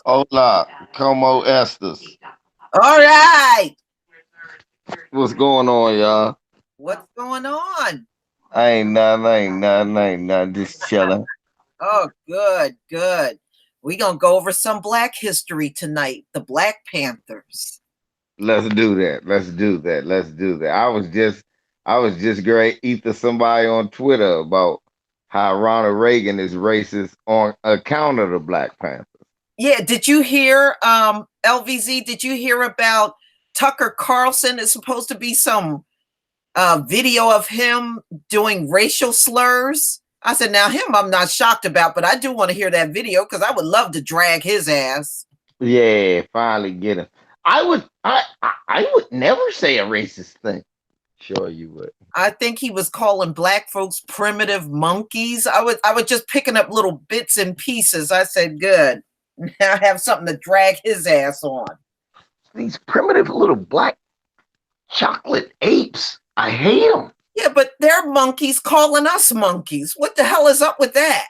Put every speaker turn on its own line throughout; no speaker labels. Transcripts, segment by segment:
Hola, como estas?
All right.
What's going on, y'all?
What's going on?
I ain't nothing, just chilling.
Oh, good, good. We're going to go over some Black history tonight. The Black Panthers.
Let's do that. Let's do that. I was just great either somebody on Twitter about how Ronald Reagan is racist on account of the Black Panther.
Yeah, did you hear, LVZ, did you hear about Tucker Carlson? Is supposed to be some video of him doing racial slurs. I said, now him I'm not shocked about, but I do want to hear that video because I would love to drag his ass.
Yeah, finally get him. I would never say a racist thing. Sure you would.
I think he was calling black folks primitive monkeys. I was just picking up little bits and pieces. I said, good. Now I have something to drag his ass on.
These primitive little black chocolate apes. I hate them.
Yeah, but they're monkeys calling us monkeys. What the hell is up with that?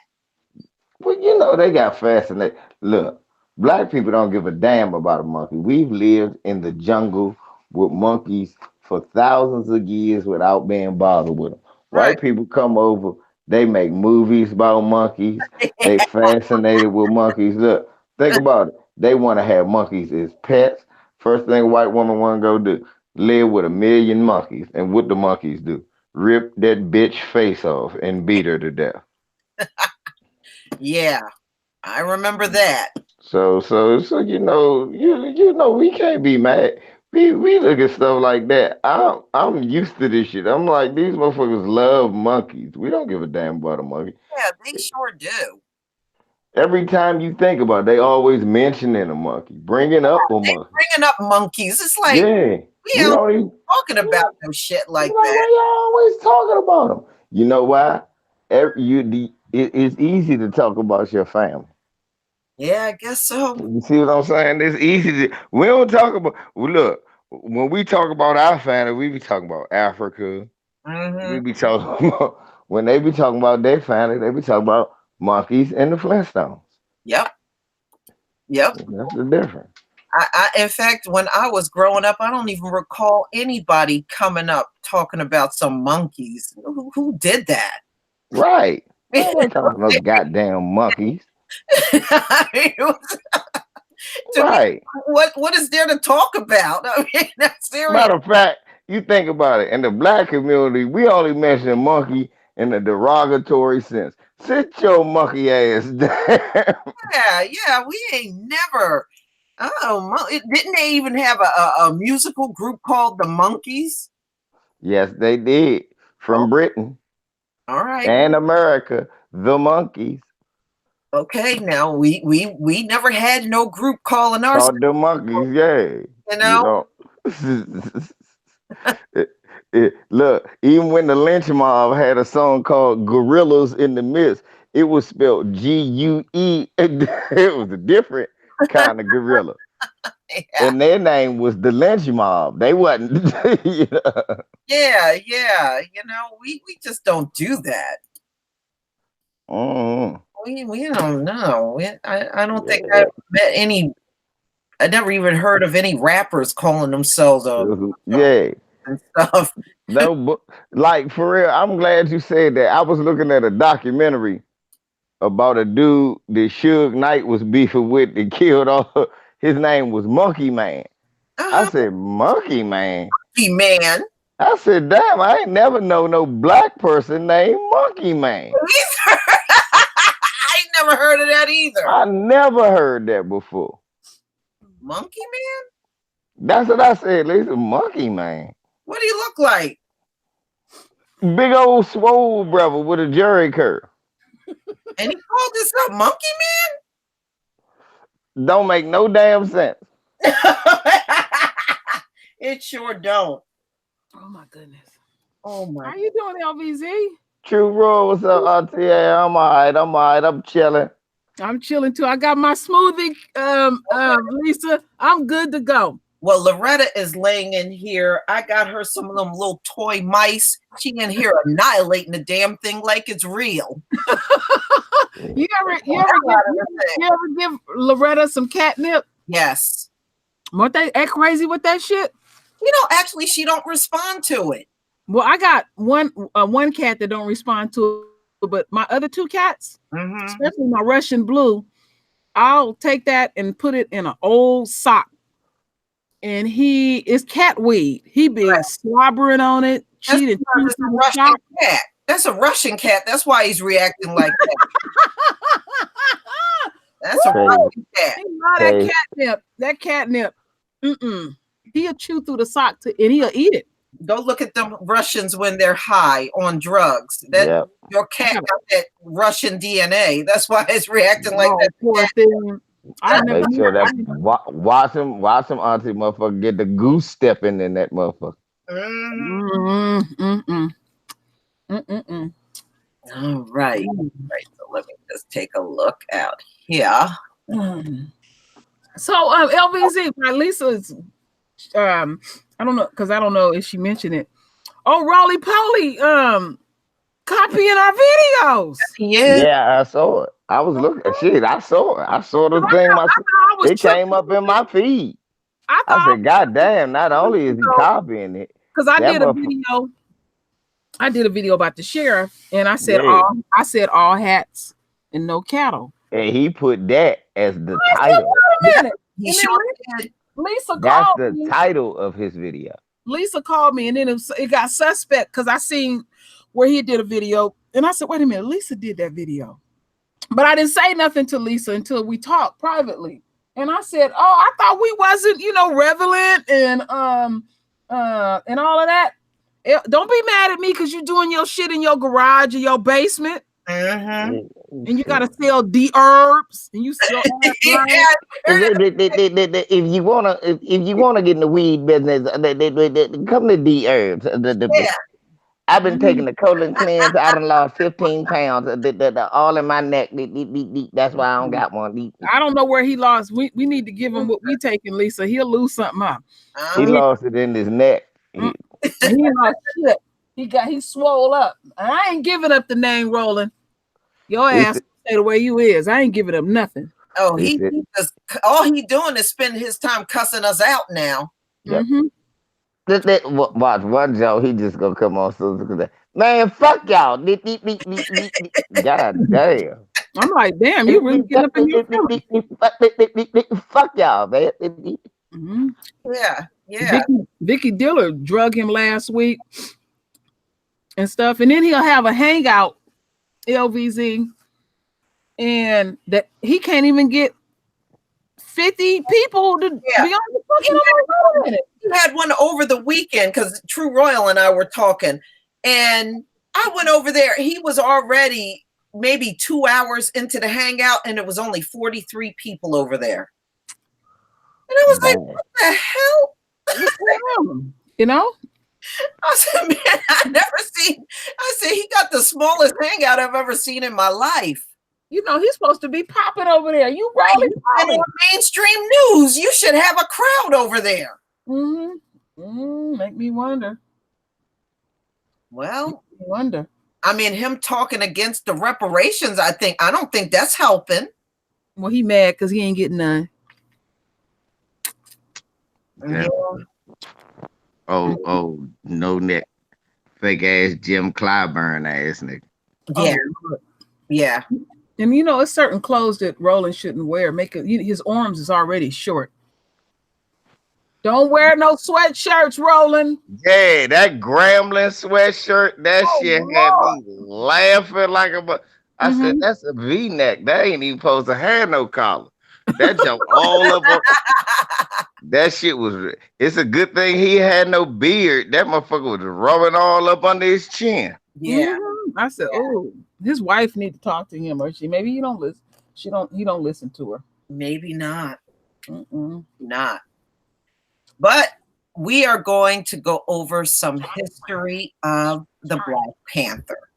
Well, they got fascinated. Look, black people don't give a damn about a monkey. We've lived in the jungle with monkeys for thousands of years without being bothered with them.
Right.
White people come over, they make movies about monkeys. They fascinated with monkeys. Look, think about it. They want to have monkeys as pets. First thing a white woman want to go do, live with a million monkeys. And what the monkeys do? Rip that bitch face off and beat her to death.
Yeah, I remember that.
So we can't be mad. We look at stuff like that. I'm used to this shit. I'm like, these motherfuckers love monkeys. We don't give a damn about a monkey.
Yeah, they sure do.
Every time you think about it, they always mentioning a monkey, bringing up a
They
monkey.
bringing up monkeys. It's like
Yeah,
we
we
ain't
don't even.
talking
We
about
don't,
no shit
we
like
like,
that.
why y'all always talking about them? You know why? It's easy to talk about your family.
Yeah, I guess so.
You see what I'm saying? It's easy to. We don't talk about. Well, look, when we talk about our family, we be talking about Africa. We
Hmm.
be talking about when they be talking about their family, they be talking about monkeys and the Flintstones.
Yep, yep.
That's the difference.
In fact, when I was growing up, I don't even recall anybody coming up talking about some monkeys. Who did that?
Right. I wasn't talking about no goddamn monkeys.
I mean, to me,
Right.
what is there to talk about? I mean, that's serious.
Matter of fact, you think about it. In the black community, we only mention monkey in a derogatory sense. Sit your monkey ass down.
Yeah, yeah, we ain't never. Oh, didn't they even have a musical group called the Monkeys?
Yes, they did.
Oh,
From Britain
all right.
and America, the monkeys.
Okay, now we never had no group calling ourselves,
Called the monkeys, yeah.
you
You
know.
know. It- look, even when the lynch mob had a song called Gorillas in the Mist, it was spelled Gue. It was a different kind of gorilla.
Yeah,
And their name was the lynch mob. They wasn't, you know.
yeah, yeah. We just don't do that.
Mm,
We don't know. I don't think I
yeah.
met any. I never even heard of any rappers calling themselves
Yeah.
and stuff.
No, but like for real, I'm glad you said that. I was looking at a documentary about a dude that Suge Knight was beefing with that killed all. His name was Monkey Man. I
Uh-huh.
said, Monkey Man.
Man.
I said, damn, I ain't never know no black person named Monkey Man.
I ain't never heard of that either.
I never heard that before.
Monkey Man?
That's what I said. Listen, Monkey Man.
What do you look like?
Big old swole brother with a jerry curl.
And he called himself Monkey
Don't make no damn sense.
Man? It sure don't.
Oh my goodness.
Oh my.
How you doing, LVZ?
True Roy, what's up, RTA? I'm all right. I'm chilling.
I'm chilling too. I got my smoothie, Lisa. I'm good to go.
Well, Loretta is laying in here. I got her some of them little toy mice. She in here annihilating the damn thing like it's real.
You ever give Loretta some catnip?
Yes.
Weren't they act crazy with that shit?
Actually, she don't respond to it.
Well, I got one cat that don't respond to it, but my other two cats, especially my Russian blue, I'll take that and put it in an old sock. And he is cat weed. He been slobbering on it, cheating.
That's a Russian cat. That's a Russian cat. That's why he's reacting like that. That's a Russian cat.
He love that catnip. That catnip. He'll chew through the sock and he'll eat it.
Go look at them Russians when they're high on drugs. That your cat got that Russian DNA. That's why it's reacting like that.
Poor thing.
I make sure that watch him, auntie motherfucker get the goose stepping in that motherfucker.
All right. So let me just take a look out here.
So LVZ, Lisa's I don't know, because I don't know if she mentioned it. Oh, Rolly Polly copying our videos.
Yeah, I saw it. I was looking at shit. I saw it. I saw the thing. It came up in my feed. I said, God damn, not only is he copying it.
Because I did a video about the sheriff, and I said all hats and no cattle.
And he put that as the title.
He sure did.
That's the title of his video.
Lisa called me, and then it got suspect because I seen where he did a video, and I said, wait a minute, Lisa did that video. But I didn't say nothing to Lisa until we talked privately. And I said, oh, I thought we wasn't, relevant and all of that. Don't be mad at me because you're doing your shit in your garage or your basement. And you gotta sell herbs and you sell
if you wanna get in the weed business, come to herbs. I've been taking the colon cleanse. I done lost 15 pounds. All in my neck. That's why I don't got one.
I don't know where he lost. We need to give him what we taking, Lisa. He'll lose something up.
He lost it in his neck.
He lost shit. He swole up. I ain't giving up the name Roland. Your ass stay the way you is. I ain't giving up nothing.
Oh, all he doing is spending his time cussing us out now.
Watch one Joe, he just gonna come on so man, fuck y'all. God damn.
I'm like, damn, you really get up in your feelings.
Fuck y'all, man.
Yeah.
Vicky Diller drug him last week and stuff, and then he'll have a hangout, LVZ, and that he can't even get 50 people to be on the fucking.
He had one over the weekend because True Royal and I were talking, and I went over there. He was already maybe 2 hours into the hangout, and it was only 43 people over there. And I was like, what the hell? I said, man, I said, he got the smallest hangout I've ever seen in my life.
He's supposed to be popping over there. You rolling
on mainstream news. You should have a crowd over there.
Make me wonder.
Well,
wonder.
I mean, him talking against the reparations, I don't think that's helping.
Well, he mad because he ain't getting none.
Yeah. Oh, no neck, fake ass Jim Clyburn ass nigga.
Yeah.
And it's certain clothes that Roland shouldn't wear. His arms is already short. Don't wear no sweatshirts, Roland.
Yeah, that Gremlin sweatshirt, that shit had me laughing like a. I said, that's a V-neck. That ain't even supposed to have no collar. That jump all up. That shit was. It's a good thing he had no beard. That motherfucker was rubbing all up under his chin.
Yeah.
I said, oh, his wife need to talk to him, or maybe he don't listen. He don't listen to her.
Maybe not. Not. But we are going to go over some history of the Black Panther.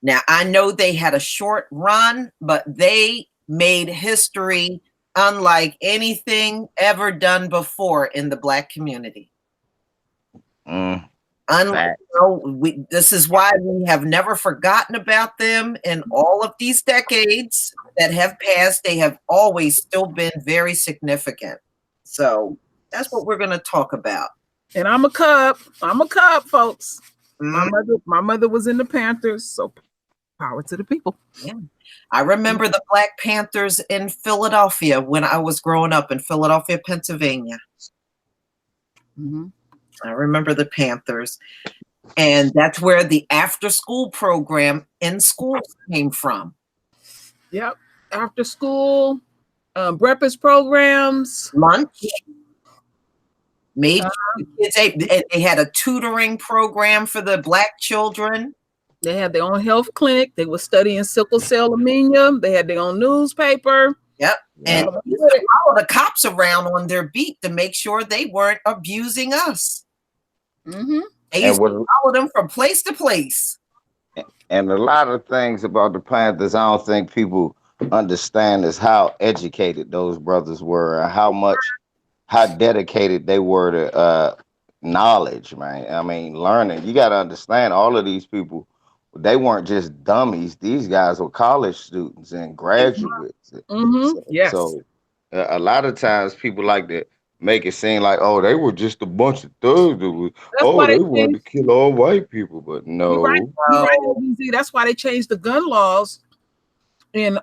Now, I know they had a short run, but they made history unlike anything ever done before in the Black community.
Fact.
This is why we have never forgotten about them in all of these decades that have passed. They have always still been very significant. So that's what we're going to talk about.
And I'm a Cub. I'm a Cub, folks.
Mm.
My mother was in the Panthers, so power to the people.
Yeah. I remember the Black Panthers in Philadelphia when I was growing up in Philadelphia, Pennsylvania.
Mm-hmm.
I remember the Panthers. And that's where the after school program in schools came from.
Yep. After school, breakfast programs,
Lunch. Made kids, they had a tutoring program for the Black children.
They had their own health clinic. They were studying sickle cell anemia. They had their own newspaper.
Yep. And used to follow the cops around on their beat to make sure they weren't abusing us.
Mm-hmm.
They used to follow them from place to place.
And a lot of things about the Panthers, I don't think people understand is how educated those brothers were and how dedicated they were to knowledge, man. I mean, learning. You got to understand all of these people, they weren't just dummies. These guys were college students and graduates.
Mm-hmm. Yes.
So a lot of times people like to make it seem like, oh, they were just a bunch of thugs. They wanted to kill all white people, but no.
You're right, LBZ. That's why they changed the gun laws in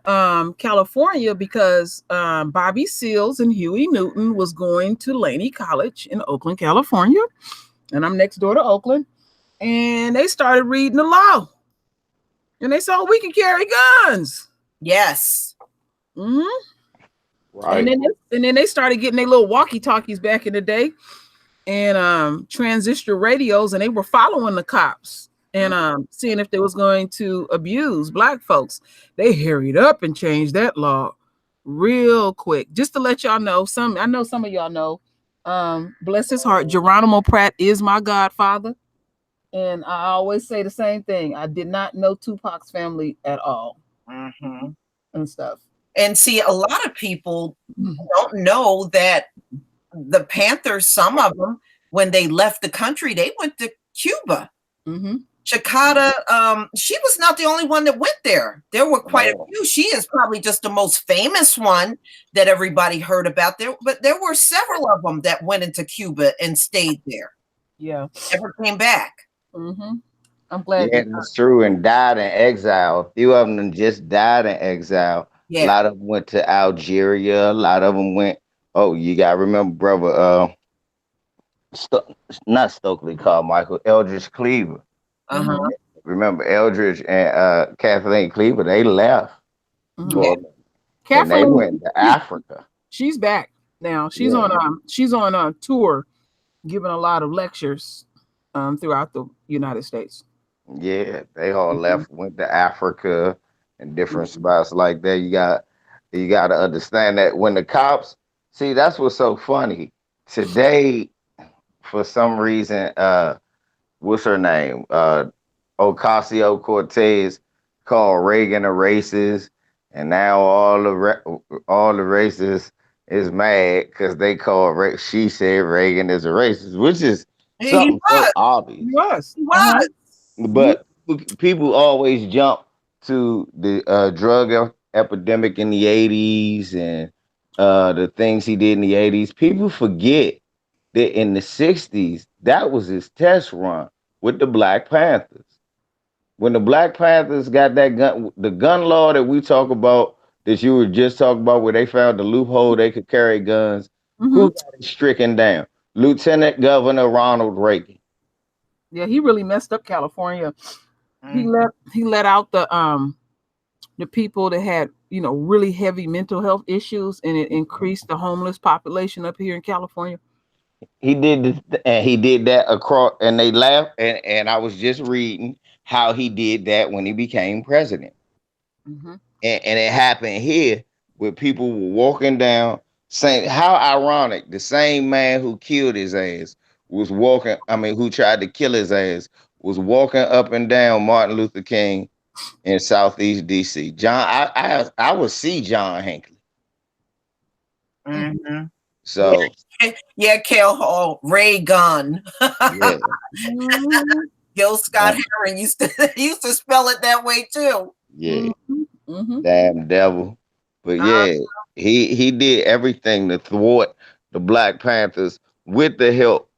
California, because Bobby Seals and Huey Newton was going to Laney College in Oakland, California, and I'm next door to Oakland, and they started reading the law, and they said, oh, we can carry guns.
Yes.
Mm-hmm.
Right.
And then they started getting their little walkie-talkies back in the day, and transistor radios, and they were following the cops and seeing if they was going to abuse Black folks. They hurried up and changed that law real quick. Just to let y'all know, I know some of y'all know, bless his heart, Geronimo Pratt is my godfather. And I always say the same thing. I did not know Tupac's family at all.
Mm-hmm.
And stuff.
And see, a lot of people don't know that the Panthers, some of them, when they left the country, they went to Cuba.
Mm-hmm.
Chicada, she was not the only one that went there. There were quite a few. She is probably just the most famous one that everybody heard about there, but there were several of them that went into Cuba and stayed there.
Yeah.
Never came back.
Mm-hmm. I'm glad.
Yeah, that's true. And died in exile. A few of them just died in exile.
Yeah.
A lot of them went to Algeria. A lot of them went. Oh, you got to remember, brother. Not Stokely Carmichael, Eldridge Cleaver.
Uh-huh.
Remember Eldridge and Kathleen Cleaver? They left.
Mm-hmm.
And they went to Africa.
She's back now. She's on a tour, giving a lot of lectures throughout the United States.
Yeah, they all left, went to Africa and different spots like that. You got to understand that when the cops see, that's what's so funny today. For some reason, what's her name? Ocasio-Cortez called Reagan a racist, and now all the racists is mad because they she said Reagan is a racist, which is something so obvious.
He was.
But people always jump to the drug epidemic in the 80s and the things he did in the 80s. People forget that in the 60s, that was his test run with the Black Panthers. When the Black Panthers got that gun, the gun law that we talk about, that you were just talking about, where they found the loophole they could carry guns, who got it stricken down? Lieutenant Governor Ronald Reagan.
Yeah, he really messed up California. He let out the people that had, really heavy mental health issues, and it increased the homeless population up here in California.
He did this, and he did that across, and they laughed. And I was just reading how he did that when he became president.
Mm-hmm.
And it happened here where people were walking down, saying, how ironic, the same man who killed his ass was walking, who tried to kill his ass, was walking up and down Martin Luther King in Southeast DC. I would see John Hinckley.
Mm-hmm.
So
Yeah, Kale Hall, Ray Gun.
yeah,
Mhm.
Gil Scott
uh,
Heron used to used to spell it that way too.
yeah,
Mhm. Mhm.
damn devil. But
Uh,
yeah, he did everything to thwart the Black Panthers with the help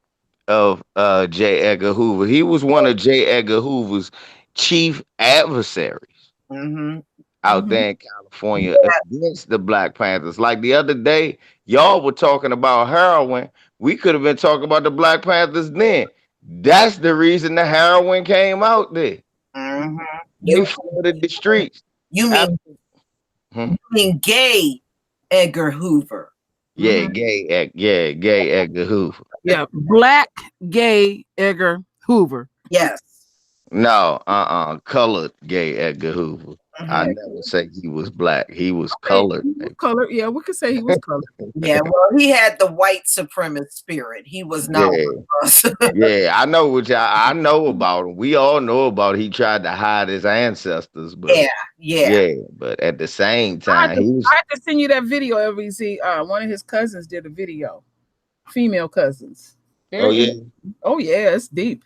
of J. Edgar Hoover. He was one of J. Edgar Hoover's chief adversaries
mm-hmm.
out
Mhm.
there in California against the Black Panthers. Like the other day, y'all were talking about heroin. We could have been talking about the Black Panthers then. That's the reason the heroin came out there.
Mm-hmm.
They flooded the streets.
You
After,
mean
hmm?
gay Edgar Hoover?
Yeah,
Mhm.
gay Edgar Hoover.
Yeah, black gay Edgar Hoover.
Yes.
No, colored gay Edgar Hoover. I
Mhm.
never say he was black. He was
Okay,
colored.
he was colored. Yeah, we could say he was colored.
Yeah, well, he had the white supremacist spirit. He was not one
Yeah,
of us.
yeah. I know about him. We all know about he tried to hide his ancestors, but
Yeah, yeah.
yeah, but at the same
I had
time,
to,
he was.
I had to send you that video, LVC. One of his cousins did a video. Female cousins.
Oh
Very
yeah.
interesting. Oh yeah, it's deep.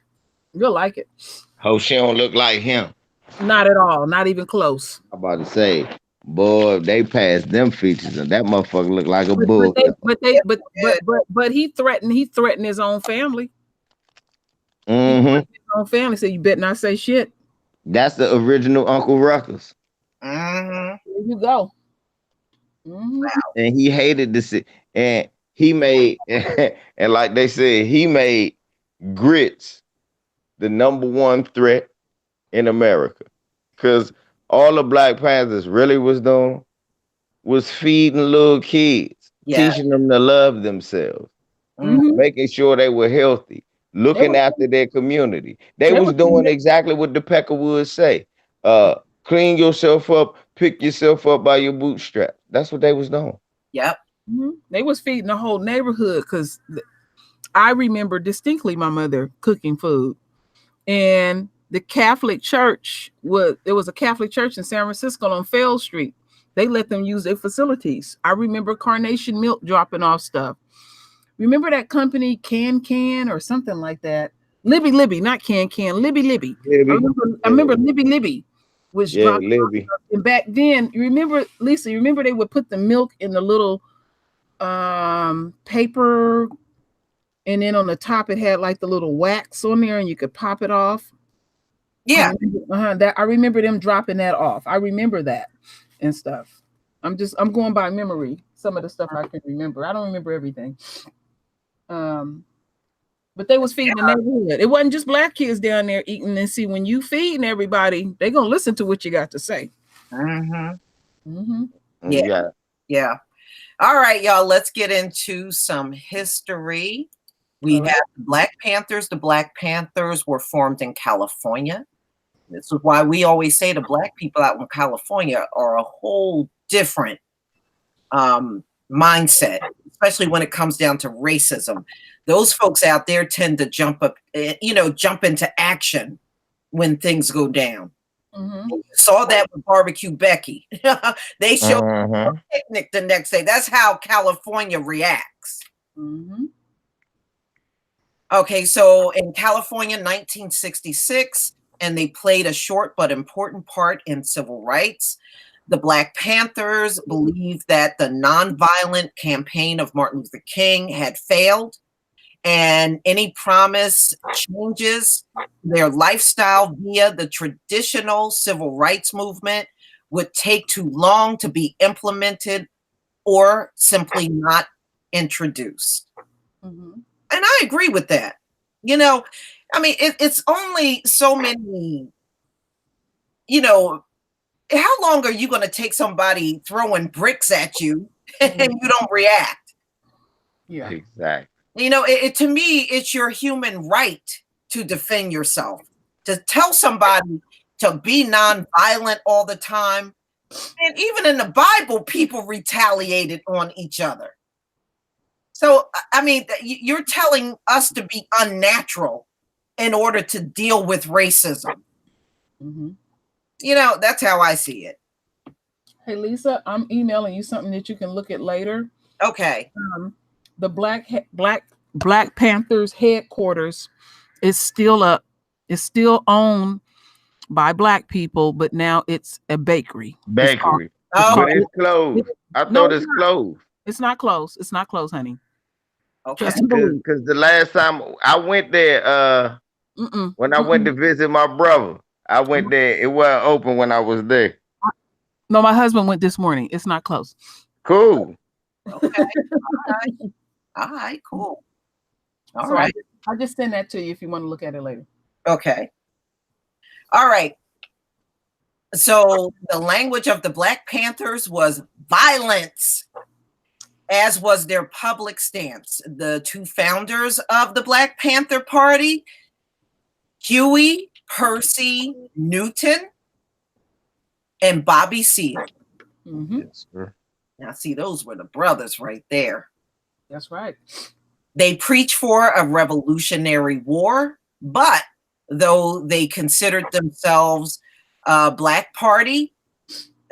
You'll like it.
Hope she don't look like him.
Not at all. Not even close.
I'm about to say, boy, they passed them features, and that motherfucker look like a
But but they
bulldog.
but they
Yeah,
but but
good.
but he threatened his own family. He
Hmm.
threatened his own family. Said you better not say shit.
That's the original Uncle Ruckus,
Mhm.
There you go. Hmm.
and he hated this, and he made, and like they said, he made grits the number one threat in America, because all the Black Panthers really was doing was feeding little kids,
Yeah.
teaching them to love themselves,
Mhm.
Hmm.
making sure they were healthy,
They
looking
were
after their community. They
they
was
were
doing exactly what the Peckerwoods say. Clean yourself up, pick yourself up by your bootstraps. That's what they was doing.
Yep.
they was feeding the whole neighborhood because I remember distinctly my mother cooking food. And the Catholic Church was there was a Catholic church in San Francisco on Fell Street. They let them use their facilities. I remember Carnation Milk dropping off stuff. Remember that company Can or something like that? Libby, not Can, Libby. I
Libby.
remember I
Yeah,
remember Libby was
yeah,
dropping off
Libby.
stuff. And back then, you remember Lisa, you remember they would put the milk in the little paper, and then on the top it had like the little wax on there and you could pop it off.
Yeah.
That I remember them dropping that off. I remember that and stuff. I'm going by memory. Some of the stuff I can remember. I don't remember everything. Um, but they was feeding the neighborhood. It wasn't just black kids down there eating. And see, when you feeding everybody, they gonna listen to what you got to say.
Mhm.
Mm-hmm.
Yeah.
Yeah.
Yeah. All right, y'all. Let's get into some history. We
All
have
right.
the Black Panthers. The Black Panthers were formed in California. This is why we always say the black people out in California are a whole different mindset, especially when it comes down to racism. Those folks out there tend to jump up, jump into action when things go down.
Mm-hmm.
Saw that with Barbecue Becky. They showed a
Mm-hmm.
picnic the next day. That's how California reacts.
Mm-hmm.
Okay, so in California, 1966, and they played a short but important part in civil rights. The Black Panthers believed that the nonviolent campaign of Martin Luther King had failed, and any promised changes to their lifestyle via the traditional civil rights movement would take too long to be implemented or simply not introduced.
Mm-hmm.
And I agree with that. You know, I mean, it's only so many, you know, how long are you going to take somebody throwing bricks at you and you don't react?
Yeah.
Exactly.
To me, it's your human right to defend yourself. To tell somebody to be nonviolent all the time. And even in the Bible, people retaliated on each other. So, I mean, you're telling us to be unnatural in order to deal with racism.
Mm-hmm.
That's how I see it.
Hey Lisa, I'm emailing you something that you can look at later.
Okay.
the Black Panthers headquarters is still up. It's still owned by Black people, but now it's a bakery.
Bakery.
It's
Oh,
called
But it's closed. I
no,
thought it's closed.
it's not closed. It's not closed, honey.
okay.
Trust and believe.
Cause the last time I went there,
Mm-mm,
when I went
mm-mm.
to visit my brother, I went there. It wasn't open when I was there.
No, my husband went this morning. It's not closed.
Cool.
Okay. All right. Cool. All
So
right.
I just send that to you if you want to look at it later.
Okay. All right. So the language of the Black Panthers was violence, as was their public stance. The two founders of the Black Panther Party, Huey Percy Newton and Bobby Seale.
Mm-hmm.
Yes, sir.
Now, see, those were the brothers right there.
That's right.
They preached for a revolutionary war, but though they considered themselves a Black party,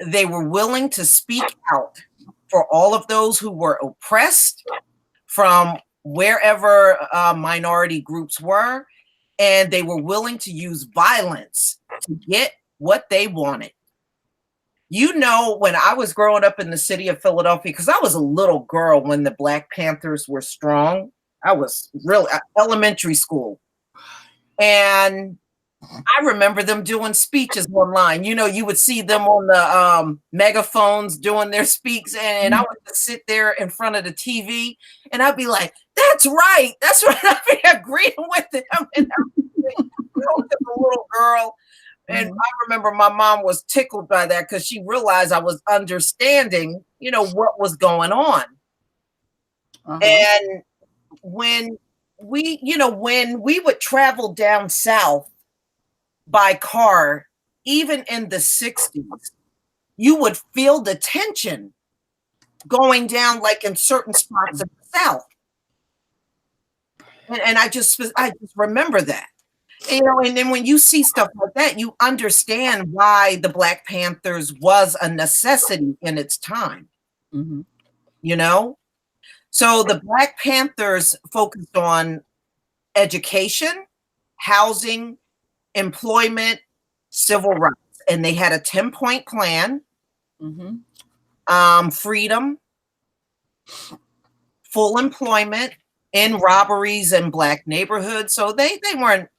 they were willing to speak out for all of those who were oppressed from wherever minority groups were, and they were willing to use violence to get what they wanted. You know, when I was growing up in the city of Philadelphia, because I was a little girl when the Black Panthers were strong, I was really elementary school. And I remember them doing speeches online. You know, you would see them on the megaphones doing their speaks, and I would just sit there in front of the TV, and I'd be like, "That's right, that's right." I'd be agreeing with them, and everything. You know, as a little girl. And I remember my mom was tickled by that because she realized I was understanding, you know, what was going on. And when when we would travel down south by car, even in the 60s, you would feel the tension going down like in certain spots of the South. And I just remember that. You know, and then when you see stuff like that, you understand why the Black Panthers was a necessity in its time. You know? So the Black Panthers focused on education, housing, employment, civil rights, and they had a 10-point plan. Freedom, full employment, in robberies in Black neighborhoods. So they weren't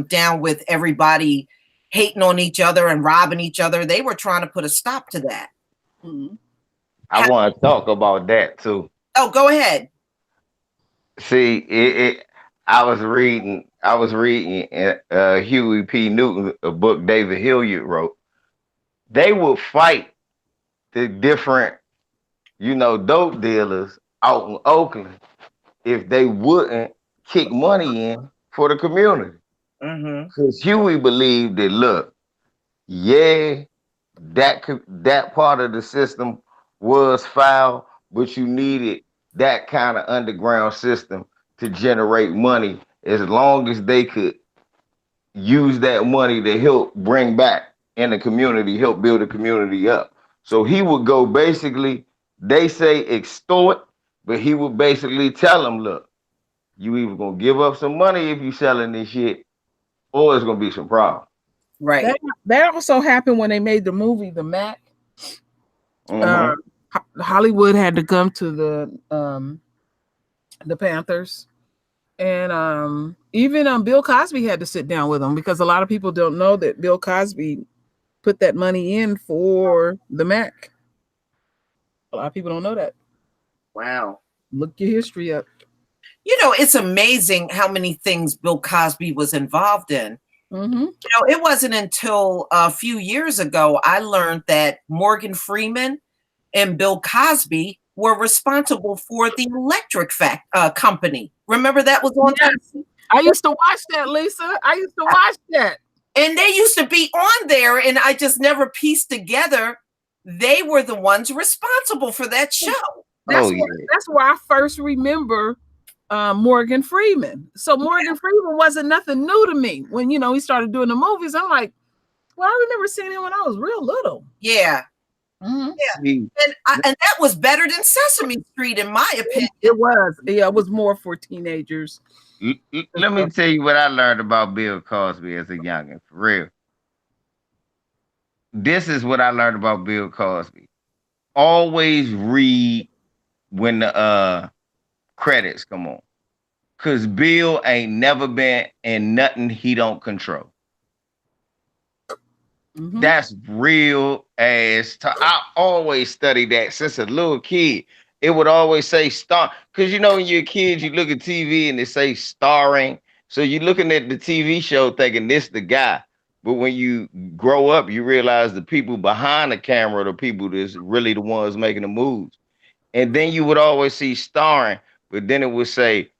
down with everybody hating on each other and robbing each other. They were trying to put a stop to that.
I want to talk about that too.
Oh, go ahead.
See, I was reading Huey P. Newton, a book David Hilliard wrote. They would fight the different, dope dealers out in Oakland if they wouldn't kick money in for the community. Because Huey believed that, look, yeah, that part of the system was foul, but you needed that kind of underground system to generate money as long as they could use that money to help bring back in the community, help build the community up. So he would go basically, they say extort, but he would basically tell them, look, you either gonna give up some money if you selling this shit, or it's gonna be some problem.
Right.
That also happened when they made the movie The Mac. Hollywood had to come to the Panthers, and even Bill Cosby had to sit down with them, because a lot of people don't know that Bill Cosby put that money in for the Mac. A lot of people don't know that.
Wow.
Look your history up.
You know, it's amazing how many things Bill Cosby was involved in. You know, it wasn't until a few years ago I learned that Morgan Freeman and Bill Cosby were responsible for the electric company. Remember that was on?
Yes. I used to watch that, Lisa. I used to watch that.
And they used to be on there, and I just never pieced together they were the ones responsible for that show.
That's where I first remember Morgan Freeman. So Morgan Freeman wasn't nothing new to me. When, he started doing the movies, I'm like, well, I remember seeing him when I was real little.
Yeah. Yeah,
See,
and that was better than Sesame Street, in my opinion.
It was. Yeah, it was more for teenagers.
let me tell you what I learned about Bill Cosby as a youngin'. For real, this is what I learned about Bill Cosby. Always read when the credits come on, cause Bill ain't never been in nothing he don't control. That's real ass. I always study that since a little kid. It would always say star, because you know when you're a kid, you look at TV and it say starring. So you're looking at the TV show thinking this the guy. But when you grow up, you realize the people behind the camera are the people that's really the ones making the moves. And then you would always see starring, but then it would say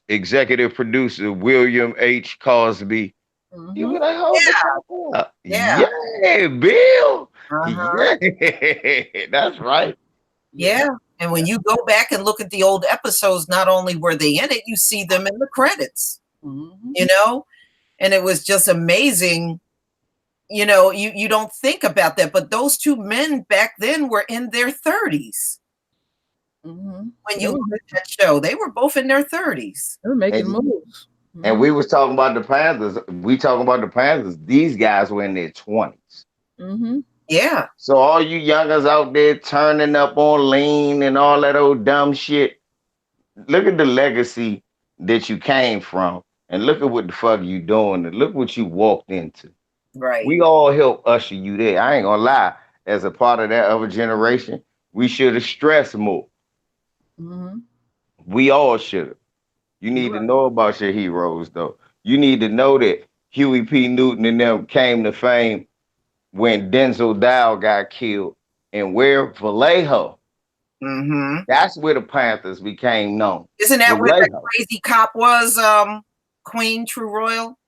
executive producer William H. Cosby. You be like, hold the fuck up.
Yeah.
Yeah, Bill.
Uh-huh.
Yeah, that's right.
Yeah. And when you go back and look at the old episodes, not only were they in it, you see them in the credits, you know? And it was just amazing. You know, you don't think about that, but those two men back then were in their 30s. When you look at that show, they were both in their 30s.
They were making moves.
And we was talking about the Panthers. We talking about the Panthers. These guys were in their 20s.
Yeah.
So all you youngers out there turning up on lean and all that old dumb shit, look at the legacy that you came from, and look at what the fuck you doing, and look what you walked into.
Right.
We all helped usher you there. I ain't gonna lie. As a part of that other generation, we should have stressed more. We all should have. You need to know about your heroes, though. You need to know that Huey P. Newton and them came to fame when Denzel Dow got killed. And where? Vallejo. That's where the Panthers became known.
Isn't that where that crazy cop was, Queen True Royal?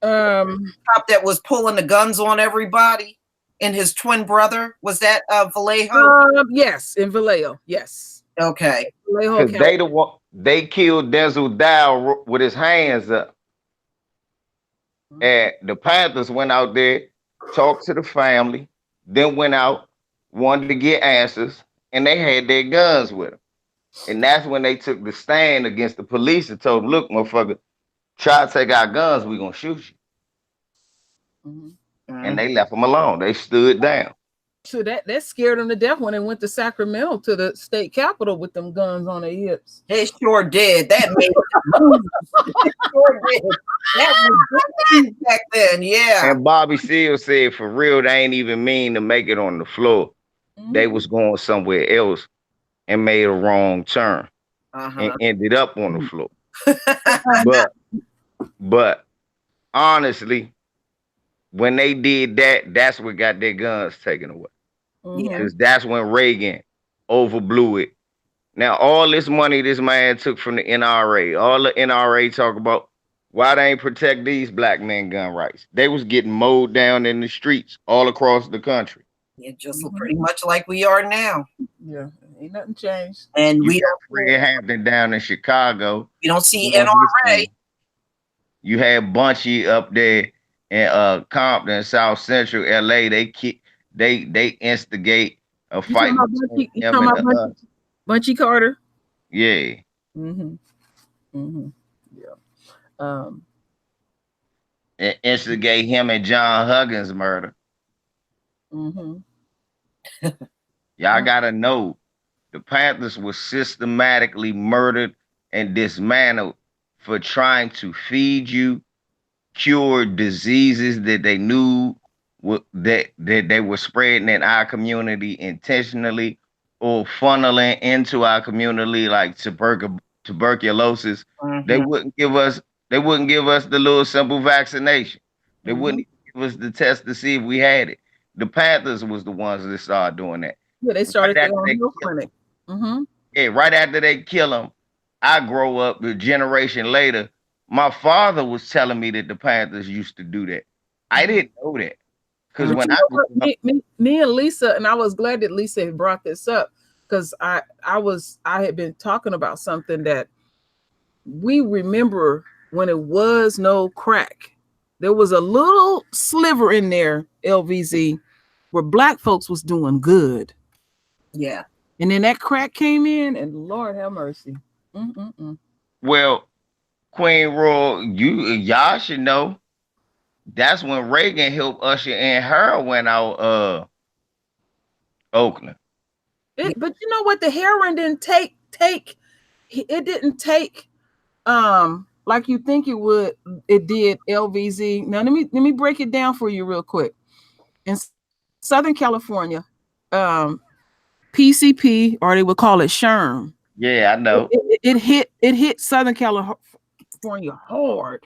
Cop that was pulling the guns on everybody, and his twin brother. Was that Vallejo?
Yes, in Vallejo. Yes.
Okay.
Vallejo.
They killed Denzel Dow with his hands up. And the Panthers went out there, talked to the family, then went out, wanted to get answers, and they had their guns with them. And that's when they took the stand against the police and told them, look, motherfucker, try to take our guns, we're going to shoot you. And they left them alone. They stood down.
So that scared them to death when they went to Sacramento to the state capitol with them guns on their hips.
They sure did. That made them sure did. That was back then, yeah.
And Bobby Seale said, for real, they ain't even mean to make it on the floor. They was going somewhere else and made a wrong turn and ended up on the floor. but honestly, when they did that, that's what got their guns taken away. Because that's when Reagan overblew it. Now, all this money this man took from the NRA, all the NRA talk about why they ain't protect these black men gun rights. They was getting mowed down in the streets all across the country.
Yeah, just pretty much like we are now.
Yeah, ain't nothing changed.
And
you
we
got Fred Hampton down in Chicago.
You don't see NRA.
You had Bunchy up there in Compton, South Central LA. They instigate a fight.
Bunchy Carter?
Yeah.
Yeah.
Instigate him and John Huggins murder. Y'all gotta know the Panthers were systematically murdered and dismantled for trying to feed you, cure diseases that they knew that they were spreading in our community intentionally or funneling into our community, like tuberculosis. They wouldn't give us the little simple vaccination. They wouldn't give us the test to see if we had it. The Panthers was the ones that started doing that.
Yeah, they started their own clinic.
Yeah, right after they kill them, I grow up a generation later. My father was telling me that the Panthers used to do that. I didn't know that. Because when
me and Lisa, and I was glad that Lisa had brought this up, because I had been talking about something that we remember when it was no crack. There was a little sliver in there, LVZ, where black folks was doing good.
Yeah.
And then that crack came in, and Lord have mercy. Mm-mm-mm.
Well, Queen Royal, y'all should know that's when Reagan helped usher in heroin out Oakland.
But you know what? The heroin didn't take. It didn't take like you think it would. It did LVZ. Now let me break it down for you real quick. In Southern California, PCP, or they would call it SHRM.
Yeah, I know.
It hit Southern California hard.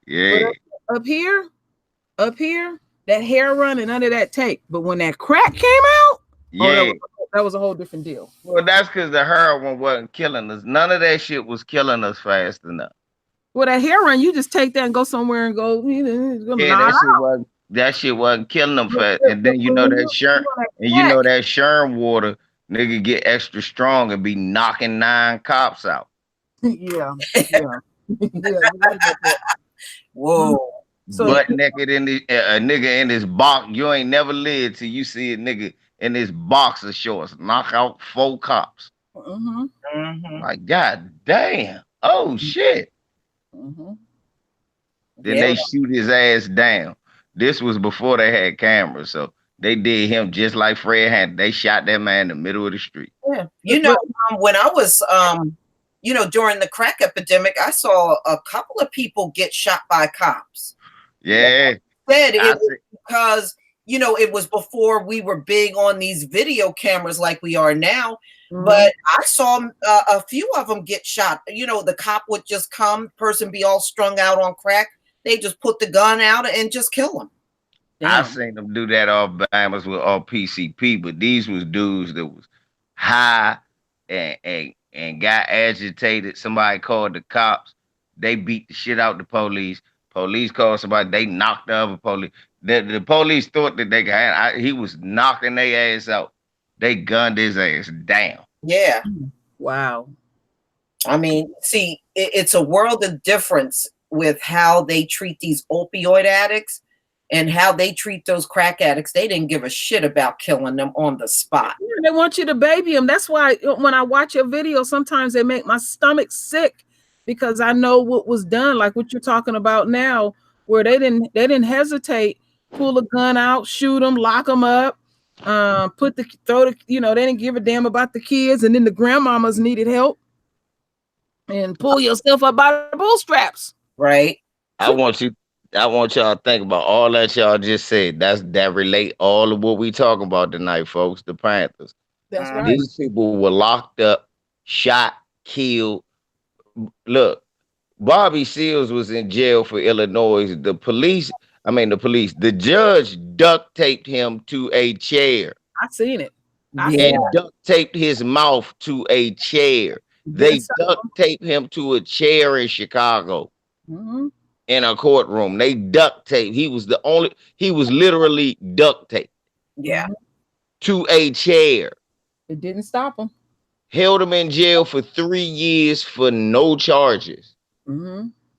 But
Yeah.
up here, that heroin and none of that take. But when that crack came out,
Yeah.
that was a whole different deal.
Well, that's because the heroin wasn't killing us. None of that shit was killing us fast enough.
Well, that heroin, you just take that and go somewhere and go, it's gonna
Yeah,
knock
that shit wasn't killing them
out.
fast. And then you know that Sherm water, nigga get extra strong and be knocking 9 cops out.
Yeah. Yeah.
Whoa.
So
Butt naked in a nigga in his box. You ain't never lived till you see a nigga in his boxer shorts knock out 4 cops. Like, God damn. Oh shit. Then they shoot his ass down. This was before they had cameras, so they did him just like Fred Hampton. They shot that man in the middle of the street.
Yeah. You know, when I was during the crack epidemic, I saw a couple of people get shot by cops.
Yeah.
Said it was because it was before we were big on these video cameras like we are now. But I saw a few of them get shot. The cop would just come, person be all strung out on crack. They just put the gun out and just kill them.
I seen them do that all Bahamas with all PCP, but these was dudes that was high and got agitated. Somebody called the cops. They beat the shit out the police. Police called somebody. They knocked the other police. The police thought that they got. He was knocking their ass out. They gunned his ass down.
Yeah.
Wow.
I mean, see, it's a world of difference with how they treat these opioid addicts and how they treat those crack addicts. They didn't give a shit about killing them on the spot.
They want you to baby them. That's why when I watch your video, sometimes they make my stomach sick because I know what was done, like what you're talking about now, where they didn't hesitate, pull a gun out, shoot them, lock them up, they didn't give a damn about the kids, and then the grandmamas needed help, and pull yourself up by the bootstraps.
Right.
I want y'all to think about all that y'all just said. That relate all of what we talking about tonight, folks. The Panthers.
That's right.
These people were locked up, shot, killed. Look, Bobby Seals was in jail for Illinois. The judge duct taped him to a chair.
I seen it.
And duct taped his mouth to a chair. They duct taped him to a chair in Chicago. In a courtroom. They duct taped. He was literally duct taped.
Yeah.
To a chair.
It didn't stop him.
Held him in jail for 3 years for no charges.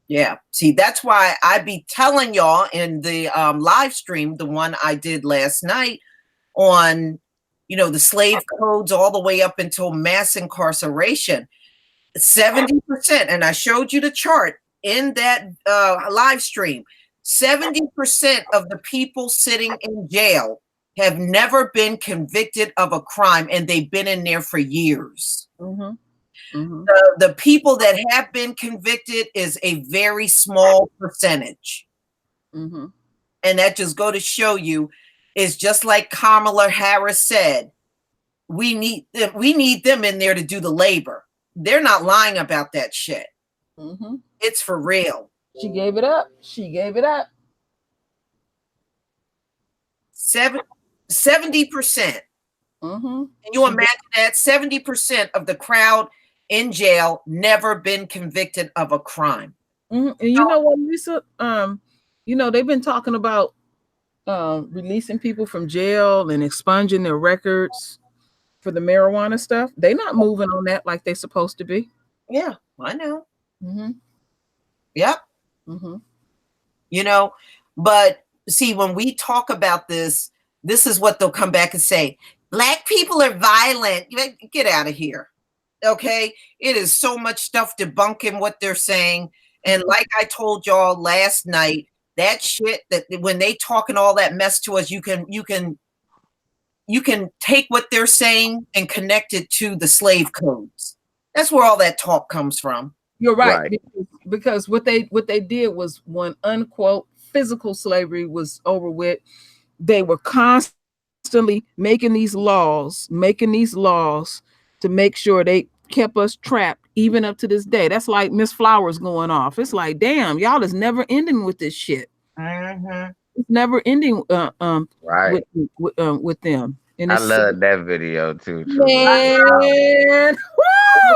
Yeah. See, that's why I be telling y'all in the live stream, the one I did last night on, the slave codes all the way up until mass incarceration, 70%. And I showed you the chart in that live stream. 70% of the people sitting in jail have never been convicted of a crime, and they've been in there for years. The people that have been convicted is a very small percentage. And that just go to show you, is just like Kamala Harris said, we need them in there to do the labor. They're not lying about that shit. It's for real.
She gave it up.
70%. Can you imagine that? 70% of the crowd in jail never been convicted of a crime.
And you know what, Lisa? They've been talking about releasing people from jail and expunging their records for the marijuana stuff. They're not moving on that like they're supposed to be.
Yeah, I know. Yep. But see, when we talk about this, this is what they'll come back and say. Black people are violent. Get out of here. Okay. It is so much stuff debunking what they're saying. And like I told y'all last night, that shit that when they talking all that mess to us, you can take what they're saying and connect it to the slave codes. That's where all that talk comes from.
You're right. Because what they did was, when unquote physical slavery was over with, they were constantly making these laws to make sure they kept us trapped even up to this day. That's like Miss Flowers going off. It's like, damn, y'all is never ending with this shit.
Mm-hmm.
It's never ending
Right.
with them. And
I
it's,
love that video too,
man,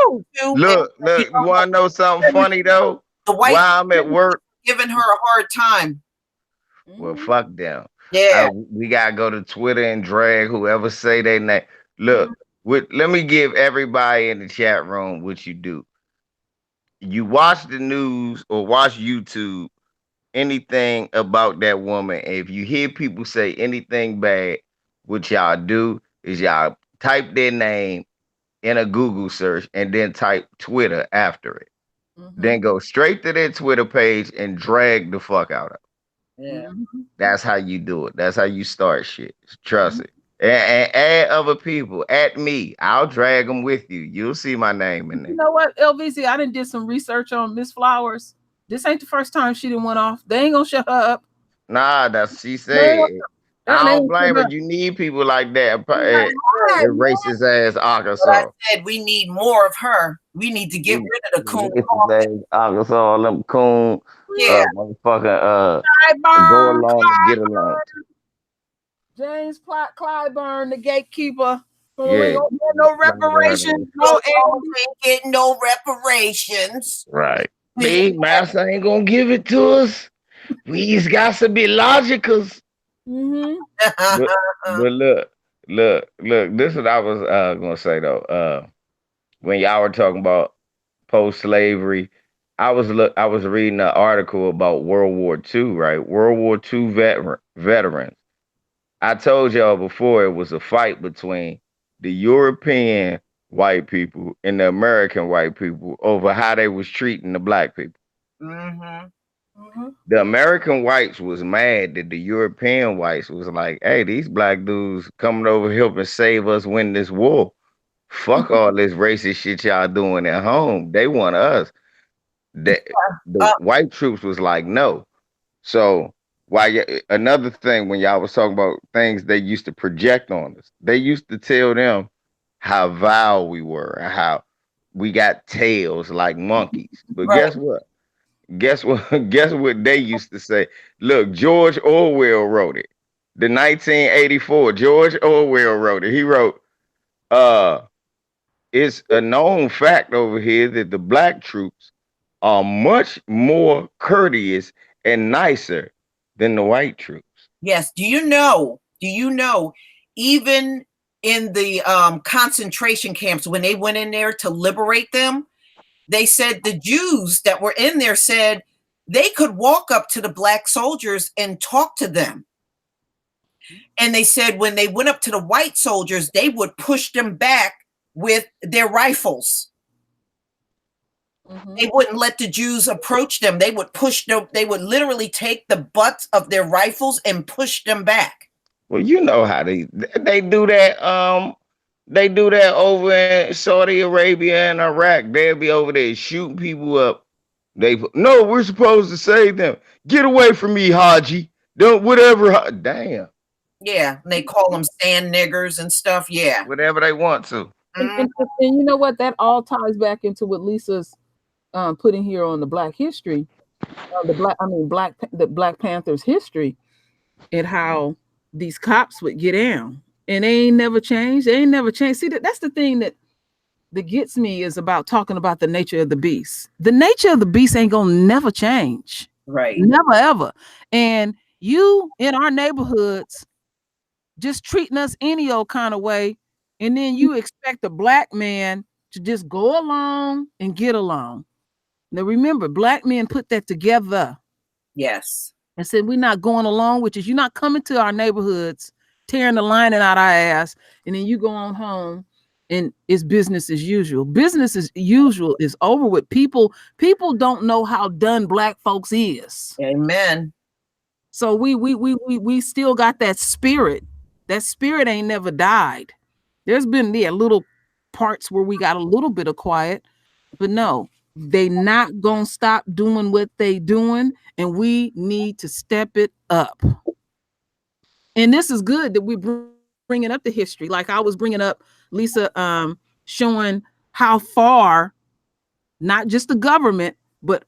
woo!
Look, you want to know something funny though?
The white
While I'm at work,
giving her a hard time.
well, fuck them.
Yeah.
We gotta go to Twitter and drag whoever say they name. Look, let me give everybody in the chat room what you do. You watch the news or watch YouTube, anything about that woman. And if you hear people say anything bad, what y'all do is y'all type their name in a Google search and then type Twitter after it. Then go straight to their Twitter page and drag the fuck out of it.
Yeah.
That's how you do it. That's how you start shit. Trust it. And add other people. At me. I'll drag them with you. You'll see my name in there.
You know what, LVC? I done did some research on Miss Flowers. This ain't the first time she done went off. They ain't gonna shut her up.
Nah, that's she said. I don't blame her. You need people like that. In racist ass Arkansas.
But I said we need more of her. We need to get rid of the coon.
Arkansas, them coon.
Yeah.
Motherfucking
Clyburn,
go along and get along.
James Clyburn, the gatekeeper.
Yeah.
No reparations.
No, ain't getting no reparations.
Right. Me, master ain't gonna give it to us. We's got to be logicals. But look. This is what I was gonna say though. When y'all were talking about post-slavery, I was reading an article about World War II, right? World War II veterans. I told y'all before it was a fight between the European white people and the American white people over how they was treating the black people. The American whites was mad that the European whites was like, hey, these black dudes coming over helping save us win this war. Fuck all this racist shit y'all doing at home. They want us. The white troops was like, no. So another thing, when y'all was talking about things they used to project on us, they used to tell them how vile we were and how we got tails like monkeys. But guess what? Guess what they used to say? Look, George Orwell wrote it. The 1984, George Orwell wrote it. He wrote, it's a known fact over here that the black troops are much more courteous and nicer than the white troops.
Yes. Do you know, even in the concentration camps, when they went in there to liberate them, they said the Jews that were in there said they could walk up to the black soldiers and talk to them. And they said when they went up to the white soldiers, they would push them back with their rifles. They wouldn't let the Jews approach them. They would push them. They would literally take the butts of their rifles and push them back.
Well, you know how they do that. They do that over in Saudi Arabia and Iraq. They'll be over there shooting people up. No, we're supposed to save them. Get away from me, Haji. Don't whatever. Damn.
Yeah, and they call them sand niggers and stuff. Yeah,
whatever they want to.
And you know what? That all ties back into what Lisa's putting here on the Black history, the Black Panthers history, and how these cops would get down, and they ain't never changed. They ain't never changed. See, that's the thing that gets me, is about talking about the nature of the beast. The nature of the beast ain't gonna never change.
Right.
Never ever. And you in our neighborhoods just treating us any old kind of way, and then you expect a black man to just go along and get along. Now remember, black men put that together.
Yes.
And said, we're not going along with you. You're not coming to our neighborhoods tearing the lining out our ass, and then you go on home and it's business as usual. Business as usual is over with. People don't know how done black folks is.
Amen.
So we still got that spirit. That spirit ain't never died. There's been little parts where we got a little bit of quiet, but no, they not gonna stop doing what they doing, and we need to step it up. And this is good that we bringing up the history. Like I was bringing up Lisa, showing how far, not just the government, but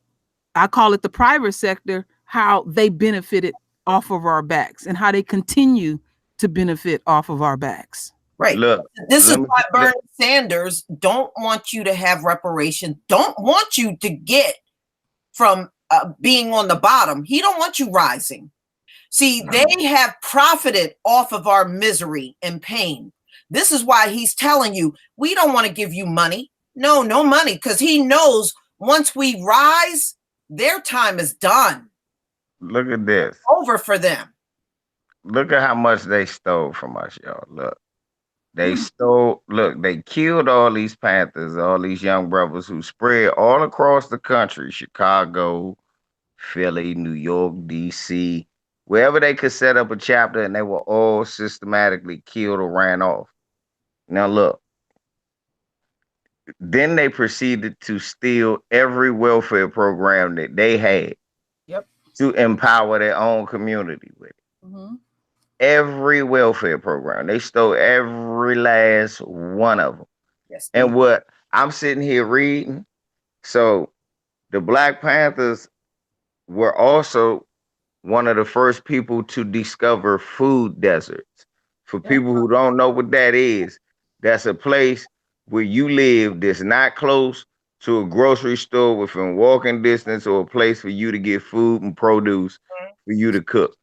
I call it the private sector, how they benefited off of our backs and how they continue to benefit off of our backs.
Right.
Look,
this is why Bernie Sanders don't want you to have reparations, don't want you to get from being on the bottom. He don't want you rising. See, they have profited off of our misery and pain. This is why he's telling you, we don't want to give you money. No money, because he knows once we rise, their time is done.
Look at this.
It's over for them.
Look at how much they stole from us, y'all. Look. They stole, look, they killed all these Panthers, all these young brothers who spread all across the country, Chicago, Philly, New York, DC, wherever they could set up a chapter, and they were all systematically killed or ran off. Now, look, then they proceeded to steal every welfare program that they had to empower their own community with it. Every welfare program. They stole every last one of them. Yes, and what I'm sitting here reading, so the Black Panthers were also one of the first people to discover food deserts. For people who don't know what that is, that's a place where you live that's not close to a grocery store within walking distance or a place for you to get food and produce for you to cook.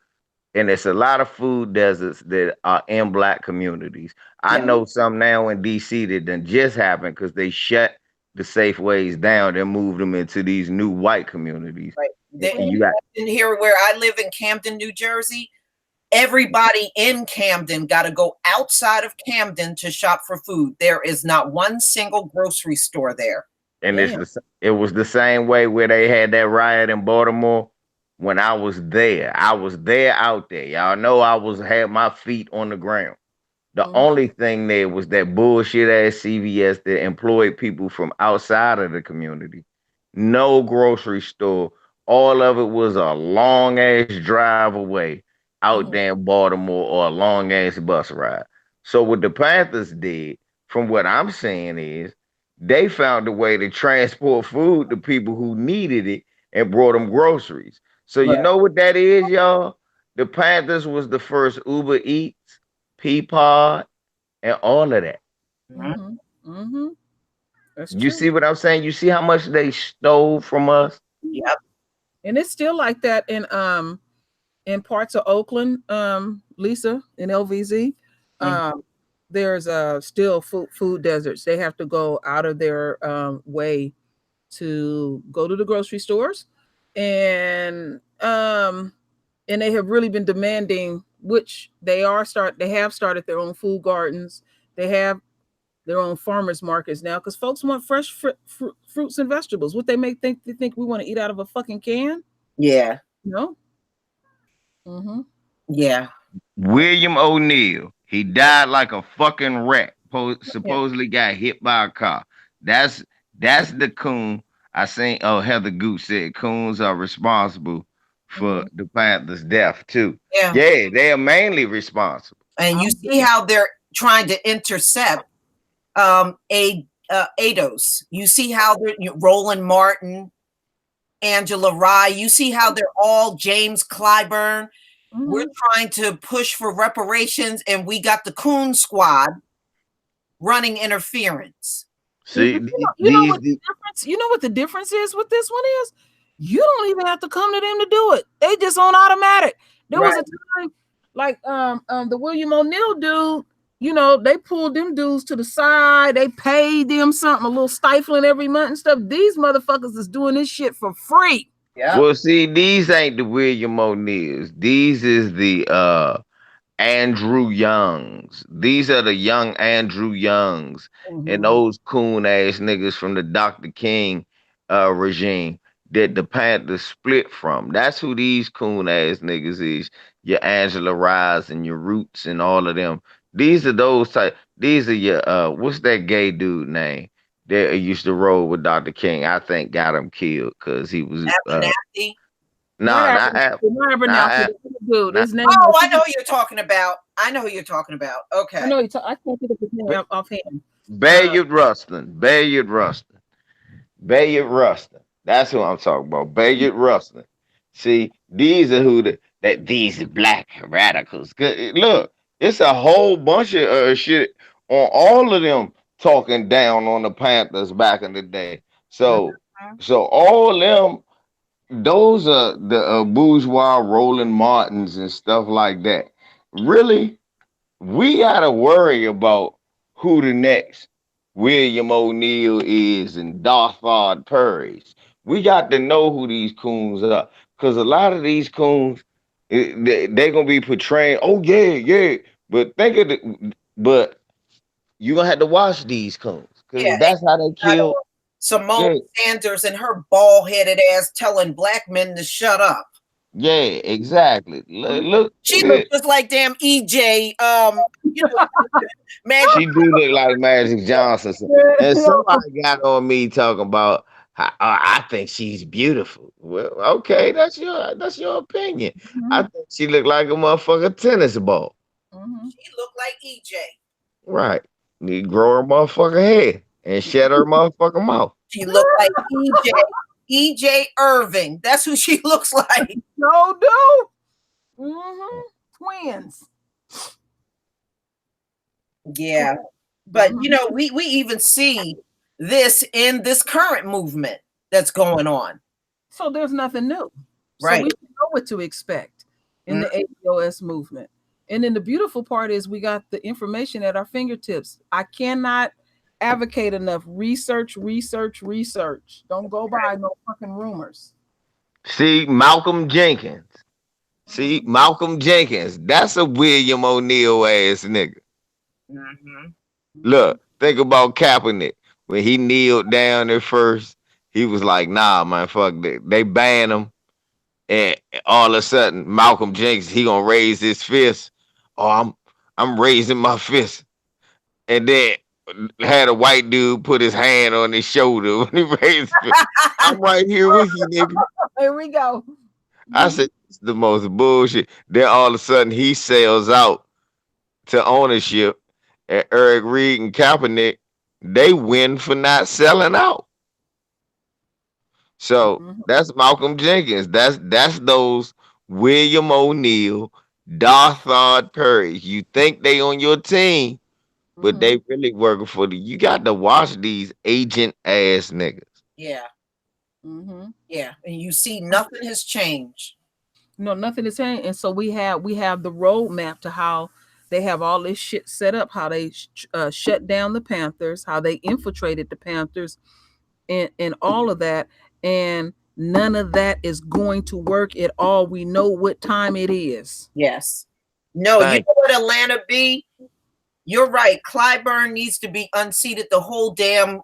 And it's a lot of food deserts that are in Black communities. I know some now in DC that done just happened because they shut the Safeways down and moved them into these new white communities.
Right. You got in here where I live in Camden, New Jersey. Everybody in Camden got to go outside of Camden to shop for food. There is not one single grocery store there.
And it was the same way where they had that riot in Baltimore. When I was there out there. Y'all know had my feet on the ground. The only thing there was that bullshit ass CVS that employed people from outside of the community. No grocery store. All of it was a long ass drive away out there in Baltimore or a long ass bus ride. So what the Panthers did, from what I'm saying, is they found a way to transport food to people who needed it and brought them groceries. So you know what that is, y'all? The Panthers was the first Uber Eats, Peapod, and all of that.
That's
you see what I'm saying? You see how much they stole from us?
Yep.
And it's still like that in parts of Oakland, Lisa, in LVZ. There's still food deserts. They have to go out of their way to go to the grocery stores. And they have really been demanding, which they have started their own food gardens. They have their own farmers markets now because folks want fresh fruits and vegetables. What they think we want to eat out of a fucking can?
Yeah.
No.
Yeah.
William O'Neill, he died like a fucking wreck. Supposedly got hit by a car. That's the coon. I seen Heather Goose said coons are responsible for the Panthers' death too. Yeah, they are mainly responsible.
And you see how they're trying to intercept ADOS. You see how they're Roland Martin, Angela Rye. You see how they're all James Clyburn. We're trying to push for reparations, and we got the coon squad running interference.
See,
you know what the difference? You know what the difference is with this one is? You don't even have to come to them to do it. They just on automatic. There was a time like the William O'Neill dude, they pulled them dudes to the side, they paid them something, a little stifling every month and stuff. These motherfuckers is doing this shit for free.
Yeah. Well, see, these ain't the William O'Neills. These is the Andrew Youngs. These are the young Andrew Youngs and
Mhm.
those coon ass niggas from the Dr. King regime that the Panthers split from. That's who these coon ass niggas is. Your Angela Rise and your Roots and all of them. These are those type. These are your what's that gay dude name that used to roll with Dr. King? I think got him killed because he was
Abernathy.
nah,
Not
not
Abernathy, the other dude.
not
His name
Oh, I know
was.
who you're talking about. I know who you're talking about.
I
Okay.
know I can't think of his name offhand.
Bayard Rustin. Bayard Rustin. Bayard Rustin. That's who I'm talking about. Bayard Rustin. See, these are who that these black radicals. Look, it's a whole bunch of shit on all of them talking down on the Panthers back in the day.
Mhm.
So all them, those are the bourgeois Roland Martins and stuff like that. Really, we gotta worry about who the next William O'Neill is and Darthard Purries. We got to know who these coons are, because a lot of these coons, they gonna be portraying. Oh yeah, yeah. But think of the, but you gonna have to watch these coons,
Yeah,
because that's how they
got
kill.
Simone
Yeah,
Sanders and her bald headed ass telling black men to shut up.
yeah, exactly. Look,
She looked just like damn EJ. You know, Magic.
she do look like Magic Johnson. And somebody got on me talking about I think she's beautiful. Well, okay, that's your opinion. I
Mhm.
think she looked like a motherfucking tennis ball.
Mhm.
She looked like EJ.
Right. Need to grow her motherfucking hair and shed her motherfucking mouth.
She looked like EJ. EJ Irving. That's who she looks like.
So do. Mhm. Twins.
Yeah. But
Mhm.
you know, we even see this in this current movement that's going on.
So there's nothing new. So
Right.
we know what to expect in
Mm,
the APOS movement. And then the beautiful part is we got the information at our fingertips. I cannot advocate enough. Research, research, research. Don't go by no fucking rumors.
See, Malcolm Jenkins. See,
Mhm.
Malcolm Jenkins. That's a William O'Neill ass nigga.
mhm.
Mhm.
Look, think about Kaepernick. When he kneeled down at first, he was like, nah, man, fuck that. They banned him. And all of a sudden, Malcolm Jenkins, he gonna raise his fist. Oh, I'm raising my fist. And then had a white dude put his hand on his shoulder when he raised his fist. I'm right here with you, nigga.
Here we go.
I said, it's the most bullshit. Then all of a sudden he sells out to ownership. And Eric Reed and Kaepernick, they win for not selling out. So
Mhm.
that's Malcolm Jenkins. That's those William O'Neill, Darthard Perry. You think they on your team, but
Mhm.
they really working for the. You got to watch these agent ass niggas.
Yeah.
Mhm.
Yeah. And you see nothing has changed.
No, nothing is saying. And so we have the roadmap to how they have all this shit set up, how they shut down the Panthers, how they infiltrated the Panthers, and all of that. And none of that is going to work at all. We know what time it is.
Yes. No, you
Thank
know what Atlanta be? You're right. Clyburn needs to be unseated. The whole damn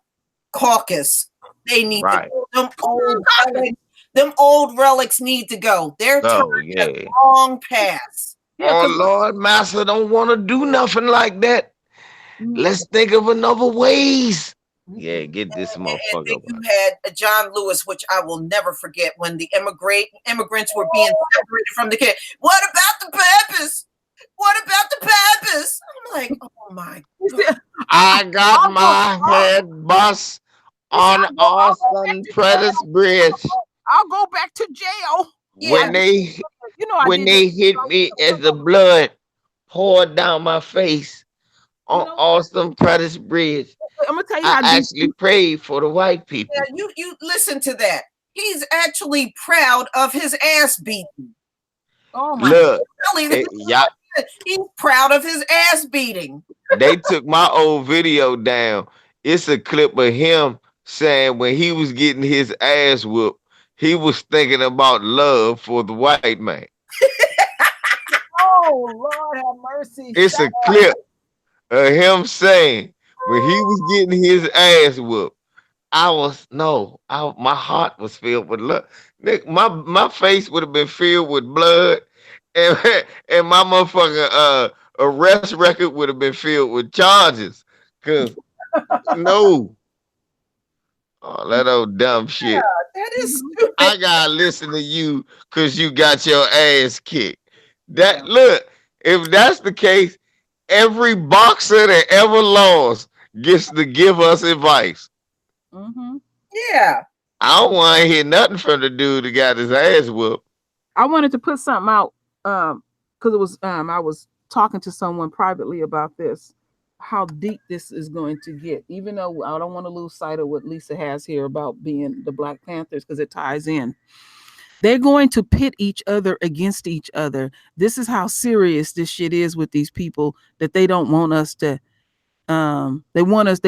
caucus. They
you.
need to
Right.
go. Them old relics need to go. Their time
Oh
has
yeah.
long passed.
Yeah,
Oh
because
Lord, Master don't want to do nothing like that. Let's think of another ways. Yeah, get this
And
motherfucker
then
up.
you had John Lewis, which I will never forget, when the immigrants were being separated from the kid. What about the Papas? What about the Papas? I'm like, oh my God.
I got
I'll go,
my head bust
he said,
on
I'll go back
Austin
to
Prentice
jail.
Bridge
I'll go back to jail.
Yeah,
I
when
did,
they
I
when
did that.
they hit me as the blood poured down my face
You
on
know,
Austin Prentice Bridge.
I'm gonna tell you
I
how deep.
actually prayed for the white
yeah,
people.
you listen to that. He's actually proud of his ass beating.
Oh my God.
Look,
Really,
y'all,
he's proud of his ass beating.
they took my old video down. It's a clip of him saying when he was getting his ass whooped, he was thinking about love for the white man.
Oh have mercy.
It's a clip of him saying when he was getting his ass whooped. I was no, my heart was filled with love. Nick, my face would have been filled with blood, and and my motherfucking arrest record would have been filled with charges. Cause no, oh, that old dumb
Yeah,
shit.
that is
Mhm.
stupid.
I gotta listen to you because you got your ass kicked.
Yeah.
That look, if that's the case, every boxer that ever lost gets to give us advice.
Hmm.
Yeah.
I don't want to hear nothing from the dude that got his ass whooped.
I wanted to put something out because it was I was talking to someone privately about this, how deep this is going to get. Even though I don't want to lose sight of what Lisa has here about being the Black Panthers because it ties in. They're going to pit each other against each other. This is how serious this shit is with these people that they don't want us to they want us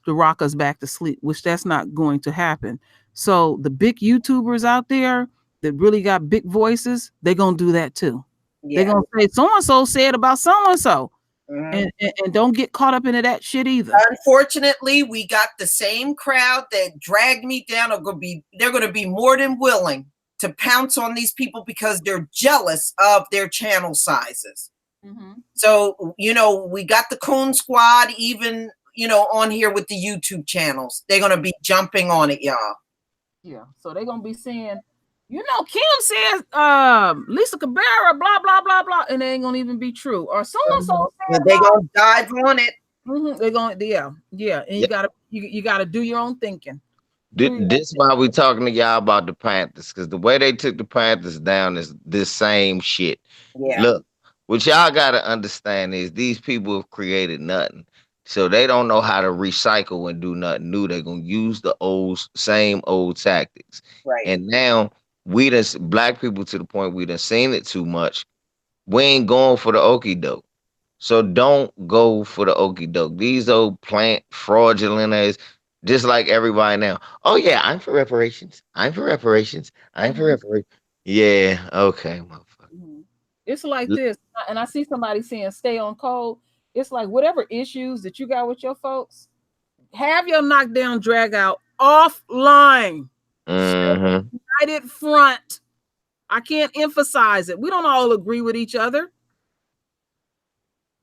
to rock us back to sleep, which that's not going to happen. So the big YouTubers out there that really got big voices, they're gonna do that too. They're
Yeah.
gonna say so and so said about so and so,
Mhm.
and don't get caught up into that shit either.
Unfortunately, we got the same crowd that dragged me down. They're going to be more than willing to pounce on these people because they're jealous of their channel sizes.
Mm-hmm.
So, we got the Coon Squad even, on here with the YouTube channels. They're going to be jumping on it, y'all.
Yeah, so they're gonna be saying, Kim says Lisa Cabrera, blah blah blah blah, and they ain't gonna even be true. Or so and so said
They're going to dive on it.
they're going, yeah, and
Yeah.
you gotta do your own thinking.
This why we talking to y'all about the Panthers, because the way they took the Panthers down is this same shit.
Yeah.
Look, what y'all gotta understand is these people have created nothing. So they don't know how to recycle and do nothing new. They're gonna use the same old tactics.
Right.
And now we done black people to the point we done seen it too much. We ain't going for the okey doke. So don't go for the okey doke. These old plant fraudulent as just like everybody now. Oh yeah, I'm for reparations. I'm for reparations. I'm for
Mhm.
reparations. Yeah, okay, motherfucker.
Mhm. It's like this, and I see somebody saying stay on code. It's like whatever issues that you got with your folks, have your knockdown drag out offline.
Mm-hmm.
United front. I can't emphasize it. We don't all agree with each other,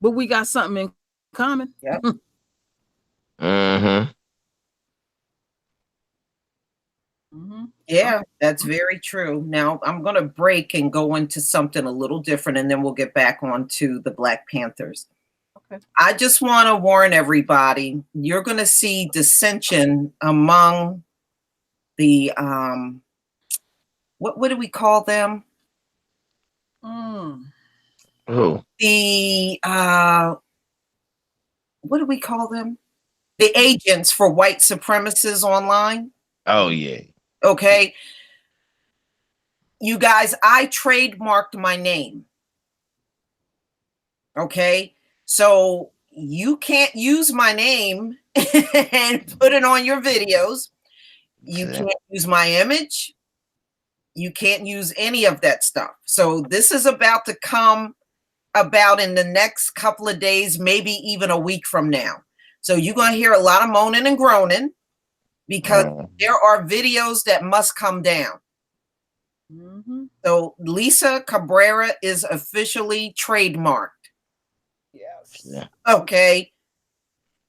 but we got something in common.
Yep.
Mm-hmm.
Mhm.
Yeah, that's very true. Now I'm going to break and go into something a little different, and then we'll get back onto the Black Panthers.
Okay.
I just want to warn everybody, you're going to see dissension among the what do we call them?
Mm.
Who?
The what do we call them? The agents for white supremacists online.
Oh yeah.
Okay. You guys, I trademarked my name. Okay. So you can't use my name and put it on your videos. You
Okay.
can't use my image. You can't use any of that stuff. So this is about to come about in the next couple of days, maybe even a week from now. So you're going to hear a lot of moaning and groaning because
Mm.
there are videos that must come down.
Mm-hmm.
So Lisa Cabrera is officially trademarked.
Yes.
Yeah.
Okay.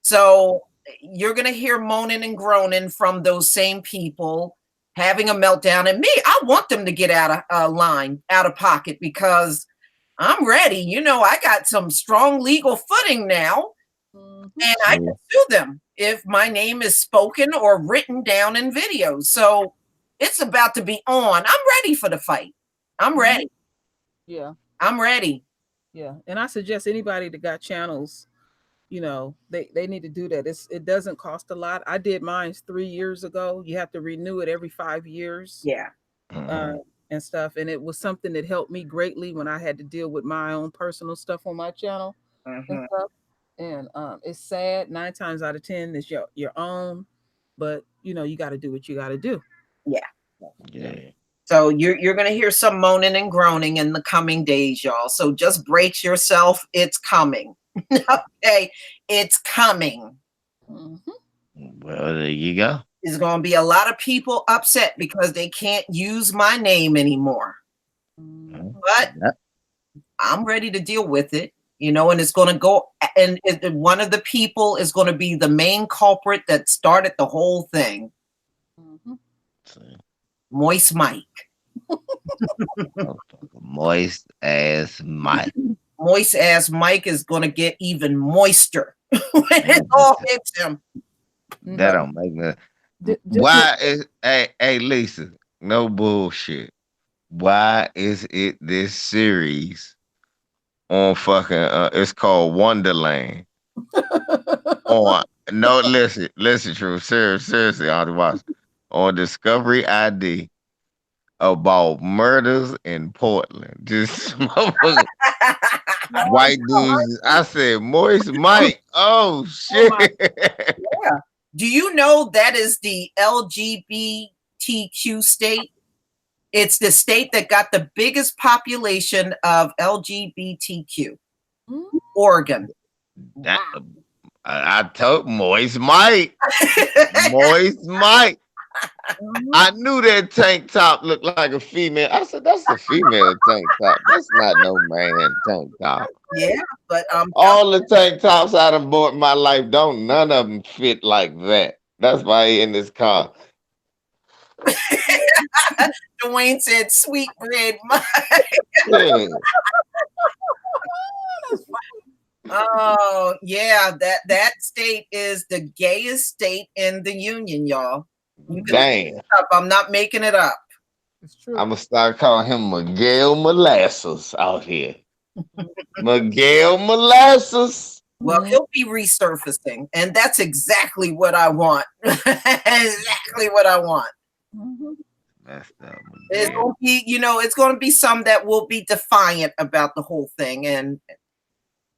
So you're going to hear moaning and groaning from those same people having a meltdown. And me, I want them to get out of line, out of pocket, because I'm ready. I got some strong legal footing now,
Mm-hmm.
and I can
True.
sue them if my name is spoken or written down in videos. So it's about to be on. I'm ready for the fight. I'm ready.
Yeah.
I'm ready.
Yeah. And I suggest anybody that got channels, they need to do that. It doesn't cost a lot. I did mine 3 years ago. You have to renew it every 5 years.
Yeah.
Uh,
Mm-hmm.
and stuff. And it was something that helped me greatly when I had to deal with my own personal stuff on my channel and
Mhm.
stuff. And it's sad. 9 times out of 10, it's your own, but you got to do what you got to do.
Yeah.
Yeah.
Yeah.
So you're gonna hear some moaning and groaning in the coming days, y'all. So just brace yourself. It's coming. Okay, it's coming.
Well, there you go.
There's gonna be a lot of people upset because they can't use my name anymore. But I'm ready to deal with it, and it's going to go. And one of the people is going to be the main culprit that started the whole thing. Moist Mike.
Moist ass Mike.
Moist ass Mike is going to get even moister when it all hits him.
That don't make no. Why is hey Lisa? No bullshit. Why is it this series on fucking? It's called Wonderland. On no, listen, true, seriously, on the watch on Discovery ID about murders in Portland. Just motherfucker, white dudes. I said, Moist Mike. Oh shit.
Yeah. Do you know that is the LGBTQ state? It's the state that got the biggest population of LGBTQ. Oregon.
I told Moist Mike. Moist Mike. I knew that tank top looked like a female. I said, that's a female tank top. That's not no man tank top.
Yeah, but
all the tank tops I done bought in my life, don't none of them fit like that. That's why he in this car.
Dwayne said, "Sweet bread, Mike."
Yeah.
Oh yeah, that state is the gayest state in the union, y'all.
Damn.
I'm not making it up.
It's true.
I'm gonna start calling him Miguel Molasses out here. Miguel Molasses.
Well, he'll be resurfacing, and that's exactly what I want. Exactly what I want. It's gonna be, it's gonna be some that will be defiant about the whole thing. And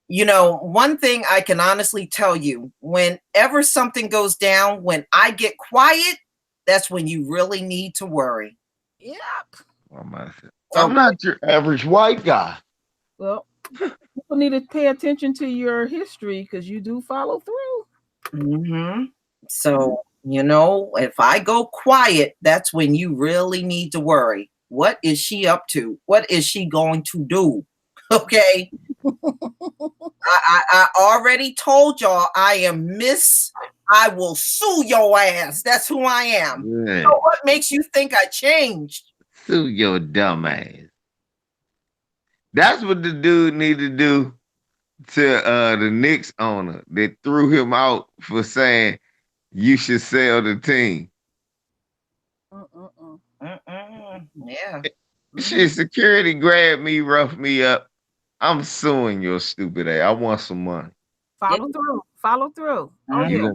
one thing I can honestly tell you, whenever something goes down, when I get quiet, that's when you really need to worry.
Yep.
I'm not your average white guy.
Well, people need to pay attention to your history because you do follow through.
So, if I go quiet, that's when you really need to worry. What is she up to? What is she going to do? Okay. I already told y'all I am Miss. I will sue your ass. That's who I am.
Yeah.
So what makes you think I changed?
Sue your dumb ass. That's what the dude need to do to the Knicks owner that threw him out for saying you should sell the team.
Yeah.
Shit, security grabbed me, roughed me up. I'm suing your stupid ass. I want some money.
Follow through. Follow through. Oh yeah.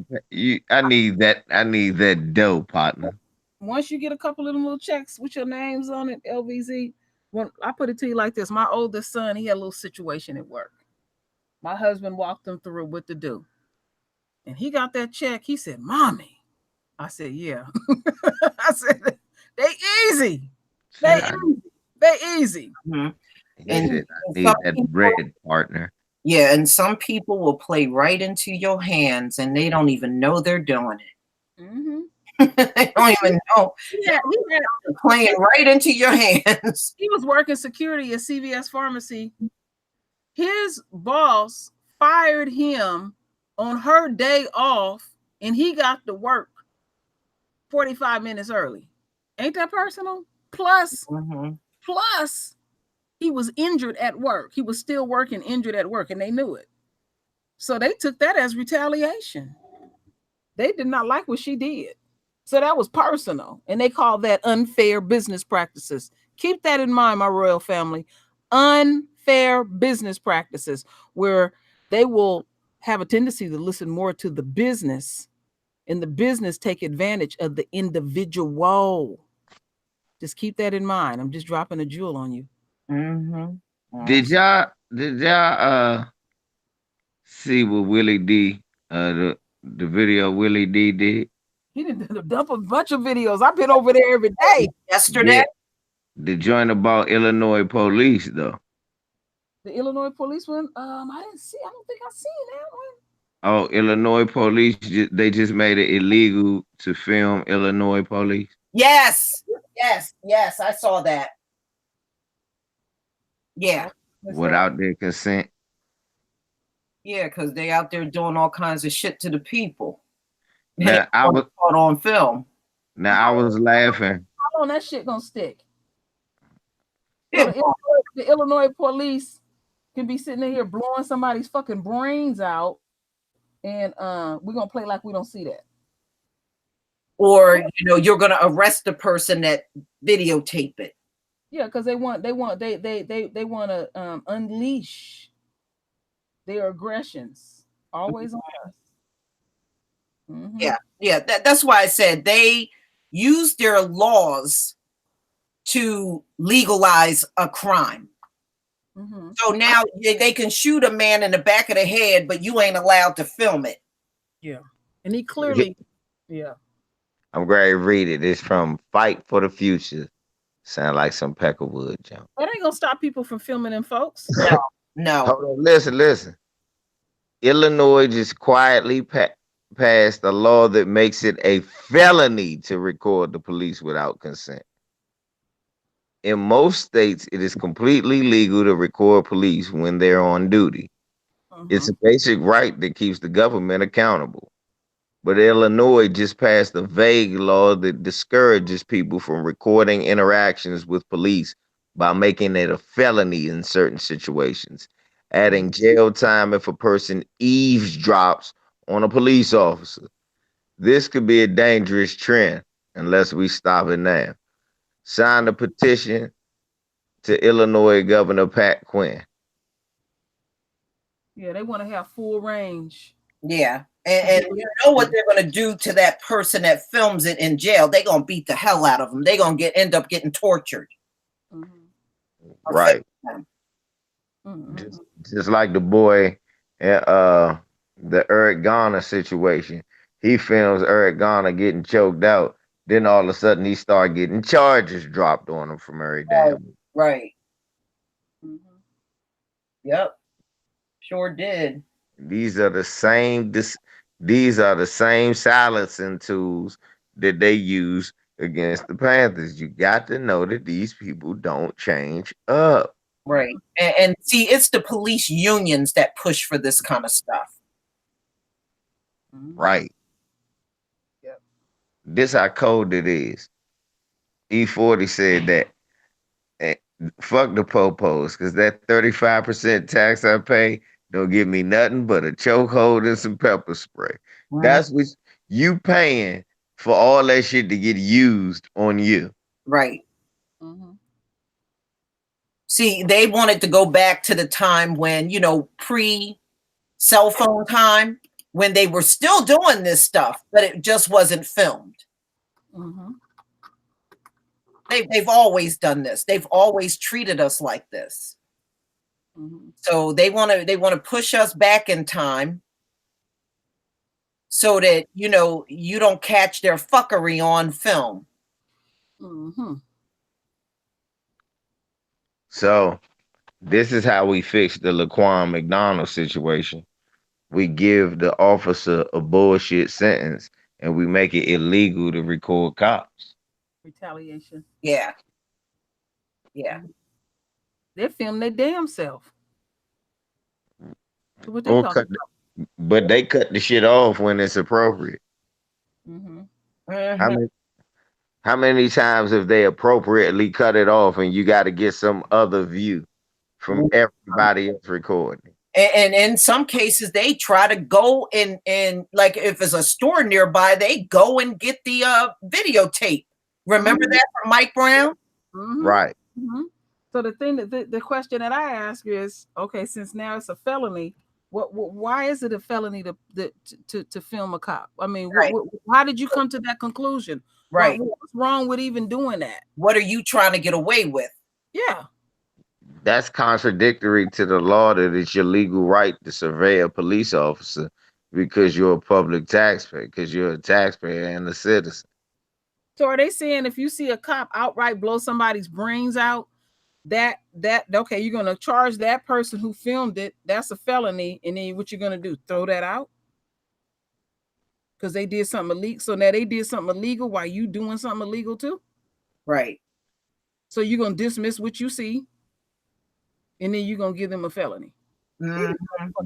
I need that. I need that dough, partner.
Once you get a couple of them little checks with your names on it, LVZ. When I put it to you like this, my oldest son, he had a little situation at work. My husband walked him through what to do. And he got that check. He said, "Mommy." I said, "Yeah." I said, "They easy. They easy."
And I need that bread, partner.
Yeah, and some people will play right into your hands and they don't even know they're doing it. They don't even know. They're playing right into your hands.
He was working security at CVS Pharmacy. His boss fired him on her day off, and he got to work 45 minutes early. Ain't that personal? Plus, he was injured at work. He was still working injured at work, and they knew it. So they took that as retaliation. They did not like what she did. So that was personal, and they call that unfair business practices. Keep that in mind, my royal family. Unfair business practices, where they will have a tendency to listen more to the business, and the business take advantage of the individual. Just keep that in mind. I'm just dropping a jewel on you.
Did y'all see what Willie D the video Willie D did?
He did a bunch of videos. I've been over there every day.
Yesterday.
The joint about Illinois police though.
The Illinois police one, I didn't see. I don't think I seen that one.
Oh, Illinois police, they just made it illegal to film Illinois police
Yes, yes, yes. I saw that. Yeah,
Oh, what's that?
without their consent.
yeah, because they out there doing all kinds of shit to the people. And it
Now I
was
was
caught on film.
now I was laughing.
How long that shit gonna stick? So
It,
the Illinois police can be sitting in here blowing somebody's fucking brains out, and we're gonna play like we don't see that.
or you're gonna arrest the person that videotape it.
Yeah, because they want they want to unleash their aggressions always on us. Mhm.
Yeah. That's why I said they use their laws to legalize a crime.
Mhm.
So now they can shoot a man in the back of the head, but you ain't allowed to film it.
Yeah, and he clearly, yeah.
I'm glad to read it. It's from Fight for the Future. Sound like some Peckerwood jump.
That ain't gonna stop people from filming them, folks.
No.
Hold on, listen. Illinois just quietly passed a law that makes it a felony to record the police without consent. In most states, it is completely legal to record police when they're on duty. It's a basic right that keeps the government accountable. But Illinois just passed a vague law that discourages people from recording interactions with police by making it a felony in certain situations, adding jail time if a person eavesdrops on a police officer. This could be a dangerous trend unless we stop it now. Sign the petition to Illinois Governor Pat Quinn.
Yeah, they want to have full range.
Yeah. And you know what they're going to do to that person that films it in jail? They're going to beat the hell out of them. They're going to end up getting tortured.
Right. Just like the boy the Eric Garner situation. He films Eric Garner getting choked out. Then all of a sudden he started getting charges dropped on him from every damn.
Right. Yep. Sure did.
These are the same silencing tools that they use against the Panthers. You got to know that these people don't change up.
Right. And see, it's the police unions that push for this kind of stuff.
Right.
Yep.
This how cold it is. E40 said that fuck the popos, because that 35% tax I pay don't give me nothing but a chokehold and some pepper spray.
Right.
That's what you paying for, all that shit to get used on you.
Right. See, they wanted to go back to the time when, pre-cell phone time, when they were still doing this stuff, but it just wasn't filmed. They've always done this. They've always treated us like this. So they want to push us back in time so that you don't catch their fuckery on film.
So this is how we fix the Laquan McDonald situation. We give the officer a bullshit sentence and we make it illegal to record cops.
Retaliation.
Yeah.
They film their damn self. What they
but they cut the shit off when it's appropriate. How many times have they appropriately cut it off and you got to get some other view from everybody else recording?
And in some cases, they try to go and like if there's a store nearby, they go and get the videotape. Remember that from Mike Brown?
Right.
So the question that I ask is, okay, since now it's a felony, why is it a felony to film a cop? I mean,
right.
How did you come to that conclusion?
Right.
What's wrong with even doing that?
What are you trying to get away with?
Yeah.
That's contradictory to the law that it's your legal right to survey a police officer because you're a public taxpayer, because you're a taxpayer and a citizen.
So are they saying if you see a cop outright blow somebody's brains out, that okay, you're gonna charge that person who filmed it? That's a felony, and then what you're gonna do? Throw that out? Because they did something illegal. So now they did something illegal while you doing something illegal too.
Right.
So you're gonna dismiss what you see, and then you're gonna give them a felony.
Mhm.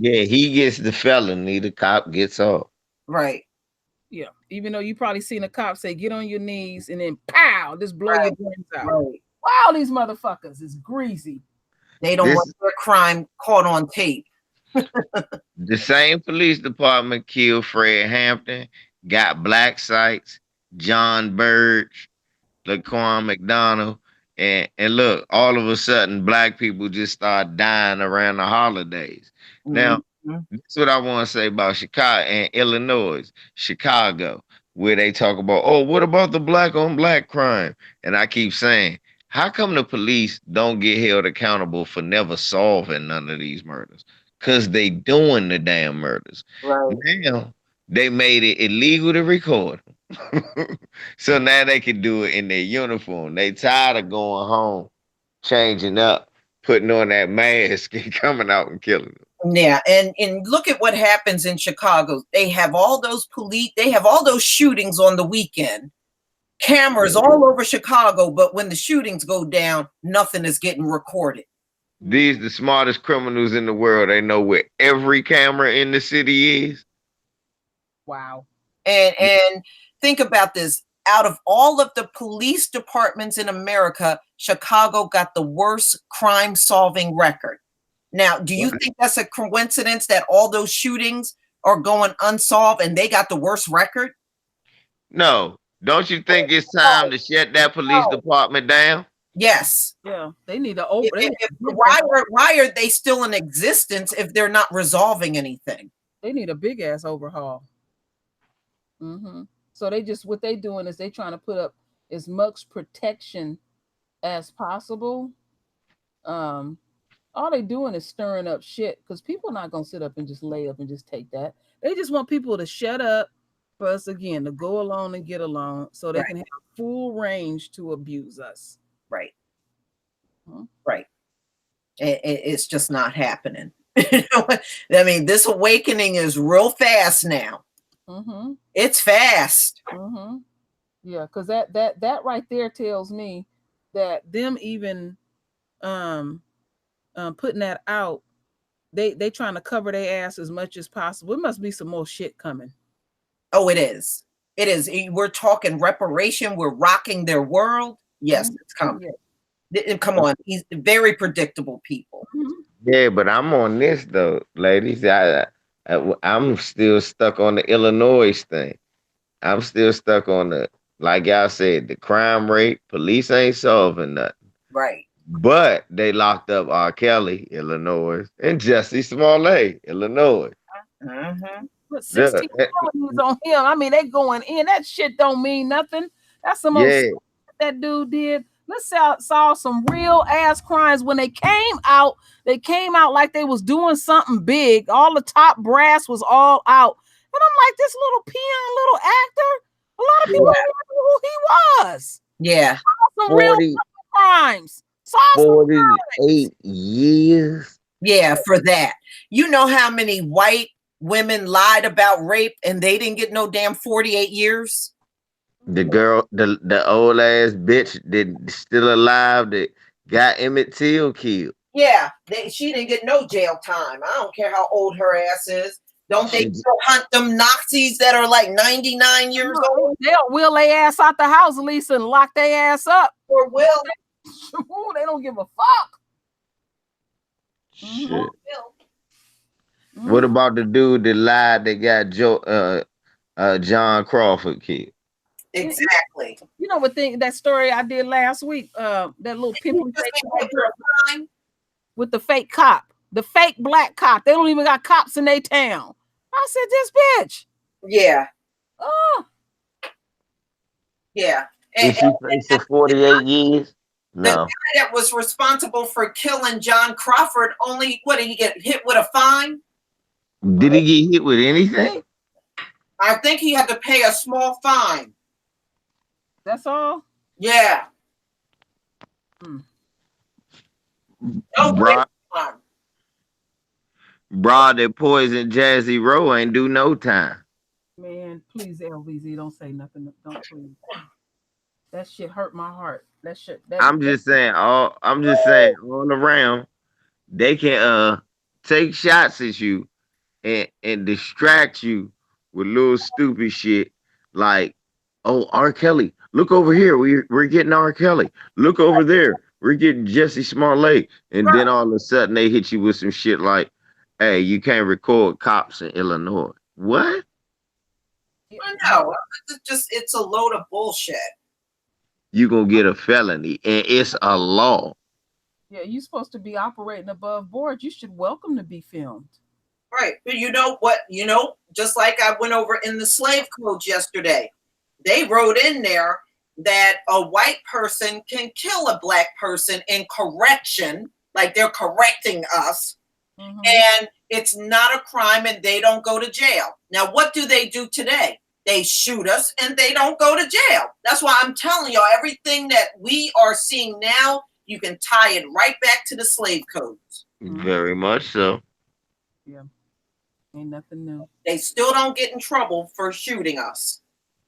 Yeah, he gets the felony, the cop gets off.
Right.
Yeah. Even though you probably seen a cop say, "Get on your knees," and then pow, just blow your brains out.
Right.
Wow, these motherfuckers is greasy.
They don't want their crime caught on tape.
The same police department killed Fred Hampton, got Black Sites, John Burge, Laquan McDonald, and look, all of a sudden, black people just start dying around the holidays. Now, that's what I want to say about Chicago and Illinois, Chicago, where they talk about, oh, what about the black on black crime? And I keep saying, how come the police don't get held accountable for never solving none of these murders? Because they doing the damn murders.
Right.
Now, they made it illegal to record them. So now they can do it in their uniform. They tired of going home, changing up, putting on that mask and coming out and killing them.
Yeah, and look at what happens in Chicago. They have all those they have all those shootings on the weekend. Cameras all over Chicago, but when the shootings go down, nothing is getting recorded.
These the smartest criminals in the world. They know where every camera in the city is.
Wow.
And think about this. Out of all of the police departments in America, Chicago got the worst crime solving record. Now, do you think that's a coincidence that all those shootings are going unsolved and they got the worst record?
No. Don't you think it's time to shut that police department down?
Yes.
Yeah. They need to open it.
Why are they still in existence if they're not resolving anything?
They need a big ass overhaul. So what they doing is they trying to put up as much protection as possible. All they doing is stirring up shit because people are not gonna sit up and just lay up and just take that. They just want people to shut up for us again to go along and get along so they can have full range to abuse us.
Right. Right. It's just not happening. I mean, this awakening is real fast now. It's fast.
Yeah, because that right there tells me that them even putting that out, they trying to cover their ass as much as possible. It must be some more shit coming.
Oh, it is. It is. We're talking reparation. We're rocking their world. Yes, it's coming. Come on. He's very predictable people.
Yeah, but I'm on this though, ladies. I'm still stuck on the Illinois thing. I'm still stuck on the, like y'all said, the crime rate. Police ain't solving nothing.
Right.
But they locked up R. Kelly, Illinois, and Jussie Smollett, Illinois.
Put 16 felonies on him. I mean, they going in. That shit don't mean nothing. That's the most that dude did. Let's saw some real ass crimes when they came out. They came out like they was doing something big. All the top brass was all out. And I'm like, this little peon little actor, a lot of people don't know who he was.
Yeah.
Some real crimes.
48 years.
Yeah, for that. You know how many white women lied about rape and they didn't get no damn 48 years?
The girl, the old ass bitch that still alive that got Emmett Till killed.
Yeah, she didn't get no jail time. I don't care how old her ass is. Don't they still hunt them Nazis that are like 99 years old?
They'll wheel their ass out the house, Lisa, and lock their ass up.
Or will.
They don't give a fuck.
Shit. What about the dude that lied that got John Crawford killed?
Exactly.
You know what thing that story I did last week? That little pimply with the fake cop, the fake black cop. They don't even got cops in their town. I said, this bitch.
Yeah.
Oh.
Yeah.
Is she faced for 48 years? No.
The guy that was responsible for killing John Crawford only, what did he get hit with a fine?
Did he get hit with anything?
I think he had to pay a small fine.
That's all.
Yeah.
Mm.
No
Broad,
time.
broad that poison Jazzy Rowe ain't do no time.
Man, please, LVZ, don't say nothing. Don't please. That shit hurt my heart. That shit.
I'm just saying all around they can take shots at you and distract you with little stupid shit like, oh, R. Kelly, look over here, we're getting R. Kelly. Look over there, we're getting Jesse Smollett. And then all of a sudden they hit you with some shit like, hey, you can't record cops in Illinois. What?
Yeah,
No, it's a load of bullshit.
You gonna get a felony and it's a law.
yeah, you supposed to be operating above board. You should welcome to be filmed.
Right. But you know what? Just like I went over in the slave codes yesterday, they wrote in there that a white person can kill a black person in correction, like they're correcting us, and it's not a crime and they don't go to jail. Now, what do they do today? They shoot us and they don't go to jail. That's why I'm telling y'all, everything that we are seeing now, you can tie it right back to the slave codes.
Very much so.
Yeah, ain't nothing new.
They still don't get in trouble for shooting us,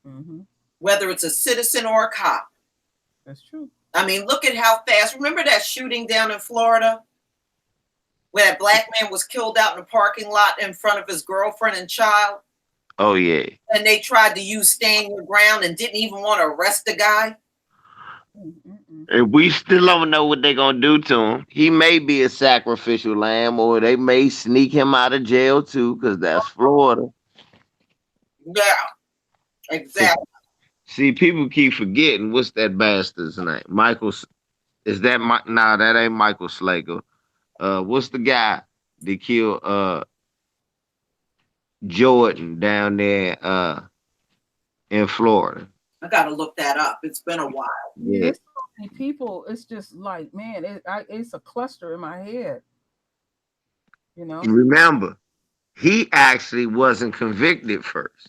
Mm-hmm.
whether it's a citizen or a cop.
That's true.
I mean, look at how fast. Remember that shooting down in Florida where that black man was killed out in the parking lot in front of his girlfriend and child?
Oh yeah.
And they tried to use stand your ground and didn't even want to arrest the guy.
And we still don't know what they're gonna do to him. He may be a sacrificial lamb, or they may sneak him out of jail too, because that's Florida.
Yeah, exactly.
See, people keep forgetting what's that bastard's name. Michael, is that Nah, that ain't Michael Slager. What's the guy that killed Jordan down there in Florida?
I got to look that up. It's been a while.
Yeah, it's so many people. It's just like, man, it's a cluster in my head. You know.
Remember, he actually wasn't convicted first.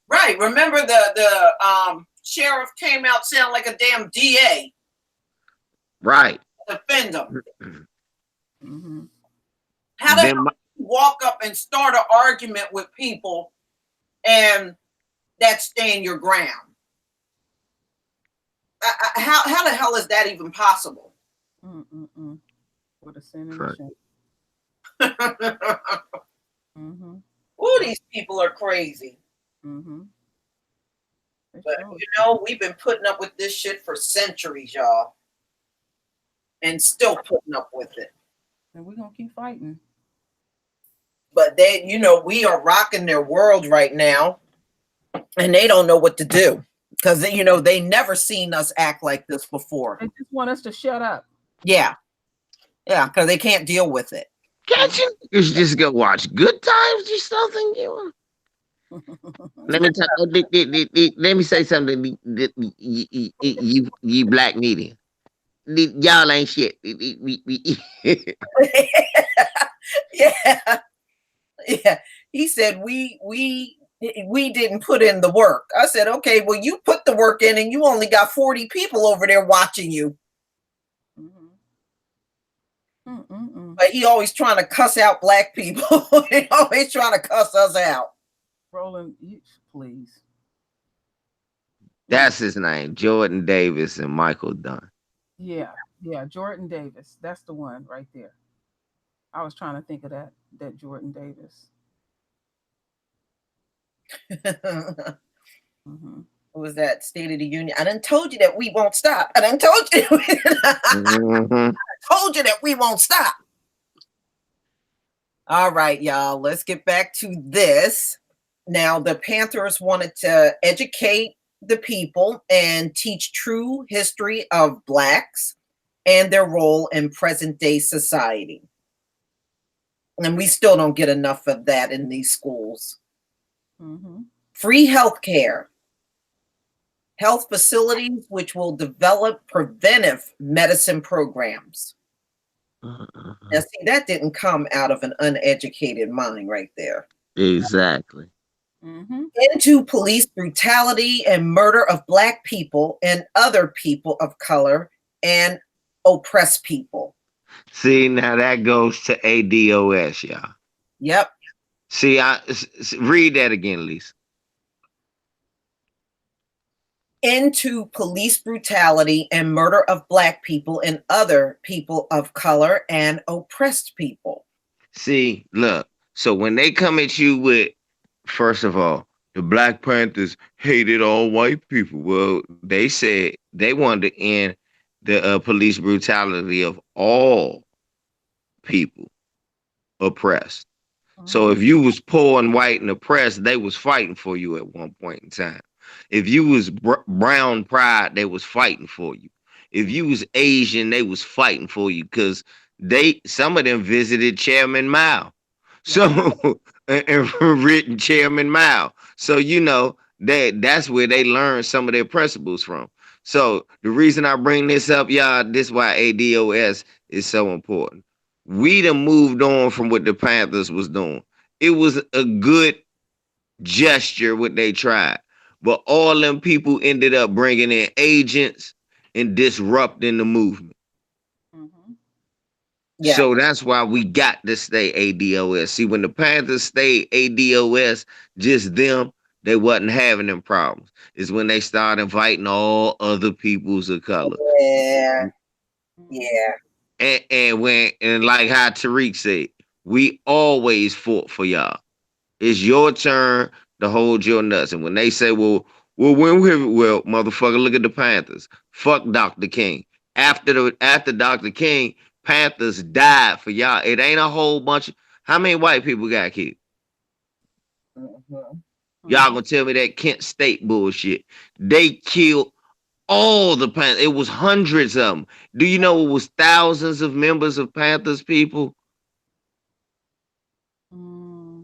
Right. Remember the sheriff came out sounding like a damn DA.
Right.
Defend him.
Mm-hmm.
How the hell you walk up and start an argument with people and that's stand your ground? How the hell is that even possible?
What a sin and a shame. Mm-hmm.
Ooh, these people are crazy.
Mm-hmm.
But you know, we've been putting up with this shit for centuries, y'all, and still putting up with it.
And we're gonna keep fighting.
But they, you know, we are rocking their world right now, and they don't know what to do because you know they never seen us act like this before.
They just want us to shut up.
Yeah, because they can't deal with it.
Can't you just go watch Good Times or something? Let me say something. You black media, y'all ain't shit.
Yeah. He said we didn't put in the work. I said, okay, well, you put the work in, and you only got 40 people over there watching you. But he always trying to cuss out black people. He always trying to cuss us out.
Roland, please.
That's his name, Jordan Davis and Michael Dunn.
Yeah, Jordan Davis. That's the one right there. I was trying to think of that Jordan Davis.
What was that? State of the Union. I done told you that we won't stop. I done told you. I told you that we won't stop. All right, y'all. Let's get back to this. Now, the Panthers wanted to educate the people and teach true history of Blacks and their role in present-day society. And we still don't get enough of that in these schools. Free health care. Health facilities which will develop preventive medicine programs. Now, see, that didn't come out of an uneducated mind right there.
Exactly.
Mm-hmm.
Into police brutality and murder of Black people and other people of color and oppressed people.
See, now that goes to ADOS, y'all.
Yep.
See, read that again, Lisa.
Into police brutality and murder of Black people and other people of color and oppressed people.
See, look. So when they come at you with, first of all, the Black Panthers hated all white people. Well, they said they wanted to end the police brutality of all people oppressed. So
Mm-hmm.
if you was poor and white and oppressed, they was fighting for you at one point in time. If you was brown pride, they was fighting for you. If you was Asian, they was fighting for you because some of them visited Chairman Mao.
Wow.
So and written Chairman Mao. So that's where they learned some of their principles from. So the reason I bring this up, y'all, this is why ADOS is so important. We done moved on from what the Panthers was doing. It was a good gesture what they tried, but all them people ended up bringing in agents and disrupting the movement.
Mm-hmm.
Yeah.
So that's why we got to stay ADOS. See, when the Panthers stayed ADOS, just them, they wasn't having them problems. It's when they started inviting all other peoples of color.
Yeah.
Mm-hmm.
Yeah.
And like how Tariq said, we always fought for y'all. It's your turn to hold your nuts. And when they say, when motherfucker, look at the Panthers. Fuck Dr. King. After Dr. King, Panthers died for y'all. It ain't a whole bunch of how many white people got killed?
Mhm.
Y'all
Mm-hmm.
gonna tell me that Kent State bullshit. They killed all the Panthers. It was hundreds of them. Do you know it was thousands of members of Panthers people?
Mm-hmm.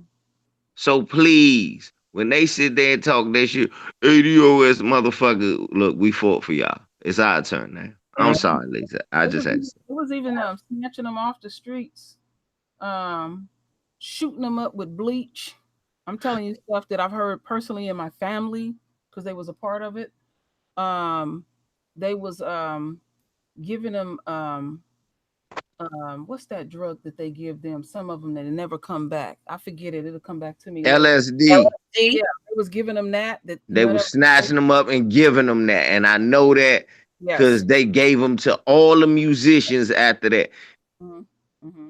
So please, when they sit there and talk that shit, ADOS motherfucker, look, we fought for y'all. It's our turn now. I'm sorry, Lisa. I
It
just
was
had to
even,
say.
it was even snatching them off the streets, um, shooting them up with bleach. I'm telling you stuff that I've heard personally in my family because they was a part of it. Um, they was giving them what's that drug that they give them? Some of them that never come back. I forget it. It'll come back to me later.
LSD.
LSD.
Yeah, it was giving them that
They
none
was
of
snatching them up and giving them that. And I know that
yes.
because they gave them to all the musicians after that.
Hmm. Hmm.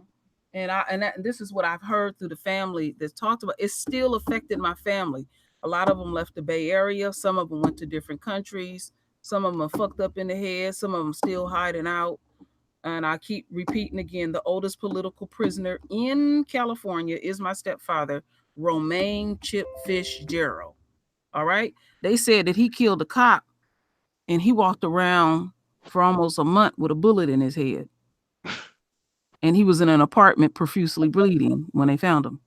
This is what I've heard through the family that's talked about. It still affected my family. A lot of them left the Bay Area. Some of them went to different countries. Some of them are fucked up in the head. Some of them still hiding out. And I keep repeating again, the oldest political prisoner in California is my stepfather, Romaine Chip Fitzgerald. All right. They said that he killed a cop and he walked around for almost a month with a bullet in his head. And he was in an apartment profusely bleeding when they found him.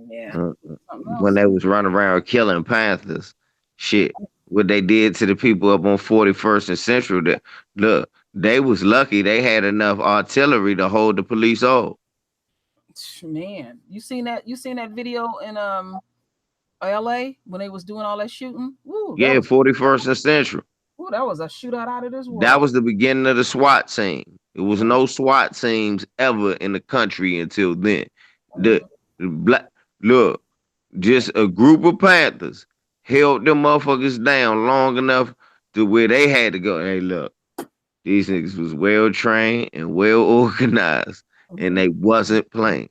Yeah.
Uh,
Something
when
else.
they was running around killing Panthers. Shit. What they did to the people up on 41st and Central, that look, they was lucky they had enough artillery to hold the police off.
Man, you seen that video in LA when they was doing all that shooting?
Yeah, 41st and Central.
That was a shootout out of this
That
world.
was the beginning of the SWAT team. It was
Mm-hmm.
no SWAT teams ever in the country until then. The,
Mm-hmm.
the black look, just a group of Panthers held them motherfuckers down long enough to where they had to go. Hey, look, these niggas was well trained and well organized, and
Mm-hmm.
they wasn't playing.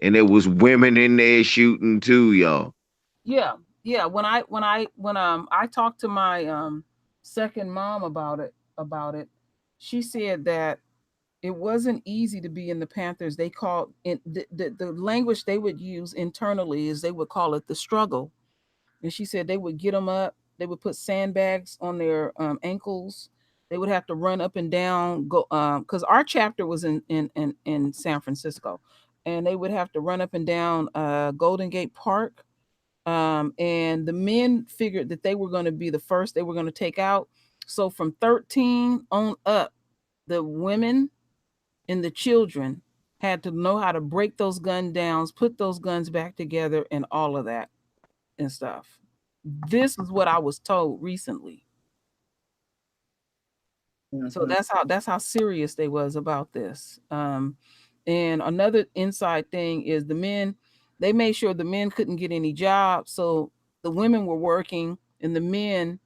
And there was women in there shooting too, y'all.
Yeah, yeah. When I talked to my second mom about it, she said that it wasn't easy to be in the Panthers. They called in the language they would use internally is they would call it the struggle. And she said they would get them up, they would put sandbags on their ankles. They would have to run up and down, go because our chapter was in San Francisco, and they would have to run up and down Golden Gate Park. And the men figured that they were going to be the first they were going to take out. So from 13 on up, the women and the children had to know how to break those gun downs, put those guns back together, and all of that and stuff. This is what I was told recently. So
Mhm.
that's how serious they was about this. And another inside thing is the men. They made sure the men couldn't get any jobs, so the women were working, and the men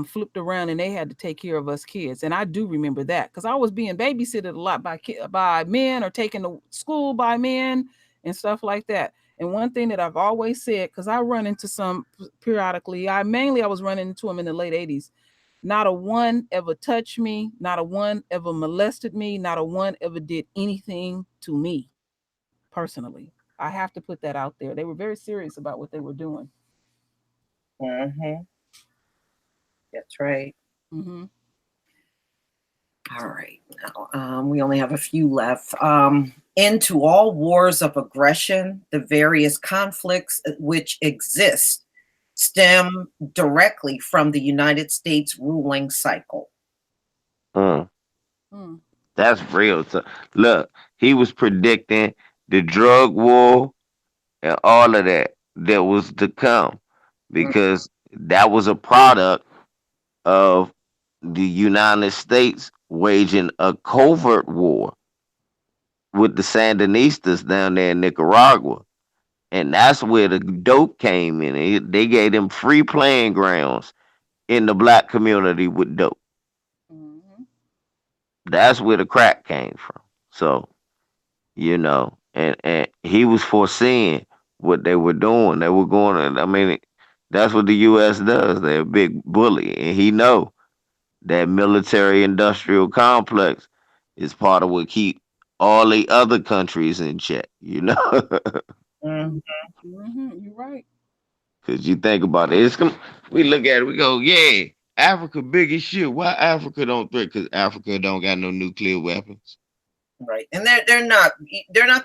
flipped around and they had to take care of us kids. And I do remember that because I was being babysitted a lot by men, or taken to school by men and stuff like that. And one thing that I've always said, because I run into some periodically, I was running into them in the late 80s. Not a one ever touched me, not a one ever molested me, not a one ever did anything to me personally. I have to put that out there. They were very serious about what they were doing.
Mhm. That's right.
Mm-hmm.
All right. Now, we only have a few left. Into all wars of aggression, the various conflicts which exist stem directly from the United States ruling cycle.
Mm,
Mm.
that's real. Look, he was predicting the drug war and all of that was to come
Mm,
because that was a product of the United States waging a covert war with the Sandinistas down there in Nicaragua. And that's where the dope came in. They gave them free playing grounds in the black community with dope.
Mm-hmm.
That's where the crack came from. So, and he was foreseeing what they were doing. They were going to, I mean, that's what the US does. They're a big bully. And he know that military industrial complex is part of what keep all the other countries in check.
mm,
Mm-hmm. You're right.
Because you think about it, we look at it, we go, yeah, Africa big as shit. Why Africa don't threat? Because Africa don't got no nuclear weapons.
right. And they're not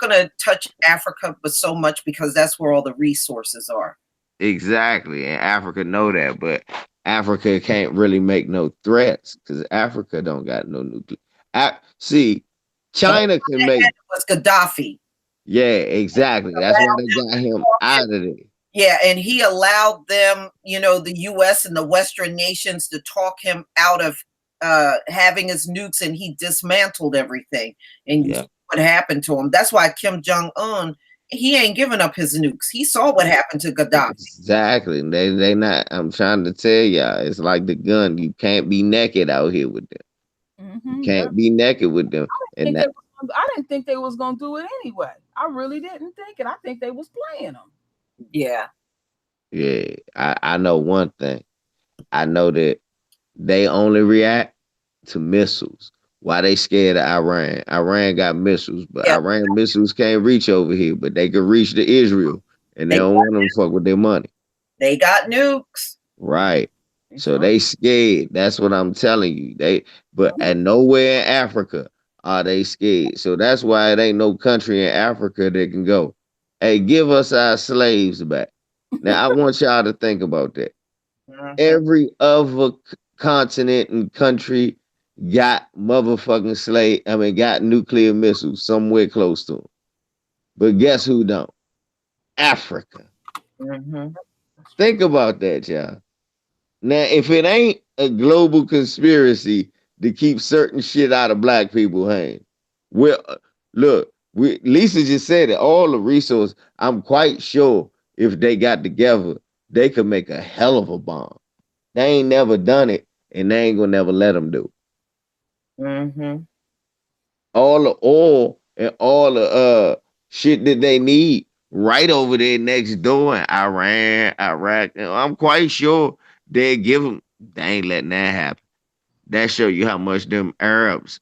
going to touch Africa, but so much because that's where all the resources are.
Exactly, and Africa know that, but Africa can't really make no threats because Africa don't got no nuclear. See,
The only
China can make.
was Gaddafi.
Yeah, exactly. That's why they got him out of there.
Yeah, and he allowed them, the US and the Western nations to talk him out of having his nukes, and he dismantled everything. And you
Yeah,
see what happened to him. That's why Kim Jong-un, he ain't giving up his nukes. He saw what happened to Gaddafi.
exactly. They not. I'm trying to tell y'all, it's like the gun. You can't be naked out here with them. You
Mm-hmm. Yep.
can't be naked with them, and that
I didn't think they was gonna do it anyway. I really didn't think it. I think they was playing them.
Yeah.
yeah. I know one thing. I know that they only react to missiles. Why they scared of Iran? Iran got missiles, but
Yeah.
Iran missiles can't reach over here, but they can reach to Israel, and they
They
don't want them to fuck with their money.
they got nukes.
Right.
They
So
sure.
they scared. That's what I'm telling you. But and nowhere in Africa are they scared. So that's why it ain't no country in Africa that can go, hey, give us our slaves back. Now I want y'all to think about that.
Mhm.
Every other continent and country got motherfucking got nuclear missiles somewhere close to them. But guess who don't? Africa.
Mhm.
That's
Think
true.
about that, y'all. Now, if it ain't a global conspiracy to keep certain shit out of black people's hands, well, look, Lisa just said it. All the resources. I'm quite sure if they got together, they could make a hell of a bomb. They ain't never done it, and they ain't gonna never let them do.
Mhm.
All the oil and all the shit that they need right over there next door in Iran, Iraq. I'm quite sure they give them. They ain't letting that happen. That show you how much them Arabs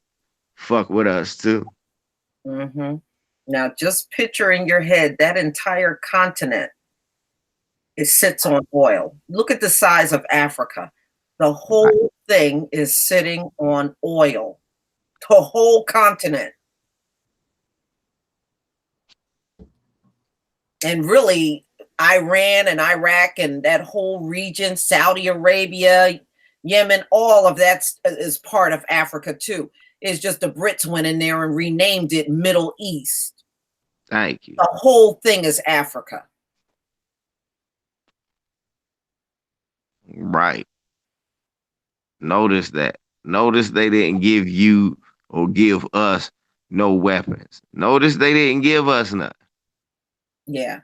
fuck with us too.
Mhm. Now, just picture in your head that entire continent, it sits on oil. Look at the size of Africa. The
Right.
whole thing is sitting on oil. The whole continent. And really, Iran and Iraq and that whole region, Saudi Arabia, Yemen, all of that is part of Africa too. It's just the Brits went in there and renamed it Middle East.
Thank you.
The whole thing is Africa.
Right. Notice that. Notice they didn't give you or give us no weapons. Notice they didn't give us none.
Yeah.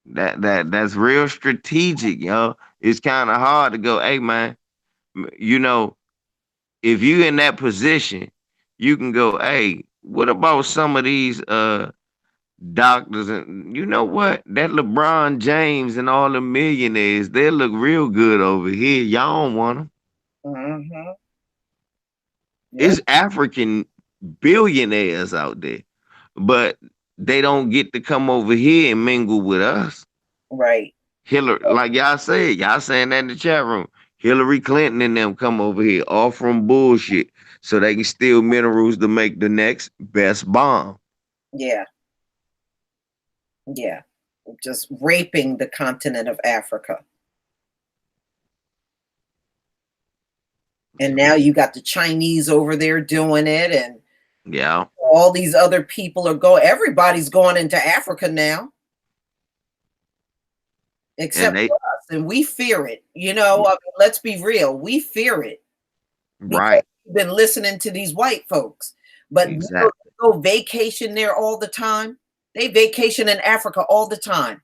That's real strategic, yo. It's kind of hard to go, hey man, you know, if you in that position, you can go, hey, what about some of these doctors? And you know what? That LeBron James and all the millionaires, they look real good over here. Y'all don't want them.
Mm-hmm. Yep.
It's African billionaires out there, but they don't get to come over here and mingle with us.
Right.
Hillary, like y'all said, y'all saying that in the chat room. Hillary Clinton and them come over here offering bullshit so they can steal minerals to make the next best bomb.
Yeah. Yeah. Just raping the continent of Africa. And now you got the Chinese over there doing it, and
Yeah.
all these other people are going. Everybody's going into Africa now,
And
except
they
for us, and we fear it. You know, I mean, let's be real. We fear it because
right.
we've been listening to these white folks. But we
Exactly.
go vacation there all the time. They vacation in Africa all the time,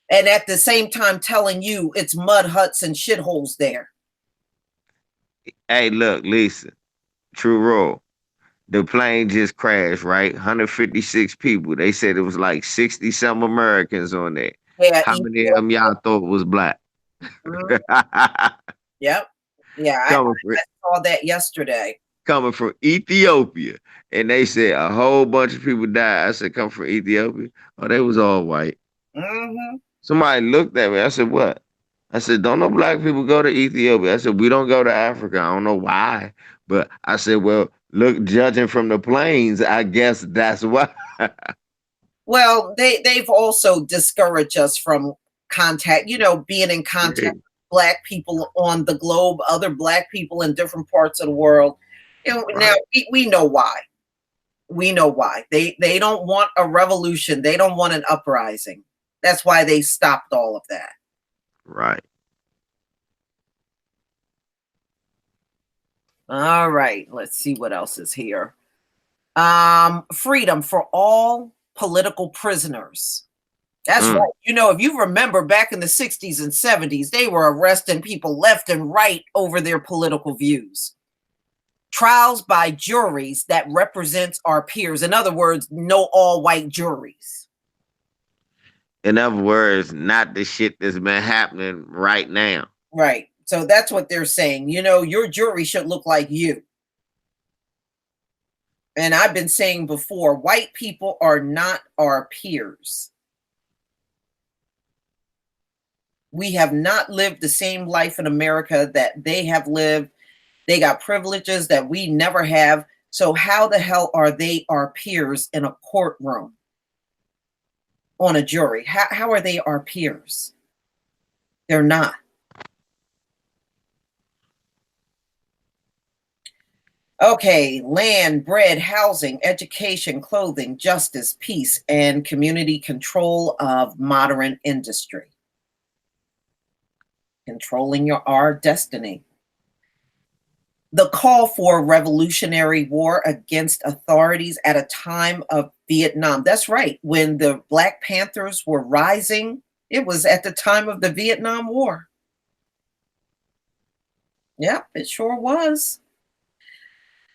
and at the same time telling you it's mud huts and shitholes there.
Hey, look, Lisa, true roll. The plane just crashed, right? 156 people. They said it was like 60 some Americans on there.
Yeah.
How many of them y'all thought was black?
Mhm. Yep. Yeah,
coming from
I saw that yesterday.
coming from Ethiopia. And they said a whole bunch of people died. I said, come from Ethiopia. Oh, they was all white.
Mm-hmm.
Somebody looked at me. I said, what? I said, don't no black people go to Ethiopia. I said, we don't go to Africa. I don't know why. But I said, well, look, judging from the planes, I guess that's why.
Well, they've also discouraged us from contact, being in contact with black people on the globe, other black people in different parts of the world. And now
Right,
we know why. We know why. They don't want a revolution. They don't want an uprising. That's why they stopped all of that.
right.
All right, let's see what else is here. Freedom for all political prisoners. That's
Mm.
right. If you remember back in the 60s and 70s, they were arresting people left and right over their political views. Trials by juries that represents our peers. In other words, no all white juries.
In other words, not the shit that's been happening right now.
Right. So that's what they're saying. Your jury should look like you. And I've been saying before, white people are not our peers. We have not lived the same life in America that they have lived. They got privileges that we never have. So how the hell are they our peers in a courtroom on a jury? How are they our peers? They're not. Okay, land, bread, housing, education, clothing, justice, peace, and community control of modern industry. Controlling our destiny. The call for a revolutionary war against authorities at a time of Vietnam. That's right. When the Black Panthers were rising, it was at the time of the Vietnam War. Yep, it sure was.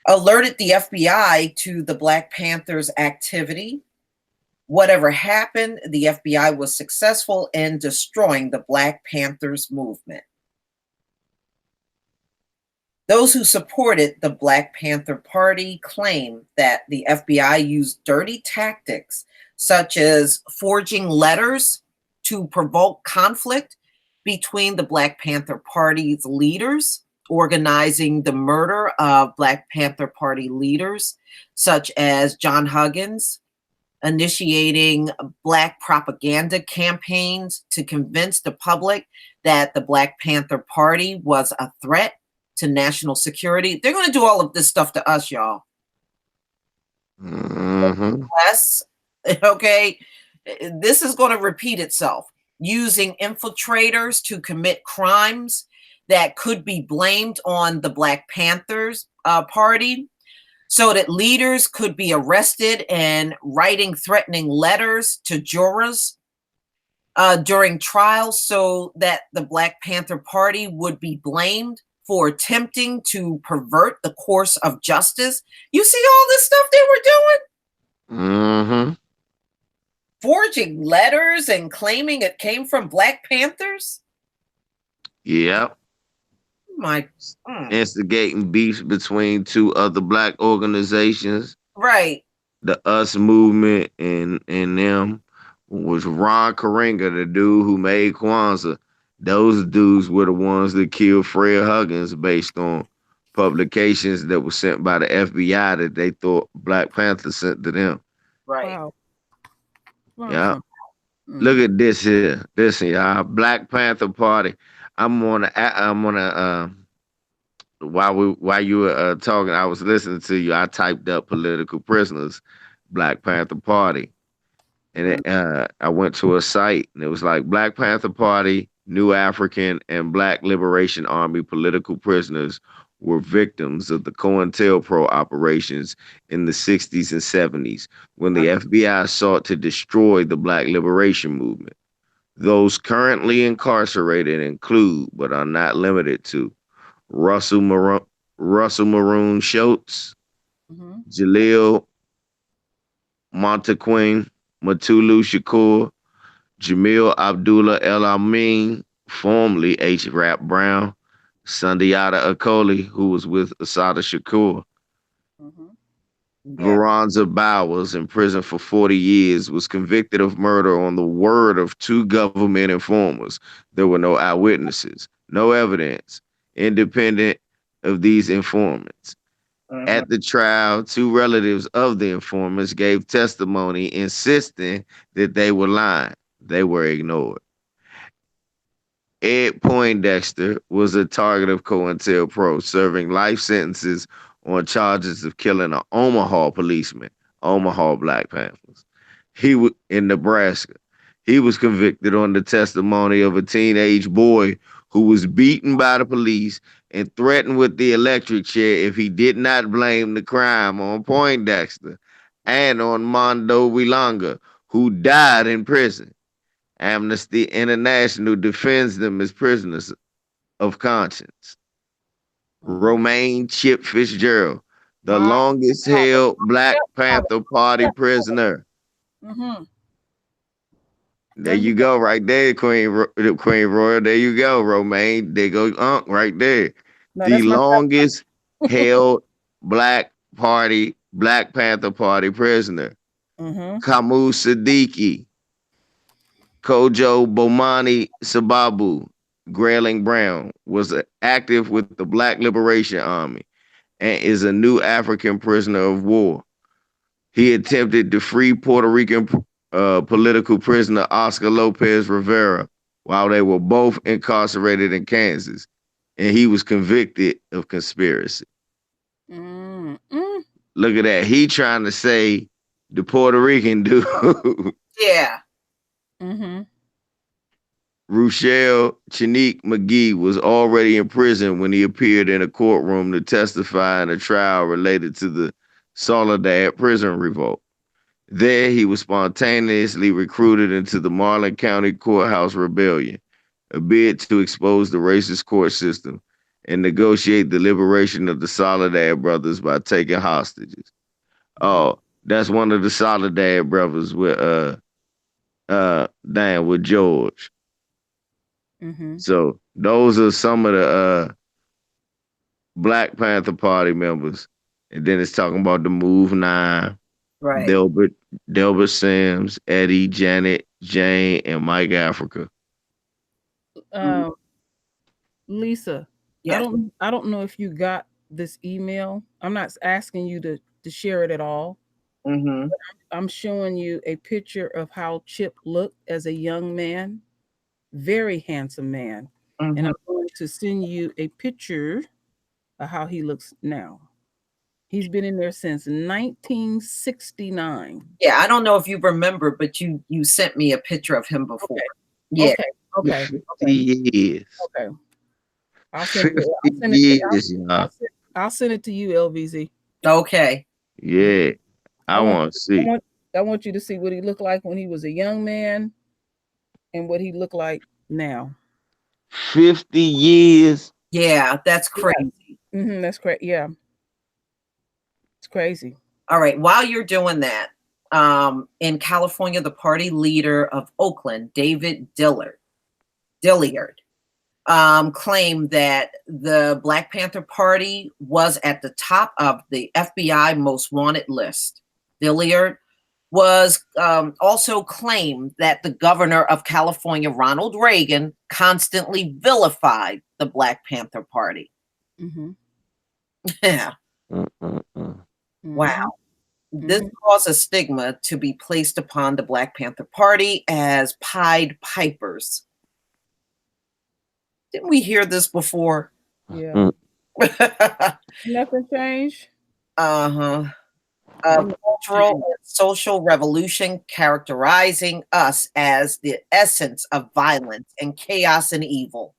Alerted the FBI to the Black Panthers' activity. Whatever happened, the FBI was successful in destroying the Black Panthers movement. Those who supported the Black Panther Party claim that the FBI used dirty tactics, such as forging letters to provoke conflict between the Black Panther Party's leaders, organizing the murder of Black Panther Party leaders, such as John Huggins, initiating Black propaganda campaigns to convince the public that the Black Panther Party was a threat to national security. They're going to do all of this stuff to us, y'all.
Mm-hmm.
Yes. Okay. This is going to repeat itself, using infiltrators to commit crimes that could be blamed on the Black Panthers party, so that leaders could be arrested, and writing threatening letters to jurors during trials, so that the Black Panther Party would be blamed for attempting to pervert the course of justice. You see all this stuff they were doing?
Mm-hmm.
Forging letters and claiming it came from Black Panthers?
Yep.
My,
Instigating beefs between two other black organizations,
right.
the Us movement and them, was Ron Karenga, the dude who made Kwanzaa. Those dudes were the ones that killed Fred Huggins based on publications that were sent by the FBI that they thought Black Panther sent to them.
Right.
Wow.
Yeah.
Mm.
Look at this here. Listen, y'all. Black Panther Party. I'm gonna while you were talking, I was listening to you. I typed up political prisoners, Black Panther Party, and I went to a site and it was like Black Panther Party, New African, and Black Liberation Army political prisoners were victims of the COINTELPRO operations in the 60s and 70s when the FBI sought to destroy the Black Liberation Movement. Those currently incarcerated include, but are not limited to, Russell Maroon, Russell Maroon Schultz,
Mm-hmm.
Jaleel Montequin, Matulu Shakur, Jamil Abdullah El Amin, formerly H. Rap Brown, Sundiata Akoli, who was with Asada Shakur.
Mm-hmm.
Yeah.
Veronza Bowers, in prison for 40 years, was convicted of murder on the word of two government informers. There were no eyewitnesses, no evidence, independent of these informants. At the trial, two relatives of the informers gave testimony insisting that they were lying. They were ignored. Ed Poindexter was a target of COINTELPRO, serving life sentences on charges of killing an Omaha policeman, Omaha Black Panthers. He was in Nebraska. He was convicted on the testimony of a teenage boy who was beaten by the police and threatened with the electric chair if he did not blame the crime on Poindexter and on Mondo Wilonga, who died in prison. Amnesty International defends them as prisoners of conscience. Romaine Chip Fitzgerald, the
My
longest
God.
held Black Panther Party prisoner.
Mm-hmm.
There you go, right there, Queen Royal. There you go, Romaine. There go Unc right there.
No,
The
that's my
longest held Black Panther Party prisoner.
mm-hmm.
Kamu Siddiqui, Kojo Bomani Sababu, Grayling Brown, was active with the Black Liberation Army and is a new African prisoner of war. He attempted to free Puerto Rican political prisoner Oscar Lopez Rivera while they were both incarcerated in Kansas, and he was convicted of conspiracy.
Mm-hmm.
Look at that. He trying to say the Puerto Rican dude.
Yeah.
Mm-hmm.
Rochelle Chanique McGee was already in prison when he appeared in a courtroom to testify in a trial related to the Soledad prison revolt. There, he was spontaneously recruited into the Marlin County Courthouse Rebellion, a bid to expose the racist court system and negotiate the liberation of the Soledad brothers by taking hostages. Oh, that's one of the Soledad brothers with with George.
Mm-hmm.
So those are some of the Black Panther Party members. And then it's talking about the Move Nine,
Right.
Delbert Sims, Eddie, Janet, Jane, and Mike Africa.
Um, Lisa,
Yes.
I don't know if you got this email. I'm not asking you to share it at all.
Mm-hmm.
I'm showing you a picture of how Chip looked as a young man, very handsome man. And
Mm-hmm.
I'm going to send you a picture of how he looks now. He's been in there since 1969.
Yeah, I don't know if you remember, but you sent me a picture of him before.
Okay.
Yeah.
Okay.
50 years.
Okay. I'll
50
send it
years, y'all.
I'll send it to you, LVZ.
Okay.
Yeah. I want to see.
I want you to see what he looked like when he was a young man and what he looked like now.
50 years.
Yeah, that's crazy.
Yeah. That's crazy. Yeah. It's crazy.
All right. While you're doing that, in California, the party leader of Oakland, David Dilliard, claimed that the Black Panther Party was at the top of the FBI most wanted list. Dilliard was also claimed that the governor of California, Ronald Reagan, constantly vilified the Black Panther Party.
Mm-hmm.
Yeah.
Mm-mm-mm.
Wow. This caused a stigma to be placed upon the Black Panther Party as Pied Pipers. Didn't we hear this before?
Yeah. Nothing changed.
A cultural and social revolution characterizing us as the essence of violence and chaos and evil.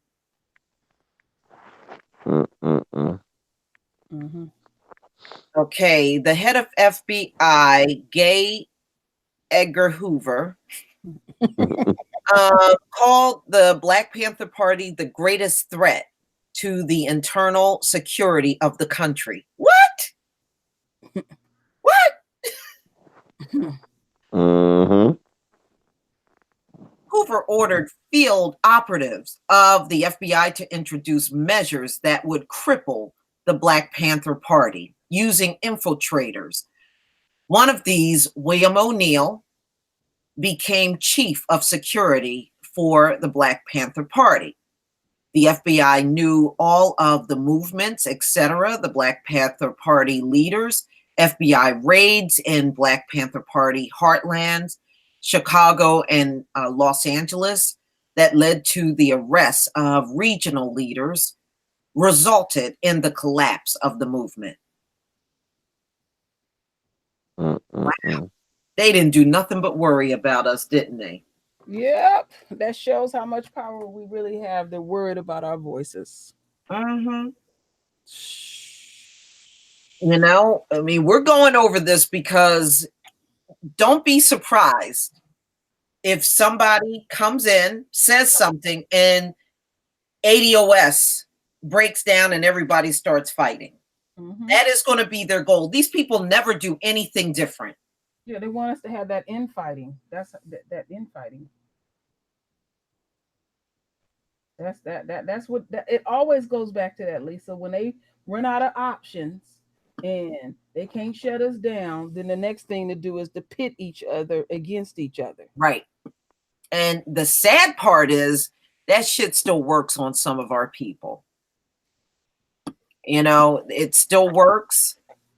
Okay, the head of FBI, Gay Edgar Hoover, called the Black Panther Party the greatest threat to the internal security of the country. What? What? Hoover ordered field operatives of the FBI to introduce measures that would cripple the Black Panther Party using infiltrators. One of these, William O'Neill, became chief of security for the Black Panther Party. The FBI knew all of the movements, etc., the Black Panther Party leaders, FBI raids in Black Panther Party heartlands, Chicago and Los Angeles, that led to the arrest of regional leaders, resulted in the collapse of the movement. Wow. They didn't do nothing but worry about us, didn't they?
Yep. That shows how much power we really have. They're worried about our voices.
You know, I mean, we're going over this because don't be surprised if somebody comes in, says something, and ADOS breaks down and everybody starts fighting. That is going to be their goal. These people never do anything different.
Yeah, they want us to have that infighting. That's that infighting. That's what it always goes back to that, Lisa. When they run out of options and they can't shut us down, then the next thing to do is to pit each other against each other.
Right. And the sad part is that shit still works on some of our people. You know, it still works.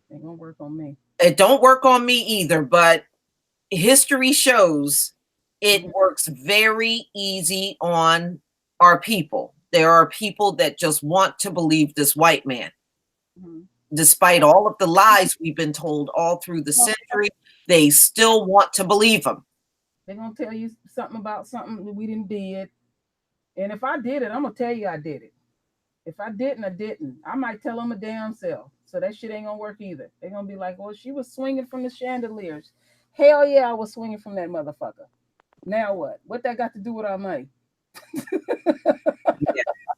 It ain't gonna work on me.
It don't work on me either, but history shows it works very easy on our people. There are people that just want to believe this white man. Despite all of the lies we've been told all through the century, they still want to believe them.
They're gonna tell you something about something that we didn't did. And if I did it, I'm gonna tell you I did it. If I didn't, I didn't. I might tell them a damn self. So that shit ain't gonna work either. They're gonna be like, well, she was swinging from the chandeliers. Hell yeah, I was swinging from that motherfucker. Now what? What that got to do with our money?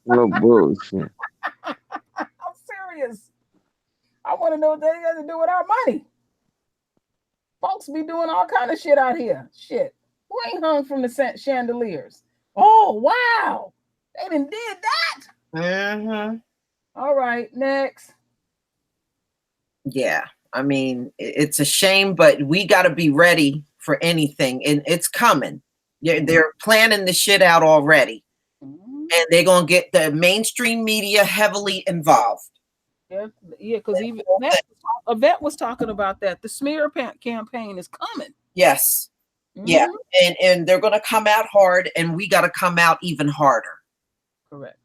No bullshit.
I'm serious. I want to know what that got to do with our money. Folks be doing all kind of shit out here. Shit. Who ain't hung from the chandeliers? Oh, wow. They done did that. All right, next.
Yeah, I mean, it's a shame, but we got to be ready for anything, and it's coming. They're planning the shit out already, and they're gonna get the mainstream media heavily involved.
Yeah, because even Yvette was talking about that. The smear campaign is coming.
Yes, yeah, and they're gonna come out hard, and we got to come out even harder.
Correct.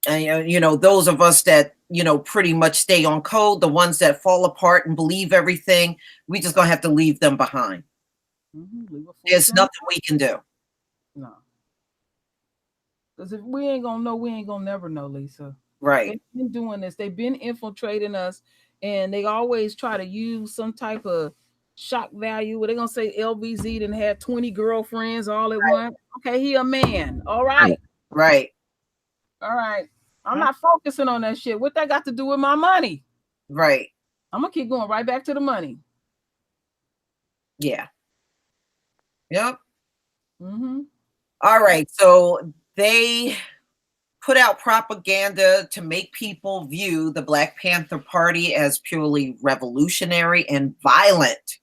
And you know, those of us that, you know, pretty much stay on code, the ones that fall apart and believe everything, we just gonna have to leave them behind. There's nothing we can do.
No. Because if we ain't gonna know, we ain't gonna never know, Lisa.
Right.
They've been doing this. They've been infiltrating us, and they always try to use some type of shock value where they're gonna say LVZ didn't have 20 girlfriends all at once. Okay, he a man. All right.
Right.
All right. I'm not focusing on that shit. What that got to do with my money?
Right.
I'm gonna keep going right back to the money.
Yeah. Yep.
Mm-hmm.
All right. So they put out propaganda to make people view the Black Panther Party as purely revolutionary and violent.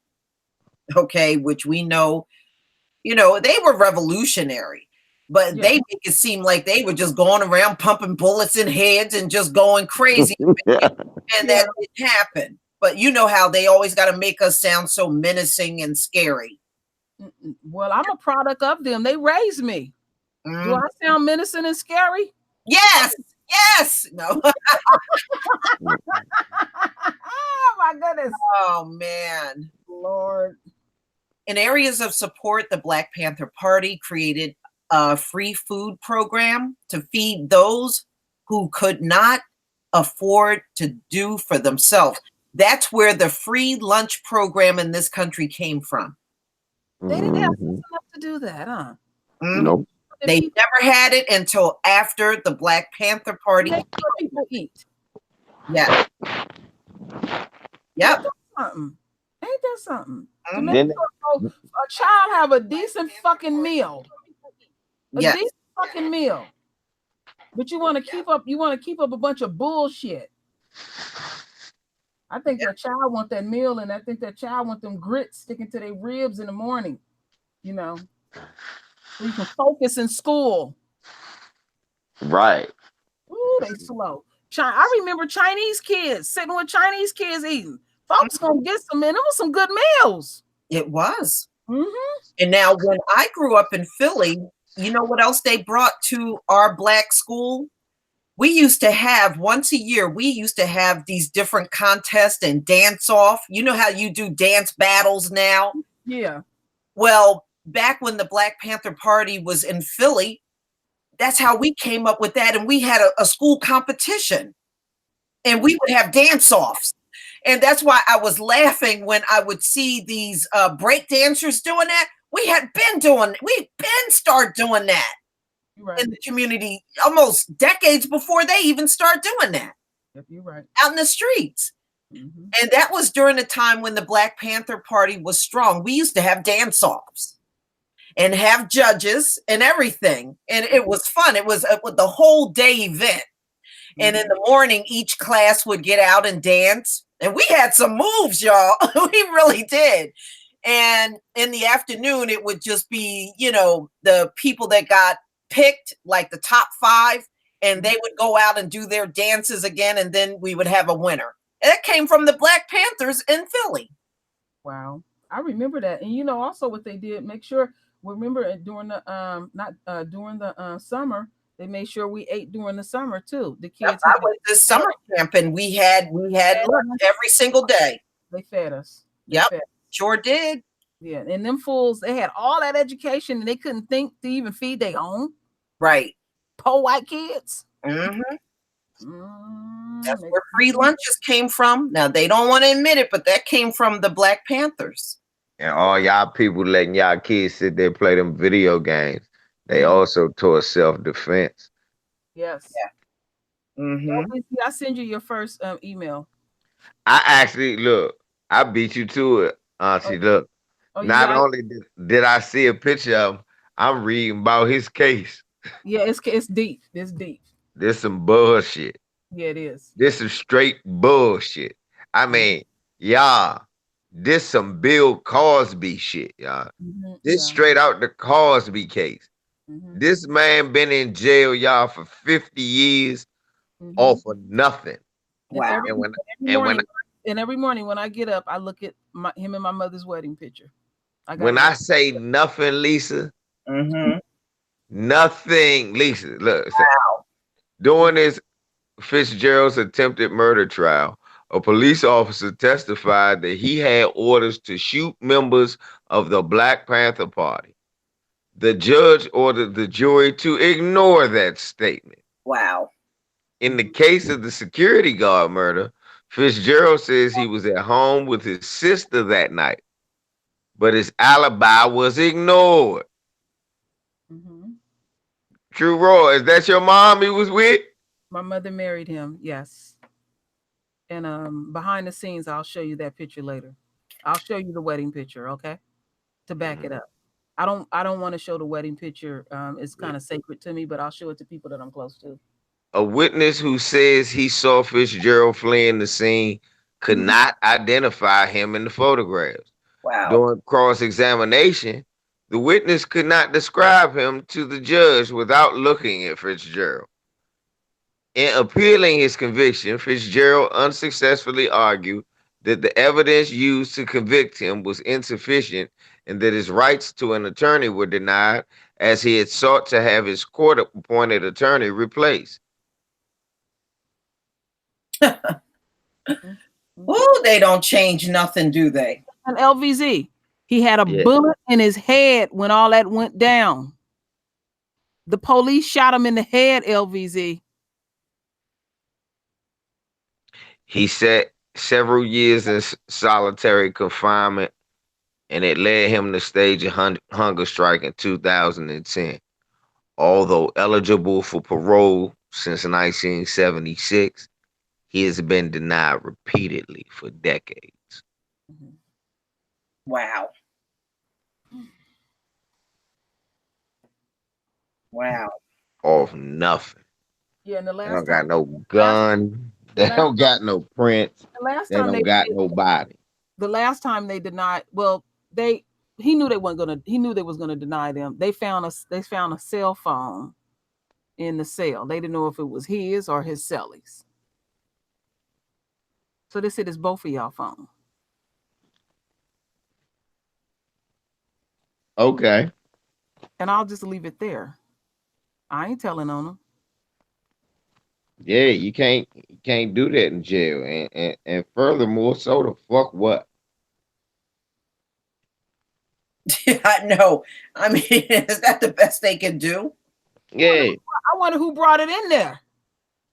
Okay, which we know, you know, they were revolutionary, but they make it seem like they were just going around pumping bullets in heads and just going crazy. And that didn't happen. But you know how they always got to make us sound so menacing and scary.
Well, I'm a product of them. They raised me. Do I sound menacing and scary?
Yes. Yes. No.
Oh my goodness.
Oh man.
Lord.
In areas of support, the Black Panther Party created a free food program to feed those who could not afford to do for themselves. That's where the free lunch program in this country came from.
They didn't have enough to do that, huh?
Nope.
They never had it until after the Black Panther Party.
People eat.
Yeah. Yep.
Ain't that something? To
Then-
make sure a child have a decent fucking meal. A decent fucking meal. But you want to keep up, a bunch of bullshit. I think that child want that meal, and I think that child want them grits sticking to their ribs in the morning. You know. So you can focus in school.
Right.
Ooh, they slow. I remember Chinese kids sitting with Chinese kids eating. Folks gonna get some, man. It was some good meals.
It was. And now when I grew up in Philly, you know what else they brought to our Black school? We used to have once a year, we used to have these different contests and dance off. You know how you do dance battles now?
Yeah.
Well, back when the Black Panther Party was in Philly, that's how we came up with that. And we had a school competition and we would have dance offs. And that's why I was laughing when I would see these break dancers doing that. We've been started doing that in the community almost decades before they even start doing that.
Yep, you're right.
Out in the streets. And that was during a time when the Black Panther Party was strong. We used to have dance offs and have judges and everything. And it was fun. It was the whole day event. And in the morning, each class would get out and dance. And we had some moves, y'all. We really did. And in the afternoon, it would just be, you know, the people that got picked, like the top 5, and they would go out and do their dances again. And then we would have a winner. And that came from the Black Panthers in Philly.
Wow. I remember that. And, you know, also what they did, remember during the summer, they made sure we ate during the summer too. The kids.
I went to summer camp and we had lunch every single day.
They fed us.
Yep, sure did.
Yeah, and them fools, they had all that education and they couldn't think to even feed their own.
Right.
Poor white kids.
That's where free lunches came from. Now they don't want to admit it, but that came from the Black Panthers.
And all y'all people letting y'all kids sit there and play them video games. They also taught self-defense.
Yes.
Yeah.
I send you your first email.
I actually, look, I beat you to it, Auntie. Look, not only did I see a picture of him, I'm reading about his case.
Yeah, it's deep. It's deep.
This some bullshit.
Yeah, it is.
This is straight bullshit. I mean, y'all, this some Bill Cosby shit, y'all. This straight out the Cosby case. This man been in jail, y'all, for 50 years off of nothing.
Wow.
And every morning when I get up, I look at him and my mother's wedding picture.
When I say nothing, Lisa, nothing, Lisa, look.
Wow.
During his Fitzgerald's attempted murder trial, a police officer testified that he had orders to shoot members of the Black Panther Party. The judge ordered the jury to ignore that statement.
Wow.
In the case of the security guard murder, Fitzgerald says he was at home with his sister that night, but his alibi was ignored. True Roy, is that your mom he was with?
My mother married him, yes. And behind the scenes, I'll show you that picture later. I'll show you the wedding picture, okay? To back it up. I don't want to show the wedding picture. It's kind of sacred to me, but I'll show it to people that I'm close to.
A witness who says he saw Fitzgerald fleeing the scene could not identify him in the photographs.
Wow.
During cross-examination, the witness could not describe him to the judge without looking at Fitzgerald. In appealing his conviction, Fitzgerald unsuccessfully argued that the evidence used to convict him was insufficient and that his rights to an attorney were denied, as he had sought to have his court-appointed attorney replaced.
Oh, they don't change nothing, do they?
And LVZ, he had a bullet in his head when all that went down. The police shot him in the head, LVZ.
He sat several years in solitary confinement, and it led him to stage a hunger strike in 2010. Although eligible for parole since 1976, he has been denied repeatedly for decades.
Wow. Wow.
Off nothing.
Yeah, and the last
they don't got no gun. They don't got no prints. They don't got nobody.
The last time they denied, well, he knew they weren't gonna. He knew they was gonna deny them. They found a cell phone in the cell. They didn't know if it was his or his cellies. So they said it's both of y'all phone.
Okay.
And I'll just leave it there. I ain't telling on them.
Yeah, you can't do that in jail. And furthermore, so the fuck what?
I know. I mean, is that the best they can do?
Yeah.
I wonder who brought it in there.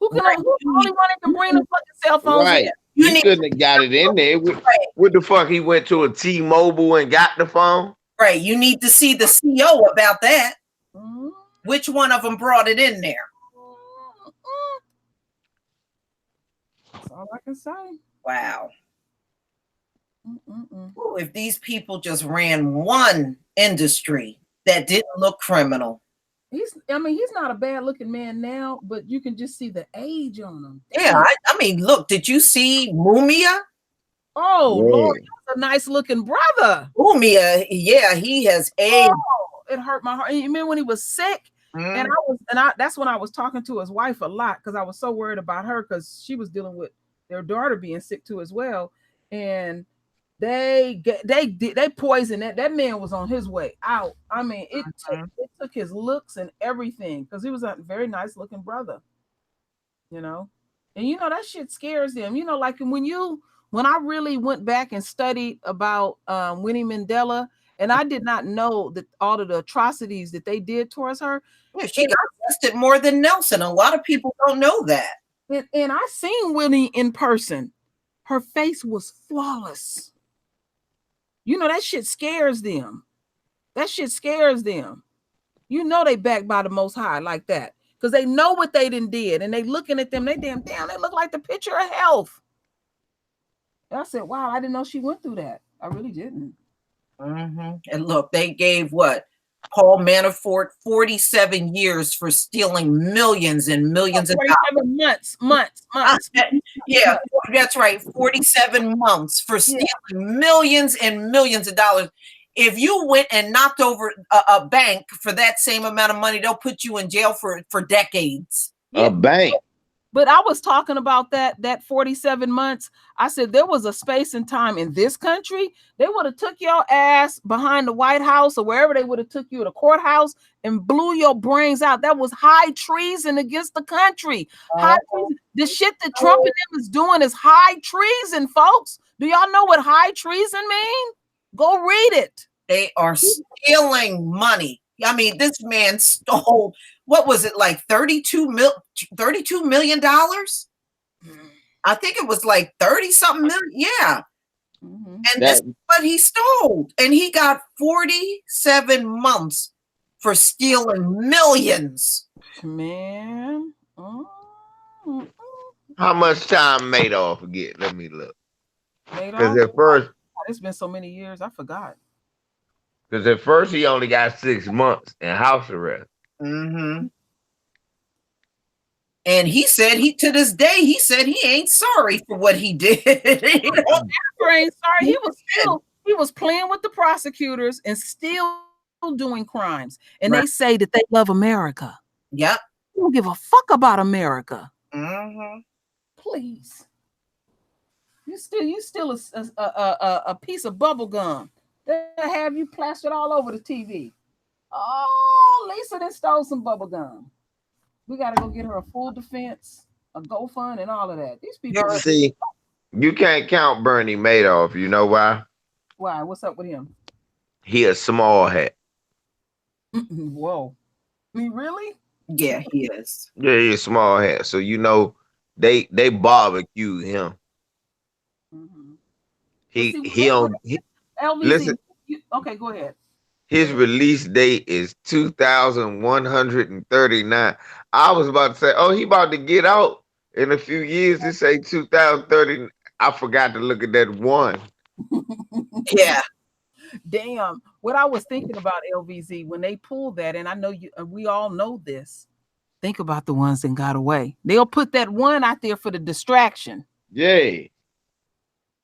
Who's the only one that can bring the fucking cell phones in?
He couldn't have got it in there. What the fuck? He went to a T-Mobile and got the phone?
Right. You need to see the CO about that. Which one of them brought it in there?
That's all I can say.
Wow. Ooh, if these people just ran one industry that didn't look criminal.
He's not a bad looking man now, but you can just see the age on him.
Yeah, I mean, look, did you see Mumia?
Oh, yeah. Lord, that's a nice looking brother.
Mumia, yeah, he has aged.
Oh, it hurt my heart. You remember when he was sick? And that's when I was talking to his wife a lot, because I was so worried about her, because she was dealing with their daughter being sick too as well. And they poisoned that man was on his way out. I mean, it took his looks and everything, because he was a very nice looking brother, and that shit scares them. Like when I really went back and studied about Winnie Mandela, and I did not know that all of the atrocities that they did towards her.
Yeah, she got arrested more than Nelson. A lot of people don't know that.
And I seen Winnie in person. Her face was flawless. That shit scares them. That shit scares them. They backed by the Most High like that, because they know what they did, and they looking at them. They damn, they look like the picture of health. And I said, wow, I didn't know she went through that. I really didn't.
And look, they gave Paul Manafort 47 years for stealing millions and millions of
dollars. Months.
Yeah, that's right. 47 months for stealing millions and millions of dollars. If you went and knocked over a bank for that same amount of money, they'll put you in jail for decades.
A bank?
But I was talking about that 47 months. I said there was a space and time in this country. They would have took your ass behind the White House or wherever they would have took you to the courthouse and blew your brains out. That was high treason against the country. High treason. The shit that Trump and them is doing is high treason, folks. Do y'all know what high treason mean? Go read it.
They are stealing money. I mean, this man stole, what was it, like $32 million? I think it was like 30 something million. Yeah. And this is what he stole. And he got 47 months for stealing millions.
Man.
How much time Madoff get? Let me look. Because
Madoff?
at first,
it's been so many years, I forgot.
Because at first he only got 6 months in house arrest.
And he said to this day, he said he ain't sorry for what he did.
He ain't sorry. He was playing with the prosecutors and still doing crimes. And they say that they love America.
Yep.
They don't give a fuck about America. Please. You still a piece of bubble gum. They'll have you plastered all over the TV. Oh, Lisa done stole some bubble gum. We got to go get her a full defense, a GoFund, and all of that. These people.
See, you can't count Bernie Madoff. You know why?
Why? What's up with him?
He a small hat.
Whoa. Me really?
Yeah, he is.
Yeah, he a small hat. So you know they barbecue him. He on.
LVZ. Okay, go ahead.
His release date is 2139. I was about to say, oh, he about to get out in a few years. It say 2030. I forgot to look at that one.
Yeah.
Damn. What I was thinking about, LVZ, when they pulled that, and I know we all know this. Think about the ones that got away. They'll put that one out there for the distraction.
Yeah.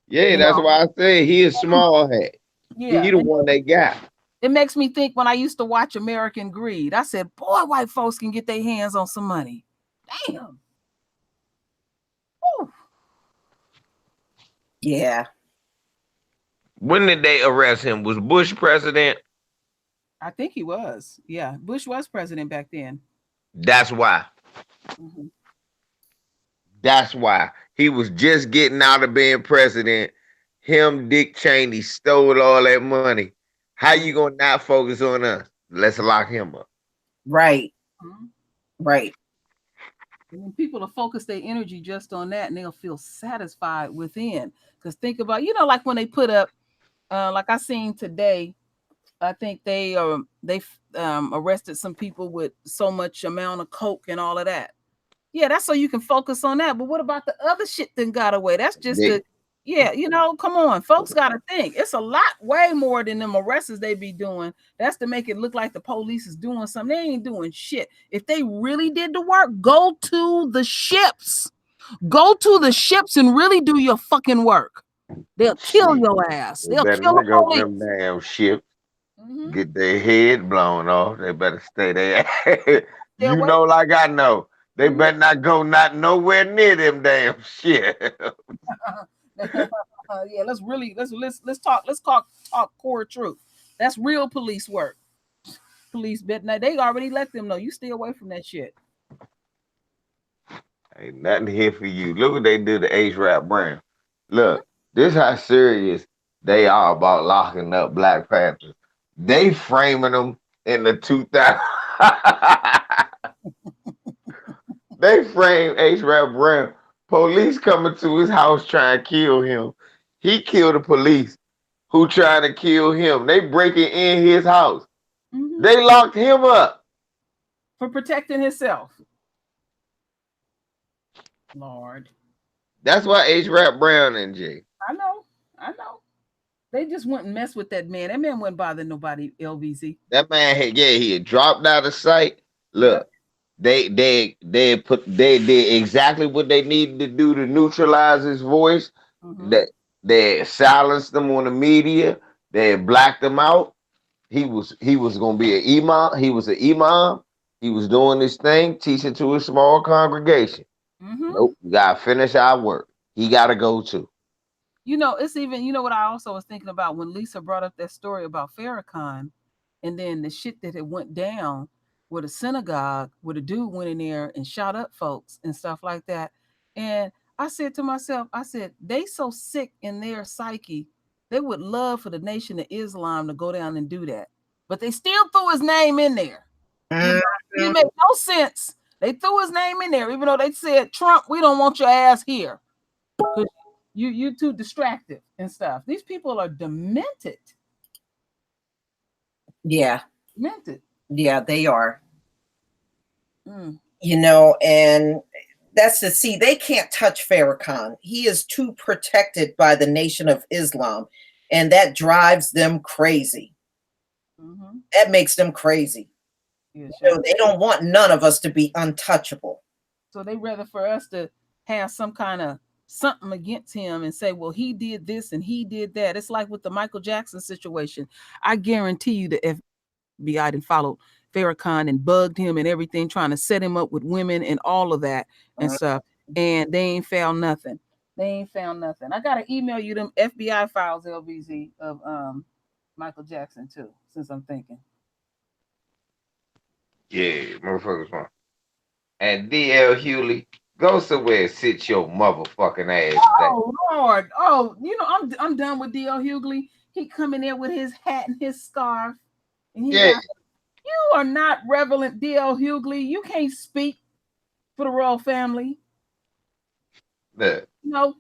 Yeah, that's why I say he is small hat.
Yeah.
He the one they got.
It makes me think when I used to watch American Greed, I said, boy, white folks can get their hands on some money. Damn. Whew.
Yeah.
When did they arrest him? Was Bush president?
I think he was. Yeah. Bush was president back then.
That's why. That's why. He was just getting out of being president. Him, Dick Cheney, stole all that money. How you gonna not focus on us? Let's lock him up.
Right. Right.
And when people will focus their energy just on that, and they'll feel satisfied within. Because think about, like when they put up, like I seen today, I think they arrested some people with so much amount of coke and all of that. Yeah, that's so you can focus on that. But what about the other shit that got away? That's just come on, folks got to think. It's a lot, way more than them arrests they be doing. That's to make it look like the police is doing something. They ain't doing shit. If they really did the work, go to the ships. Go to the ships and really do your fucking work. They'll kill your ass. They'll kill the police.
Them damn ships. Get their head blown off. They better stay there. You know, like I know. They better not go nowhere near them damn shit.
Yeah, let's talk core truth. That's real police work. Police bet now they already let them know you stay away from that shit.
Ain't nothing here for you. Look what they did to H-Rap Brown. Look, this how serious they are about locking up Black Panthers. They framing them in the 2000. They framed H-Rap Brown. Police coming to his house trying to kill him. He killed the police who trying to kill him. They breaking in his house. They locked him up.
For protecting himself. Lord.
That's why H-Rap Brown in jail.
I know. They just wouldn't mess with that man. That man wouldn't bother nobody, LVZ.
That man he had dropped out of sight. Look. They did exactly what they needed to do to neutralize his voice. They silenced him on the media. They blacked him out. He was gonna be an imam. He was an imam. He was doing this thing, teaching to a small congregation. Nope. We gotta finish our work. He gotta go too.
It's even, what I also was thinking about when Lisa brought up that story about Farrakhan, and then the shit that it went down with a synagogue where the dude went in there and shot up folks and stuff like that. And I said to myself, I said, they so sick in their psyche, they would love for the Nation of Islam to go down and do that. But they still threw his name in there. It made no sense. They threw his name in there, even though they said, Trump, we don't want your ass here. Because you too distracted and stuff. These people are demented.
Yeah.
Demented.
Yeah, they are. And that's they can't touch Farrakhan. He is too protected by the Nation of Islam, and that drives them crazy. That makes them crazy. They don't want none of us to be untouchable.
So they rather for us to have some kind of something against him and say, well, he did this and he did that. It's like with the Michael Jackson situation. I guarantee you the FBI didn't follow Farrakhan and bugged him and everything, trying to set him up with women and all of that and stuff. And they ain't found nothing. I got to email you them FBI files, LVZ, of Michael Jackson too, since I'm thinking.
Yeah, motherfuckers want. And DL Hewley, go somewhere and sit your motherfucking ass down.
Oh Lord! Oh, I'm done with DL Hughley. He coming there with his hat and his scarf, and you are not relevant, DL Hughley. You can't speak for the royal family.
Yeah.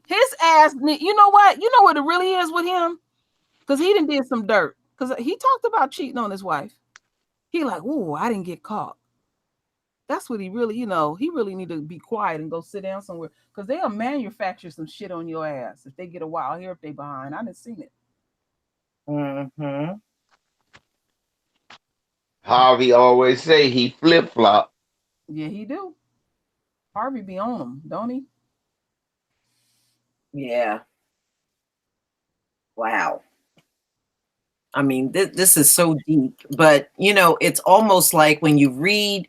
His ass. You know what? You know what it really is with him, because he did some dirt. Because he talked about cheating on his wife. He like, oh, I didn't get caught. That's what he really, he really need to be quiet and go sit down somewhere, because they'll manufacture some shit on your ass if they get a wild hair if they behind. I didn't seen it.
Harvey always say he flip flop.
Yeah, he do. Harvey be on him, don't he?
Yeah. Wow. I mean, this is so deep, but it's almost like when you read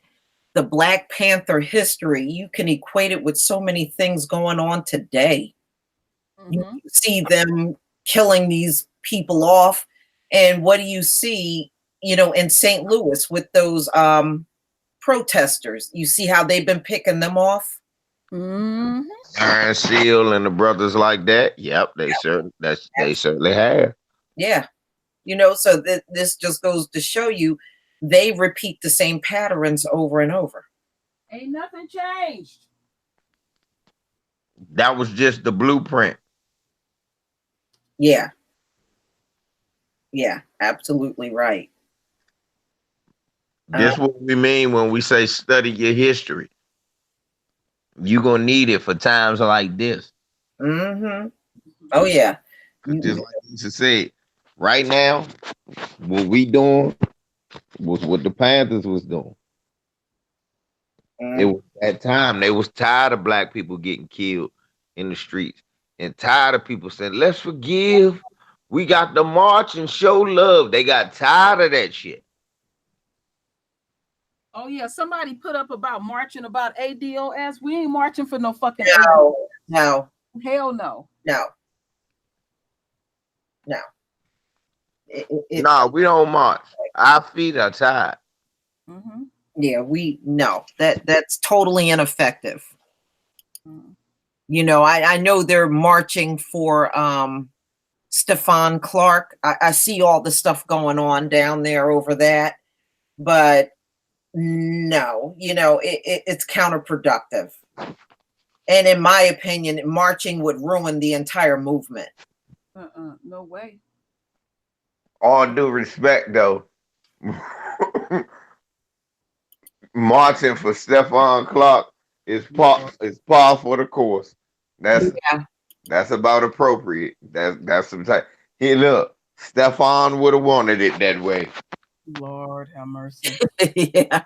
the Black Panther history, you can equate it with so many things going on today. You see them killing these people off, and what do you see, in St. Louis with those protesters? You see how they've been picking them off?
Iron Seal and the brothers like that. Yep, they certainly have.
Yeah. So this just goes to show you they repeat the same patterns over and over.
Ain't nothing changed.
That was just the blueprint.
Yeah. Yeah, absolutely right.
This what we mean when we say study your history. You're going to need it for times like this.
Oh, yeah.
Just like Lisa said, right now, what we doing was what the Panthers was doing. It was that time. They was tired of black people getting killed in the streets, and tired of people saying, let's forgive. We got to march and show love. They got tired of that shit.
Oh, yeah. Somebody put up about marching about ADOS. We ain't marching for no fucking
No.
Hell no.
No.
No, we don't march. Our feet are tied.
Yeah, that's totally ineffective. I know they're marching for Stephon Clark. I see all the stuff going on down there over that, but no, it's counterproductive. And in my opinion, marching would ruin the entire movement.
No way.
All due respect, though, marching for Stephon Clark is par for the course. That's about appropriate. That's some type. Hey, look, Stephon would have wanted it that way.
Lord have mercy.
Yeah.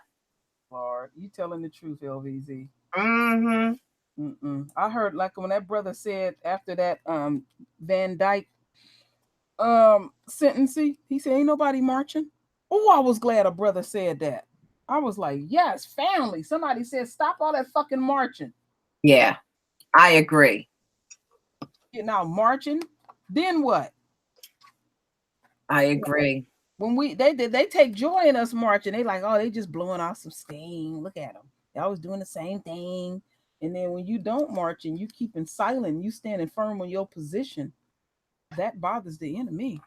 Lord, you telling the truth, LVZ. I heard, like, when that brother said after that Van Dyke sentencing, he said, ain't nobody marching. Oh, I was glad a brother said that. I was like, yes, family. Somebody said, stop all that fucking marching.
Yeah, I agree.
Getting out marching, then what?
I agree.
When they take joy in us marching, they like, oh, they just blowing off some steam. Look at them. They always doing the same thing. And then when you don't march and you keeping silent, you standing firm on your position, that bothers the enemy.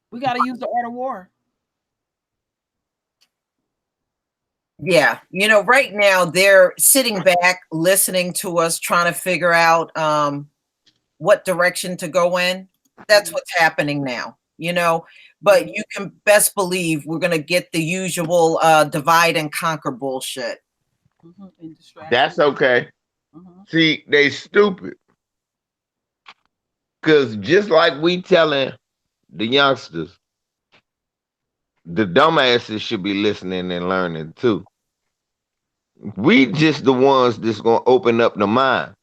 We got to use the art of war.
Yeah, right now they're sitting back, listening to us, trying to figure out what direction to go in. That's what's happening now, but you can best believe we're going to get the usual divide and conquer bullshit.
That's okay. See, they stupid. Because just like we telling the youngsters, the dumbasses should be listening and learning too. We just the ones that's going to open up the mind.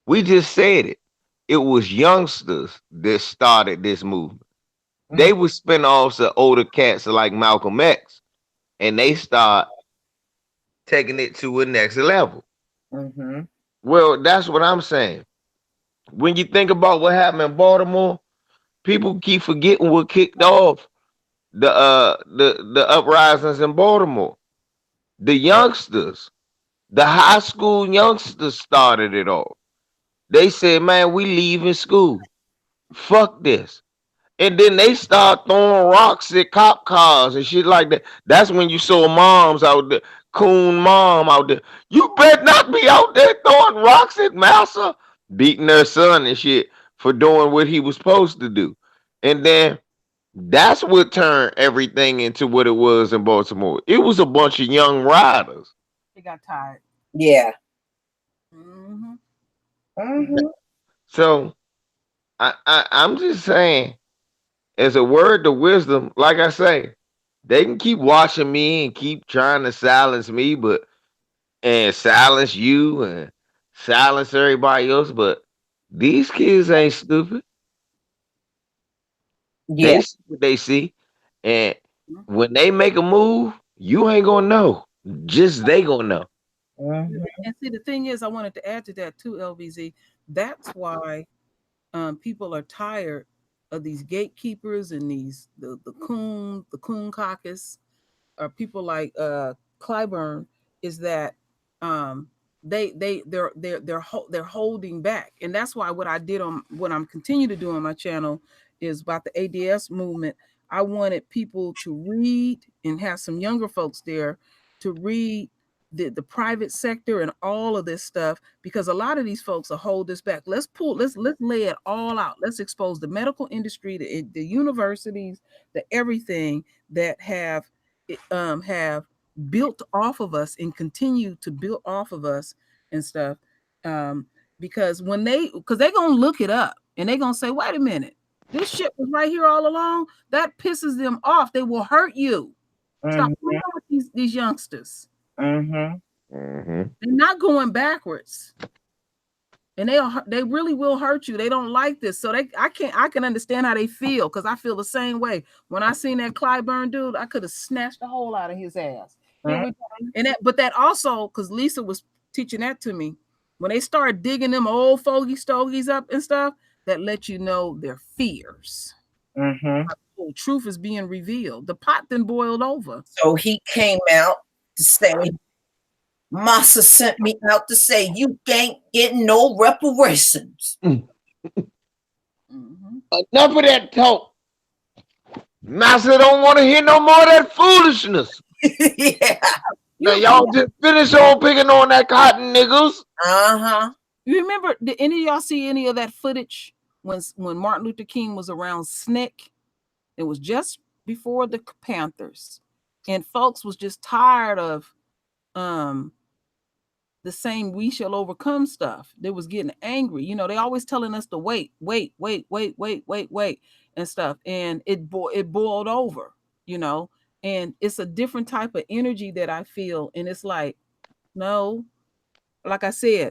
We just said it. It was youngsters that started this movement. They were spin-offs of older cats like Malcolm X, and they start taking it to a next level.
Mm-hmm.
Well, that's what I'm saying. When you think about what happened in Baltimore, people keep forgetting what kicked off the uprisings in Baltimore. The youngsters, the high school youngsters started it all. They said, man, we leaving school. Fuck this. And then they start throwing rocks at cop cars and shit like that. That's when you saw moms out there, coon mom out there. You better not be out there throwing rocks at massa, beating their son and shit for doing what he was supposed to do. And then that's what turned everything into what it was in Baltimore. It was a bunch of young riders.
They got tired.
Yeah.
Mm-hmm.
Mm-hmm.
So I'm just saying, as a word to wisdom, like I say, they can keep watching me and keep trying to silence me, and silence you and silence everybody else, but these kids ain't stupid.
Yeah.
They see what they see, and when they make a move, you ain't gonna know. Just they gonna know.
Mm-hmm.
And see, the thing is, I wanted to add to that too, LVZ. That's why people are tired of these gatekeepers and the coon caucus, or people like Clyburn, is that um, they're holding back, and that's why what I did on what I'm continue to do on my channel is about the ADS movement. I wanted people to read and have some younger folks there to read the private sector and all of this stuff, because a lot of these folks will hold this back. Let's lay it all out. Let's expose the medical industry, the universities, the everything that have built off of us and continue to build off of us and stuff. Because they're gonna look it up and they're gonna say, wait a minute, this shit was right here all along. That pisses them off. They will hurt you. Stop playing with these youngsters.
Mm-hmm.
They're not going backwards, and they really will hurt you. They don't like this, so I can understand how they feel, because I feel the same way. When I seen that Clyburn dude, I could have snatched the hole out of his ass. But that also, because Lisa was teaching that to me, when they start digging them old fogey stogies up and stuff, that let you know their fears.
Mm-hmm.
The truth is being revealed. The pot then boiled over.
So he came out to say, Massa sent me out to say, you ain't getting no reparations.
Enough of that talk. Massa don't want to hear no more of that foolishness.
Yeah.
Now y'all just finish on picking on that cotton, niggas.
Uh-huh.
You remember, did any of y'all see any of that footage when Martin Luther King was around SNCC? It was just before the Panthers, and folks was just tired of the same "we shall overcome" stuff. They was getting angry. They always telling us to wait and stuff, and it boiled over. And it's a different type of energy that I feel, and it's like, no, like I said,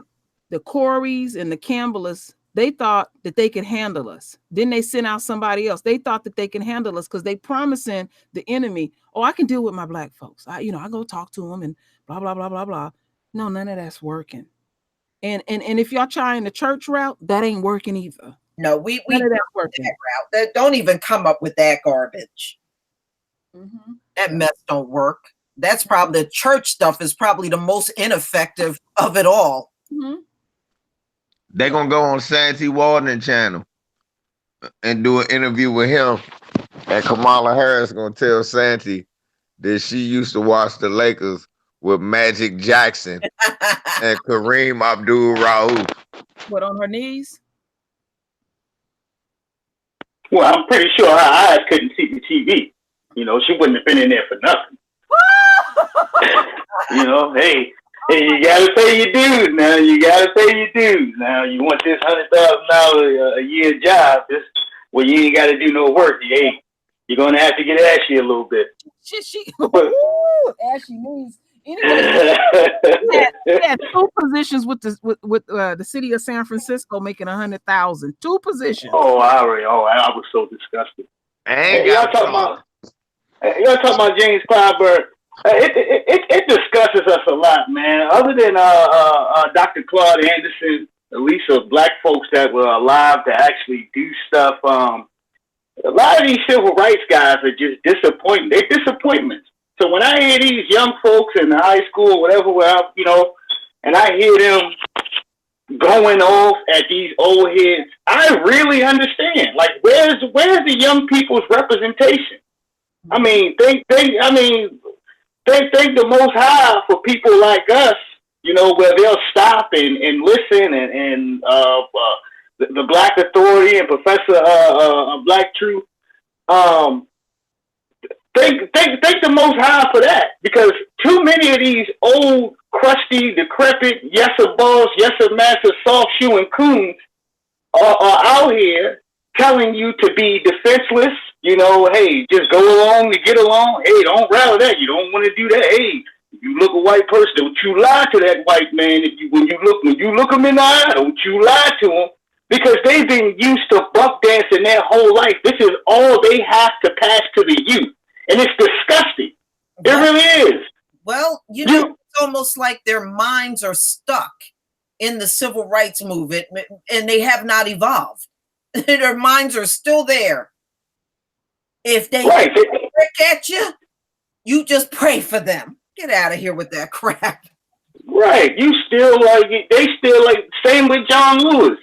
the Coreys and the Campbells, they thought that they could handle us. Then they sent out somebody else. They thought that they can handle us because they promising the enemy, oh, I can deal with my black folks. I go talk to them and blah, blah, blah, blah, blah. No, none of that's working. And if y'all trying the church route, that ain't working either.
No, we
None of
that
that's working.
route. Don't even come up with that garbage. That mess don't work. That's probably the church stuff is probably the most ineffective of it all.
They're gonna go on Santee Walden channel and do an interview with him. And Kamala Harris gonna tell Santee that she used to watch the Lakers with Magic Jackson and Kareem Abdul-Rauf.
What, on her knees?
Well, I'm pretty sure her eyes couldn't see the TV. You know, she wouldn't have been in there for nothing. You know, hey, you gotta pay your dues now. You gotta pay your dues now. You want this $100,000 a year job? Well, you ain't gotta do no work. You're gonna have to get ashy a little bit.
Ashy knees. Anyway, he had 2 positions with the city of San Francisco making $100,000. 2 positions.
Oh, I was so disgusted. Y'all talking about James Clyburn. It discusses us a lot, man. Other than Dr. Claude Anderson, at least of black folks that were alive to actually do stuff, a lot of these civil rights guys are just disappointing. They're disappointments. So when I hear these young folks in the high school or whatever, you know, and I hear them going off at these old heads, I really understand. Like, where's the young people's representation? I mean, thank the Most High for people like us, you know, where they'll stop and listen and the Black Authority and Professor Black Truth. Thank the Most High for that, because too many of these old, crusty, decrepit, yes a boss, yes a master, soft shoe and coons are out here telling you to be defenseless. You know, hey, just go along to get along. Hey, don't rattle that. You don't want to do that. Hey, if you look a white person, don't you lie to that white man. When you look them in the eye, don't you lie to them, because they've been used to buck dancing their whole life. This is all they have to pass to the youth. And it's disgusting. It really is.
Well, you know, it's almost like their minds are stuck in the civil rights movement and they have not evolved. Their minds are still there. If they prick at you, you just pray for them. Get out of here with that crap.
Right. They still like, same with John Lewis.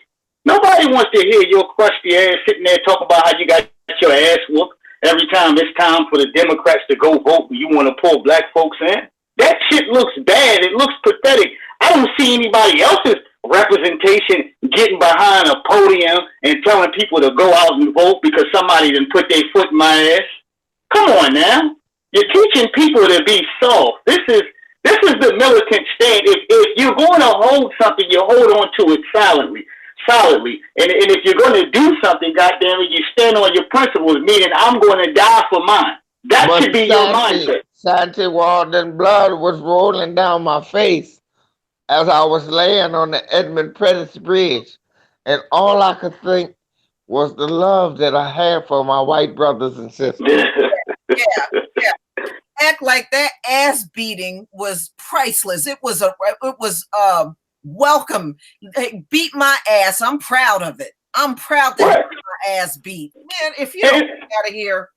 Nobody wants to hear your crusty ass sitting there talking about how you got your ass whooped every time it's time for the Democrats to go vote and you want to pull black folks in. That shit looks bad. It looks pathetic. I don't see anybody else's representation getting behind a podium and telling people to go out and vote because somebody didn't put their foot in my ass. Come on now. You're teaching people to be soft. This is the militant stand. If you're going to hold something, you hold on to it solidly. And if you're going to do something, goddammit, you stand on your principles, meaning I'm going to die for mine. That should be your mindset.
Santee Walden blood was rolling down my face as I was laying on the Edmund Pettus Bridge. And all I could think was the love that I had for my white brothers and sisters.
Yeah. Act like that ass beating was priceless. It was welcome. Hey, beat my ass. I'm proud of it. I'm proud to have my ass beat. Man, if you don't get out of here.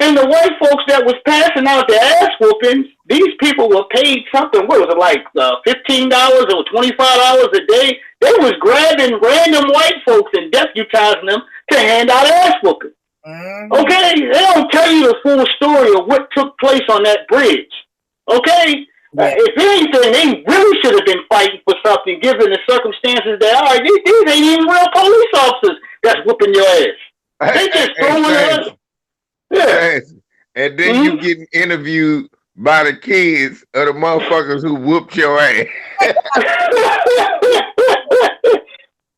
And the white folks that was passing out the ass whoopings, these people were paid something, what was it, like $15 or $25 a day? They was grabbing random white folks and deputizing them to hand out ass whoopings. Okay? They don't tell you the full story of what took place on that bridge. Okay? If anything, they really should have been fighting for something given the circumstances they are. These ain't even real police officers that's whooping your ass. They just throwing us. Yeah.
And then you getting interviewed by the kids of the motherfuckers who whooped your ass.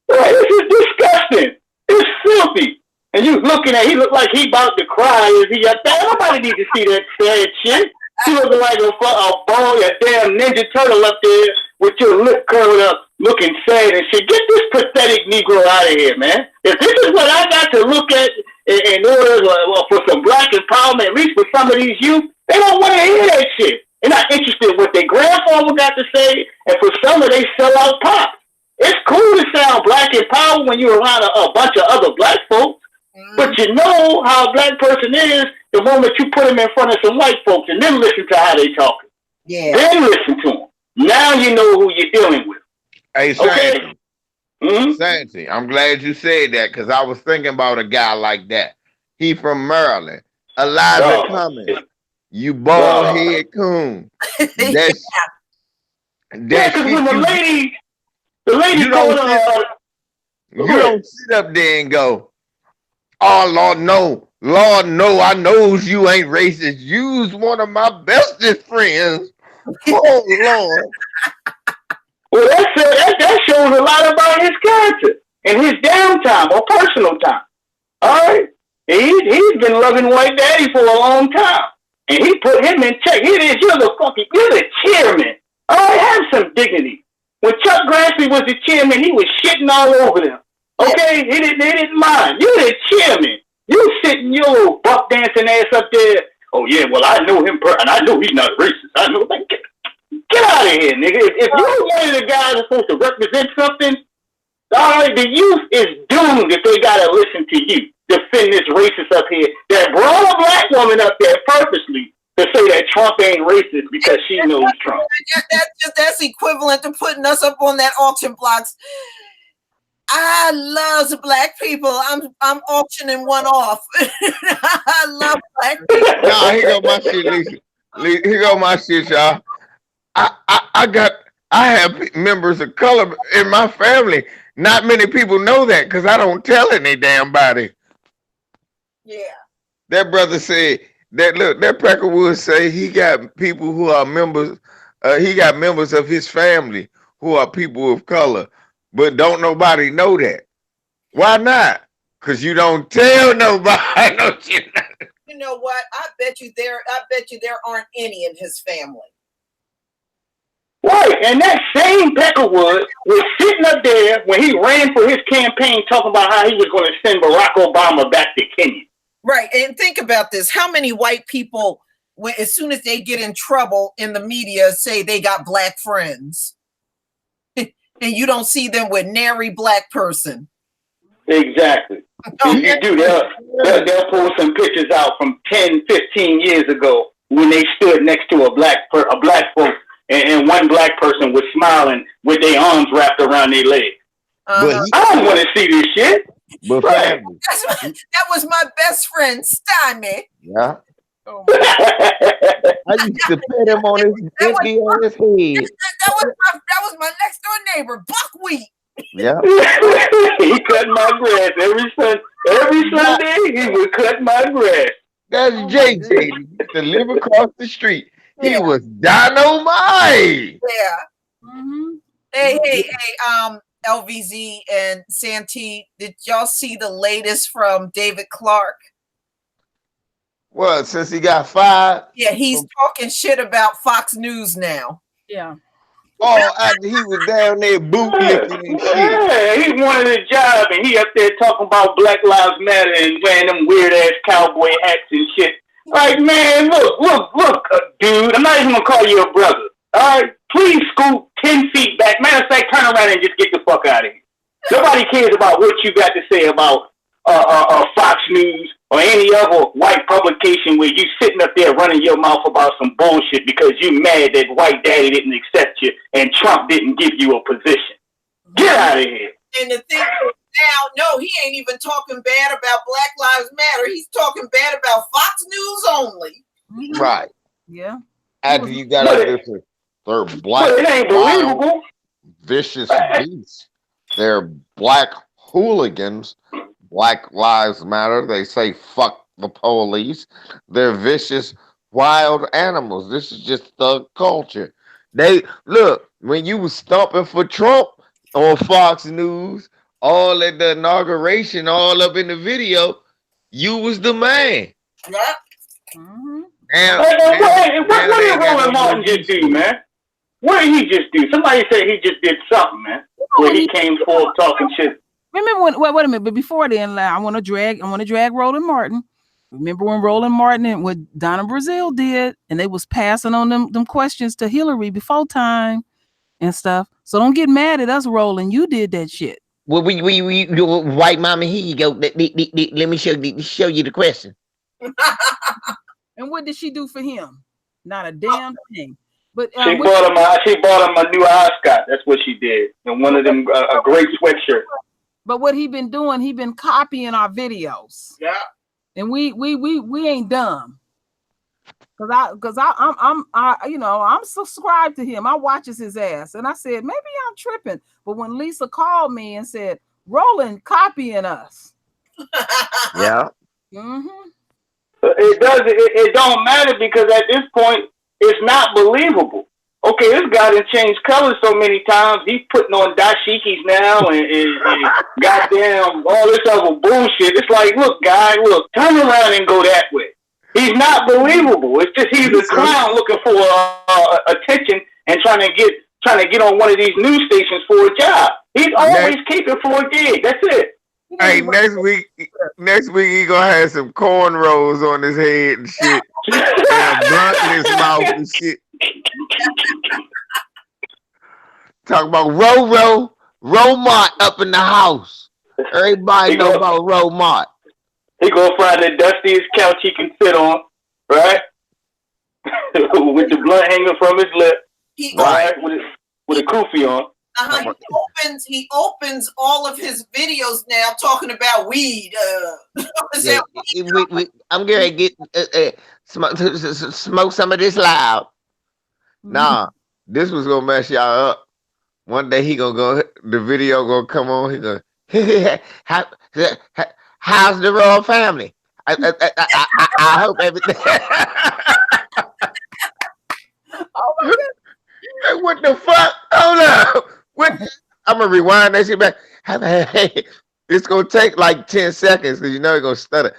This
is disgusting. It's filthy. And you looking at, he looked like he about to cry. Is he up there? Nobody need to see that sad shit. He looking like a ball, a damn Ninja Turtle up there with your lip curled up, looking sad and shit. Get this pathetic Negro out of here, man. If this is what I got to look at in order for some black empowerment, at least for some of these youth, they don't want to hear that shit. They're not interested in what their grandfather got to say, and for some of they sell out pop. It's cool to sound black and power when you're around a bunch of other black folks, but you know how a black person is the moment you put them in front of some white folks and then listen to how they talking.
Yeah.
Then listen to them. Now you know who you're dealing with.
Hey,
Okay?
Santy, I'm glad you said that because I was thinking about a guy like that. He from Maryland. Elijah Cummings. You bald head coon. That's
because when the lady
you don't sit up there and go, oh Lord no, I knows you ain't racist. You's one of my bestest friends. Oh Lord.
Well, that shows a lot about his character and his downtime or personal time. All right, he's been loving White Daddy for a long time, and he put him in check. Here it is, you're the chairman. All right, have some dignity. When Chuck Grassley was the chairman, he was shitting all over them. Okay, they didn't mind. You're the chairman. You sitting your little buck dancing ass up there. Oh yeah, well I know him, and I know he's not racist. I know that. Get out of here, nigga. If you're one of the guys that's supposed to represent something, all right, the youth is doomed if they gotta listen to you defend this racist up here that brought a black woman up there purposely to say that Trump ain't racist because she knows Trump.
That's equivalent to putting us up on that auction blocks. I love black people. I'm auctioning one off. I love black people.
Nah, here go my shit, Lisa. Here go my shit, y'all. I have members of color in my family. Not many people know that because I don't tell any damn body.
Yeah.
That brother said that Peckerwood say he got people who are members. He got members of his family who are people of color, but don't nobody know that. Why not? Because you don't tell nobody. Don't you?
You know what? I bet you there aren't any in his family.
Right, and that same Peckerwood was sitting up there when he ran for his campaign talking about how he was going to send Barack Obama back to Kenya.
Right, and think about this. How many white people, as soon as they get in trouble in the media, say they got black friends? And you don't see them with nary black person.
Exactly. You do. They'll pull some pictures out from 10, 15 years ago when they stood next to a black folk. And one black person was smiling with their arms wrapped around their legs. I don't want to see this shit.
But family.
That was my best friend, Steiny.
Yeah. Oh I used to pet him on his head.
That was my next door neighbor, Buckwheat.
Yeah.
He cut my grass every Sunday. He would cut my grass.
That's JJ. To live across the street. He was dynamite.
Yeah. Mm-hmm. Hey, LVZ and Santee, did y'all see the latest from David Clark?
What, since he got fired?
Yeah, he's talking shit about Fox News now.
Yeah.
Oh, after he was down there bootlicking and shit.
Yeah, he wanted a job and he up there talking about Black Lives Matter and wearing them weird ass cowboy hats and shit. Like, man, look, dude, I'm not even gonna call you a brother. All right, please scoot 10 feet back. Matter of fact, turn around and just get the fuck out of here. Nobody cares about what you got to say about Fox News or any other white publication where you sitting up there running your mouth about some bullshit because you mad that White Daddy didn't accept you and Trump didn't give you a position. Get out of here.
And the thing now, no, he ain't even talking bad about Black Lives Matter. He's talking bad about Fox News only.
Right.
Yeah.
After you got out there, they're black,
it ain't believable.
Vicious beasts. They're black hooligans. Black Lives Matter. They say fuck the police. They're vicious, wild animals. This is just thug culture. They look when you was stomping for Trump on Fox News, all at the inauguration, all up in the video, you was the man.
Yeah.
Mm-hmm.
What did Roland Martin just do, man? What did he just do? Somebody said he just did something, man. Where he came forth talking shit.
Remember when? Wait a minute. But before then, I want to drag Roland Martin. Remember when Roland Martin and what Donna Brazile did, and they was passing on them questions to Hillary before time and stuff. So don't get mad at us, Roland. You did that shit.
Well, your white mama, here you go. Let me show you the question.
And what did she do for him? Not a damn thing. But
she bought him a new ascot. That's what she did, and one of them a great sweatshirt.
But what he been doing? He been copying our videos.
Yeah.
And we ain't dumb. Cause I'm subscribed to him. I watches his ass, and I said maybe I'm tripping. But when Lisa called me and said Roland copying us,
yeah.
Mm-hmm.
It don't matter because at this point it's not believable. Okay, this guy done changed colors so many times. He's putting on dashikis now and goddamn all this other bullshit. It's like, look, guy, turn around and go that way. He's not believable. It's just he's a clown looking for attention and trying to get on one of these news stations for a job. He's always keeping for a gig. That's it.
Hey, next week he gonna have some cornrows on his head and shit, and a blunt in his mouth and shit. Talk about Romart up in the house. Everybody know about Romart.
He gonna find the dustiest couch he can sit on, right? With the blunt hanging from his lip, right? With a kufi on.
He opens all of his videos now talking about weed.
I'm gonna get smoke some of this loud. Nah, this was gonna mess y'all up. One day the video gonna come on. He go, how's the royal family? I hope everything.
Oh my God.
What the fuck? Hold up. I'm gonna rewind that shit back. It's gonna take like 10 seconds because you know you're gonna stutter.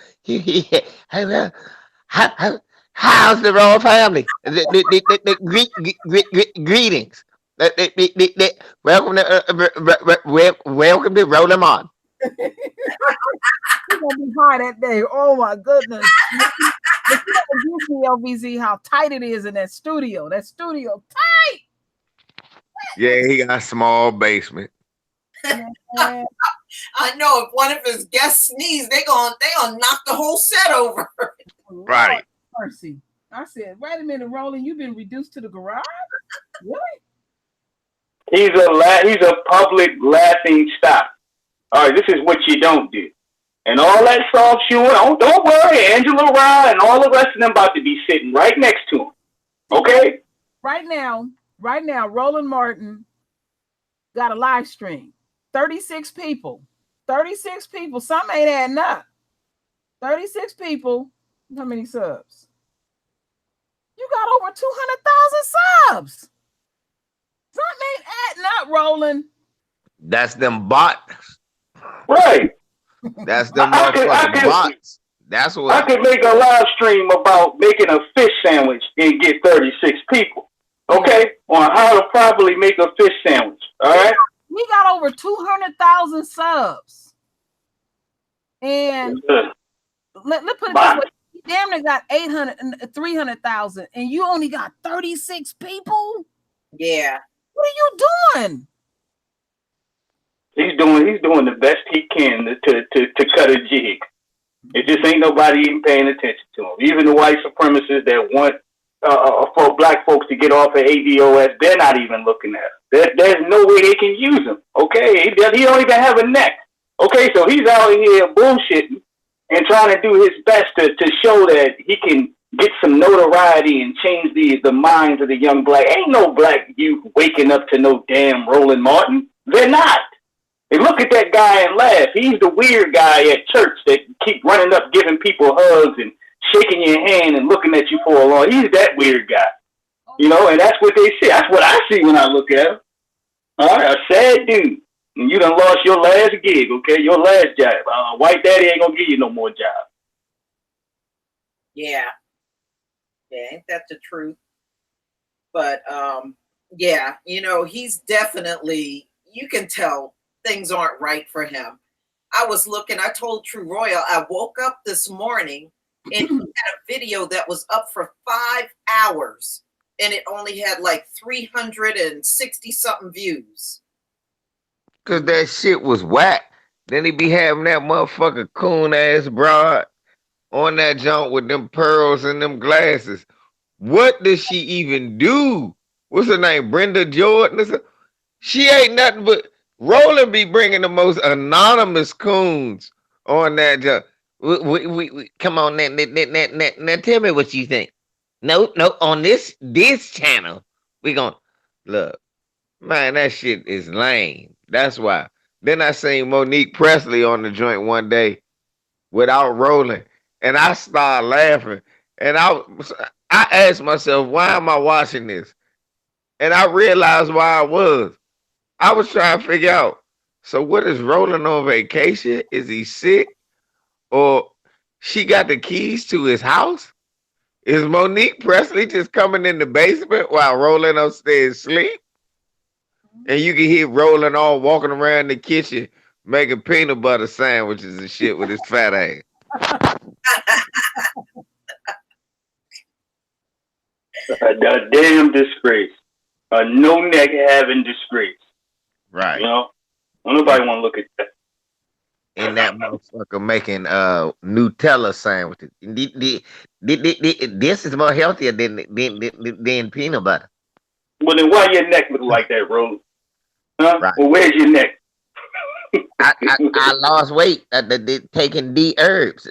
How's the royal family? Greetings. Welcome to Roll 'em On.
He's gonna be high that day. Oh my goodness. But you gives me LVZ how tight it is in that studio. That studio tight.
Yeah, he got a small basement.
I know if one of his guests sneeze, they gonna knock the whole set over.
Right.
Mercy. I said, wait a minute, Roland, you've been reduced to the garage? Really?
He's a public laughing stock. All right, this is what you don't do. And all that soft shoeing, don't worry, Angela Rye and all the rest of them about to be sitting right next to him. Okay?
Right now, Roland Martin got a live stream. 36 people. 36 people. Some ain't adding up. 36 people. How many subs? You got over 200,000 subs. Some ain't adding up, Roland.
That's them bots.
Right.
That's them motherfucking bots. That's what
I could make a live stream about making a fish sandwich and get 36 people. Okay? On how to properly make a fish sandwich. All right?
We got over 200,000 subs. And let put it this way. You damn near got 300,000 and you only got 36 people?
Yeah.
What are you doing?
He's doing the best he can to cut a jig. It just ain't nobody even paying attention to him. Even the white supremacists that want for black folks to get off of ADOS, they're not even looking at him. There's no way they can use him. Okay, he don't even have a neck. Okay, so he's out here bullshitting and trying to do his best to show that he can get some notoriety and change the minds of the young black. Ain't no black youth waking up to no damn Roland Martin. They're not. They look at that guy and laugh. He's the weird guy at church that keep running up, giving people hugs and shaking your hand and looking at you for a long. He's that weird guy, you know. And that's what they see. That's what I see when I look at him. All right, a sad dude, and you done lost your last gig. Okay, your last job. White daddy ain't gonna give you no more job.
Yeah, ain't that the truth? But yeah, you know, he's definitely. You can tell. Things aren't right for him. I was looking, I told True Royal, I woke up this morning and he had a video that was up for 5 hours, and it only had like 360 something views.
Cause that shit was whack. Then he be having that motherfucker coon ass broad on that jump with them pearls and them glasses. What does she even do? What's her name? Brenda Jordan? She ain't nothing but Roland be bringing the most anonymous coons on that jump. Come on, now tell me what you think. No, on this channel, we gonna look. Man, that shit is lame. That's why. Then I seen Monique Presley on the joint one day without rolling, and I started laughing. And I asked myself, why am I watching this? And I realized why I was. I was trying to figure out. So what is Roland on vacation? Is he sick? Or she got the keys to his house? Is Monique Presley just coming in the basement while Roland upstairs sleep? And you can hear Roland all walking around the kitchen making peanut butter sandwiches and shit with his fat ass.
A damn disgrace. A no neck having disgrace.
Right.
You know? Nobody want to look at that.
And that motherfucker making Nutella sandwiches. This is more healthier than peanut butter.
Well, then why your neck look like that, Rose? Huh?
Right.
Well, where's your neck?
I lost weight taking D herbs.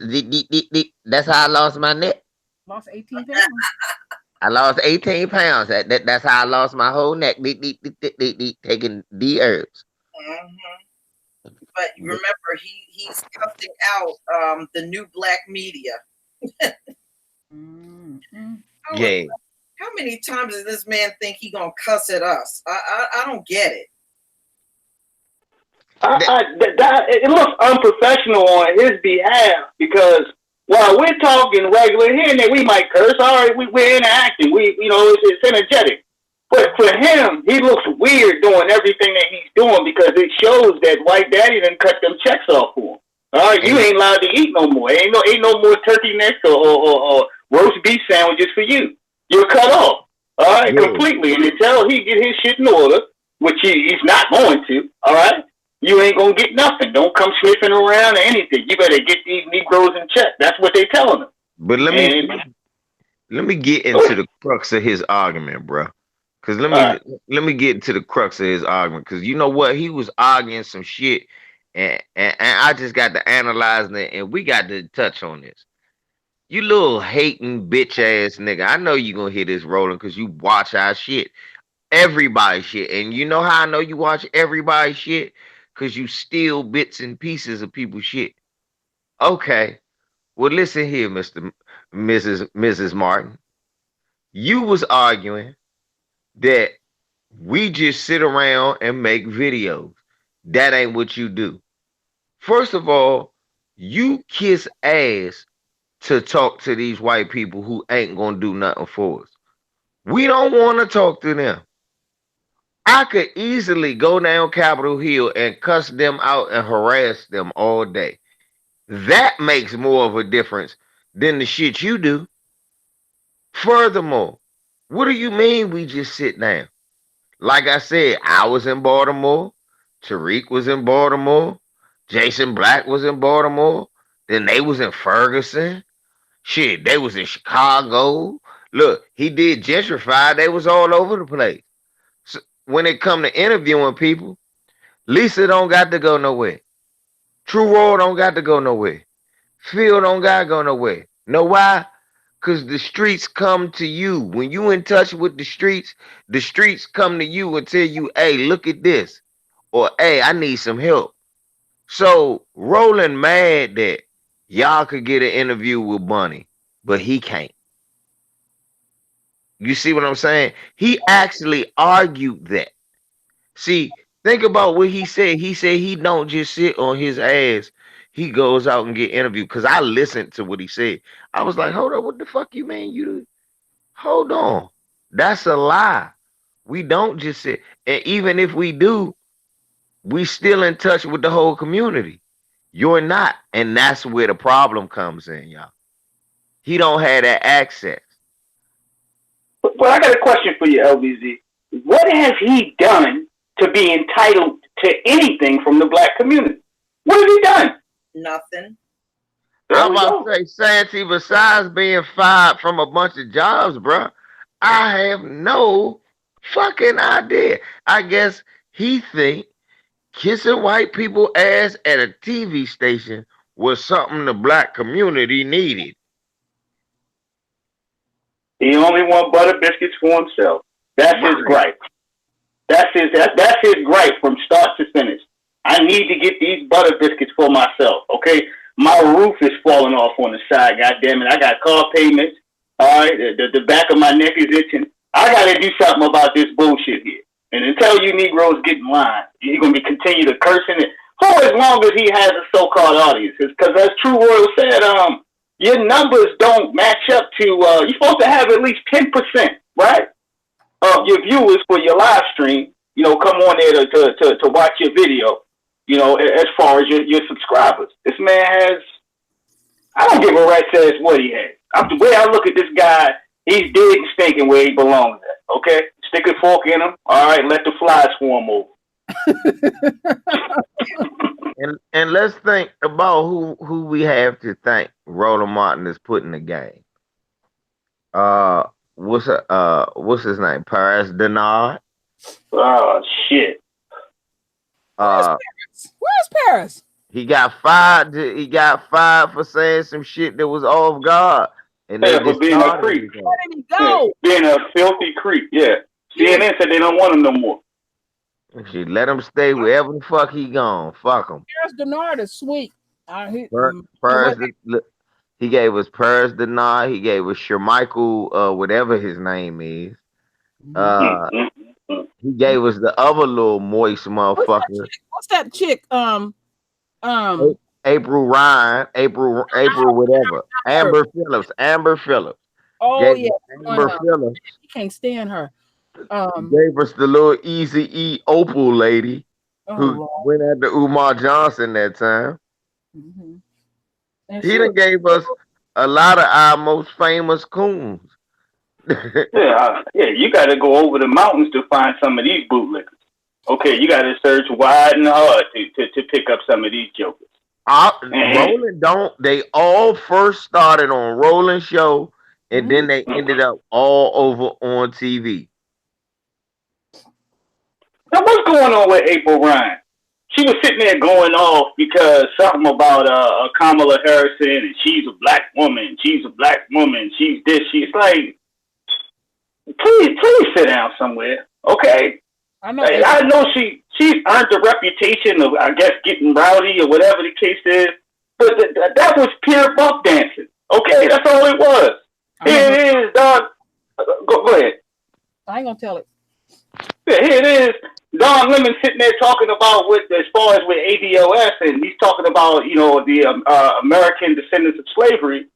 That's how I lost my neck.
Lost 18 pounds.
I lost 18 pounds. That's how I lost my whole neck. Taking D herbs.
Mm-hmm. But remember, he's cussing out the new black media.
Mm-hmm.
Yeah.
How many times does this man think he gonna cuss at us? I don't get it.
It looks unprofessional on his behalf because while we're talking regular here and there, we might curse. All right, we're interacting. It's energetic. But for him, he looks weird doing everything that he's doing because it shows that White Daddy done cut them checks off for him. All right, you ain't allowed to eat no more. Ain't no more turkey necks or roast beef sandwiches for you. You're cut off. All right, completely. And until he get his shit in order, which he's not going to. All right, you ain't gonna get nothing. Don't come sniffing around or anything. You better get these Negroes in check. That's what they telling them.
But let me get into the crux of his argument, bro. Cause let me get into the crux of his argument. Cause you know what? He was arguing some shit, and I just got to analyze it, and we got to touch on this. You little hating bitch ass nigga. I know you gonna hear this rolling because you watch our shit. Everybody shit. And you know how I know you watch everybody shit? Because you steal bits and pieces of people's shit. Okay. Well, listen here, Mrs. Martin. You was arguing that we just sit around and make videos. That ain't what you do. First of all, you kiss ass to talk to these white people who ain't gonna do nothing for us. We don't want to talk to them. I could easily go down Capitol Hill and cuss them out and harass them all day. That makes more of a difference than the shit you do. Furthermore, what do you mean we just sit down? Like I said, I was in Baltimore. Tariq was in Baltimore. Jason Black was in Baltimore. Then they was in Ferguson. Shit, they was in Chicago. Look, he did gentrify. They was all over the place. So when it come to interviewing people, Lisa don't got to go nowhere. True Raw don't got to go nowhere. Phil don't got to go nowhere. Know why? Because the streets come to you. When you in touch with the streets come to you and tell you, hey, look at this. Or, hey, I need some help. So, Roland mad that y'all could get an interview with Bunny, but he can't. You see what I'm saying? He actually argued that. See, think about what he said. He said he don't just sit on his ass. He goes out and get interviewed. Because I listened to what he said. I was like, hold on, what the fuck you mean? Hold on. That's a lie. We don't just sit. And even if we do, we still in touch with the whole community. You're not. And that's where the problem comes in, y'all. He don't have that access.
Well, I got a question for you, LBZ. What has he done to be entitled to anything from the black community? What has he done?
Nothing.
I'm about to say, Santee, besides being fired from a bunch of jobs, bro, I have no fucking idea. I guess he think kissing white people ass at a TV station was something the black community needed.
He only want butter biscuits for himself. That's his gripe. That's his gripe from start to finish. I need to get these butter biscuits for myself. Okay, my roof is falling off on the side. God damn it! I got car payments. All right, the back of my neck is itching. I got to do something about this bullshit here. And until you Negroes get in line, you're gonna be continue to cursing it for as long as he has a so-called audience. Because as True Royal said, your numbers don't match up to. You're supposed to have at least 10%, right, of your viewers for your live stream. You know, come on there to watch your video. You know, as far as your subscribers, this man has. I don't give a rat's ass what he has. The way I look at this guy, he's dead and stinking where he belongs at. Okay, stick a fork in him. All right, let the flies swarm over.
and let's think about who we have to thank. Roland Martin is putting the game. What's his name? Paris Denard.
Oh shit.
Where's Paris?
He got fired. He got fired for saying some shit that was off guard, and they
for being a creep.
Where did he go?
Yeah, being a filthy creep. Yeah. CNN said they don't want him no more.
She let him stay wherever the fuck he gone. Fuck him.
Paris Denard is sweet.
He gave us Paris Denard. He gave us Shermichael, whatever his name is. He gave us the other little moist motherfucker.
What's that chick?
April Ryan, April whatever. Amber Phillips.
Oh yeah,
Amber Phillips.
You can't stand her.
Gave us the little Easy E Opal lady who went after Umar Johnson that time. He done gave us a lot of our most famous coons.
yeah, you got to go over the mountains to find some of these bootlickers. Okay, you got to search wide and hard to pick up some of these jokers.
They all first started on Roland Show, and then they ended up all over on TV.
Now, what's going on with April Ryan? She was sitting there going off because something about Kamala Harrison, and she's a black woman, she's this, she's like, please sit down somewhere, okay? I know she's earned the reputation of, I guess, getting rowdy or whatever the case is, but that was pure buck dancing, okay? That's all it was. Here it is, dog. Go ahead.
I ain't gonna tell it.
Yeah, here it is. Don Lemon sitting there talking about as far as with ADOS, and he's talking about, you know, the American descendants of slavery,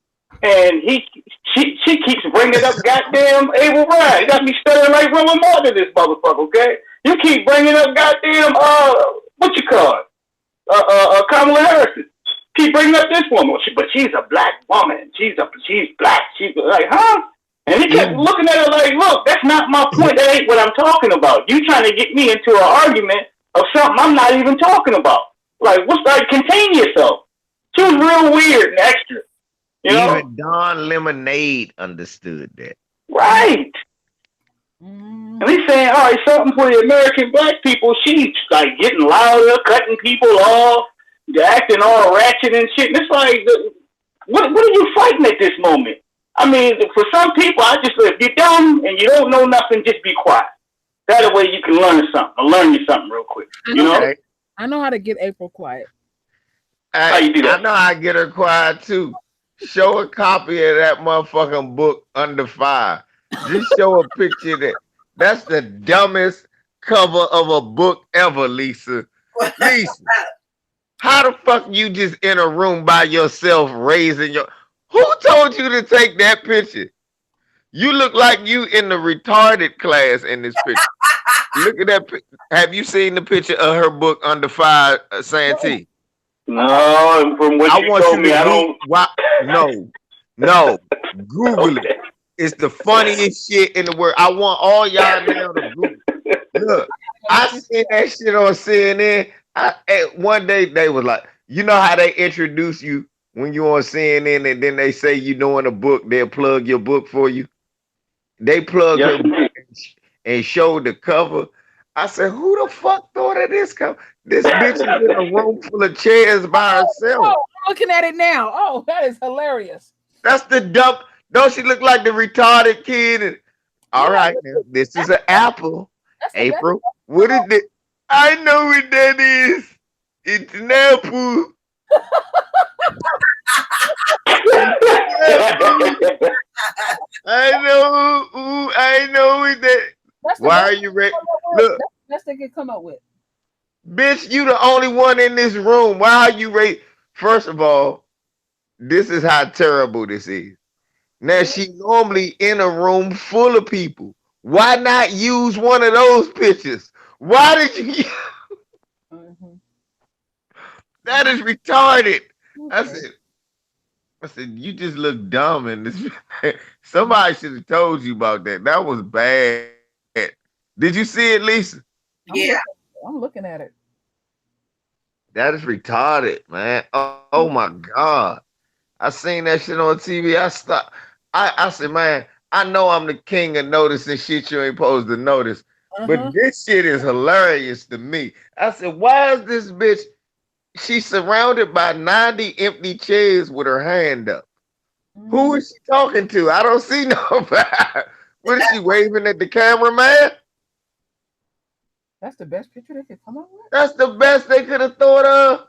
and she keeps bringing up goddamn Abel Ryan. You got me stuttering like Roland Martin, this motherfucker. Okay, you keep bringing up goddamn what you call it, Kamala Harrison. Keep bringing up this woman, but she's a black woman. She's black. She's like, huh? And he kept looking at her like, look, that's not my point. That ain't what I'm talking about. You trying to get me into an argument of something I'm not even talking about. Like, contain yourself. She was real weird and extra. You know?
Even Don Lemonade understood that.
Right. And he's saying, all right, something for the American black people. She's like getting louder, cutting people off, acting all ratchet and shit. And it's like, what are you fighting at this moment? I mean, for some people, if you're dumb and you don't know nothing, just be quiet. That way you can learn something. I'll learn you something real quick. You know?
I know how to get April quiet.
How you do that?
I know how to get her quiet too. Show a copy of that motherfucking book Under Fire. Just show a picture that's the dumbest cover of a book ever, Lisa. Lisa, how the fuck you just in a room by yourself raising your... Who told you to take that picture? You look like you in the retarded class in this picture. Look at that. Have you seen the picture of her book Under Fire, Santee?
No, from what you told me, I don't.
No. No, Google it. It's the funniest shit in the world. I want all y'all now to Google. Look, I seen that shit on CNN. One day they was like, you know how they introduce you when you on CNN and then they say you doing a book, they'll plug your book for you. They plug her book and showed the cover. I said, who the fuck thought of this cover? This bitch is in a room full of chairs by herself.
Oh, I'm looking at it now. Oh, that is hilarious.
That's the dumb. Don't she look like the retarded kid? And, all right, now, this is an apple. April, what is it? I know what that is. It's an apple. I know what that. Why are you ready? Look,
that's what they could come up with.
Bitch, you the only one in this room. Why are you ready? First of all, this is how terrible this is. Now she normally in a room full of people. Why not use one of those pictures? Why did you? That is retarded. Okay. I said, you just look dumb in this. Somebody should have told you about that. That was bad. Did you see it, Lisa?
Yeah.
I'm looking at it.
That is retarded, man. Oh my God. I seen that shit on TV. I stopped. I said, man, I know I'm the king of noticing shit you ain't supposed to notice. But this shit is hilarious to me. I said, why is this bitch? She's surrounded by 90 empty chairs with her hand up. Who is she talking to? I don't see nobody. What is she waving at the cameraman?
That's the best picture they could come up with?
That's the best they could have thought of.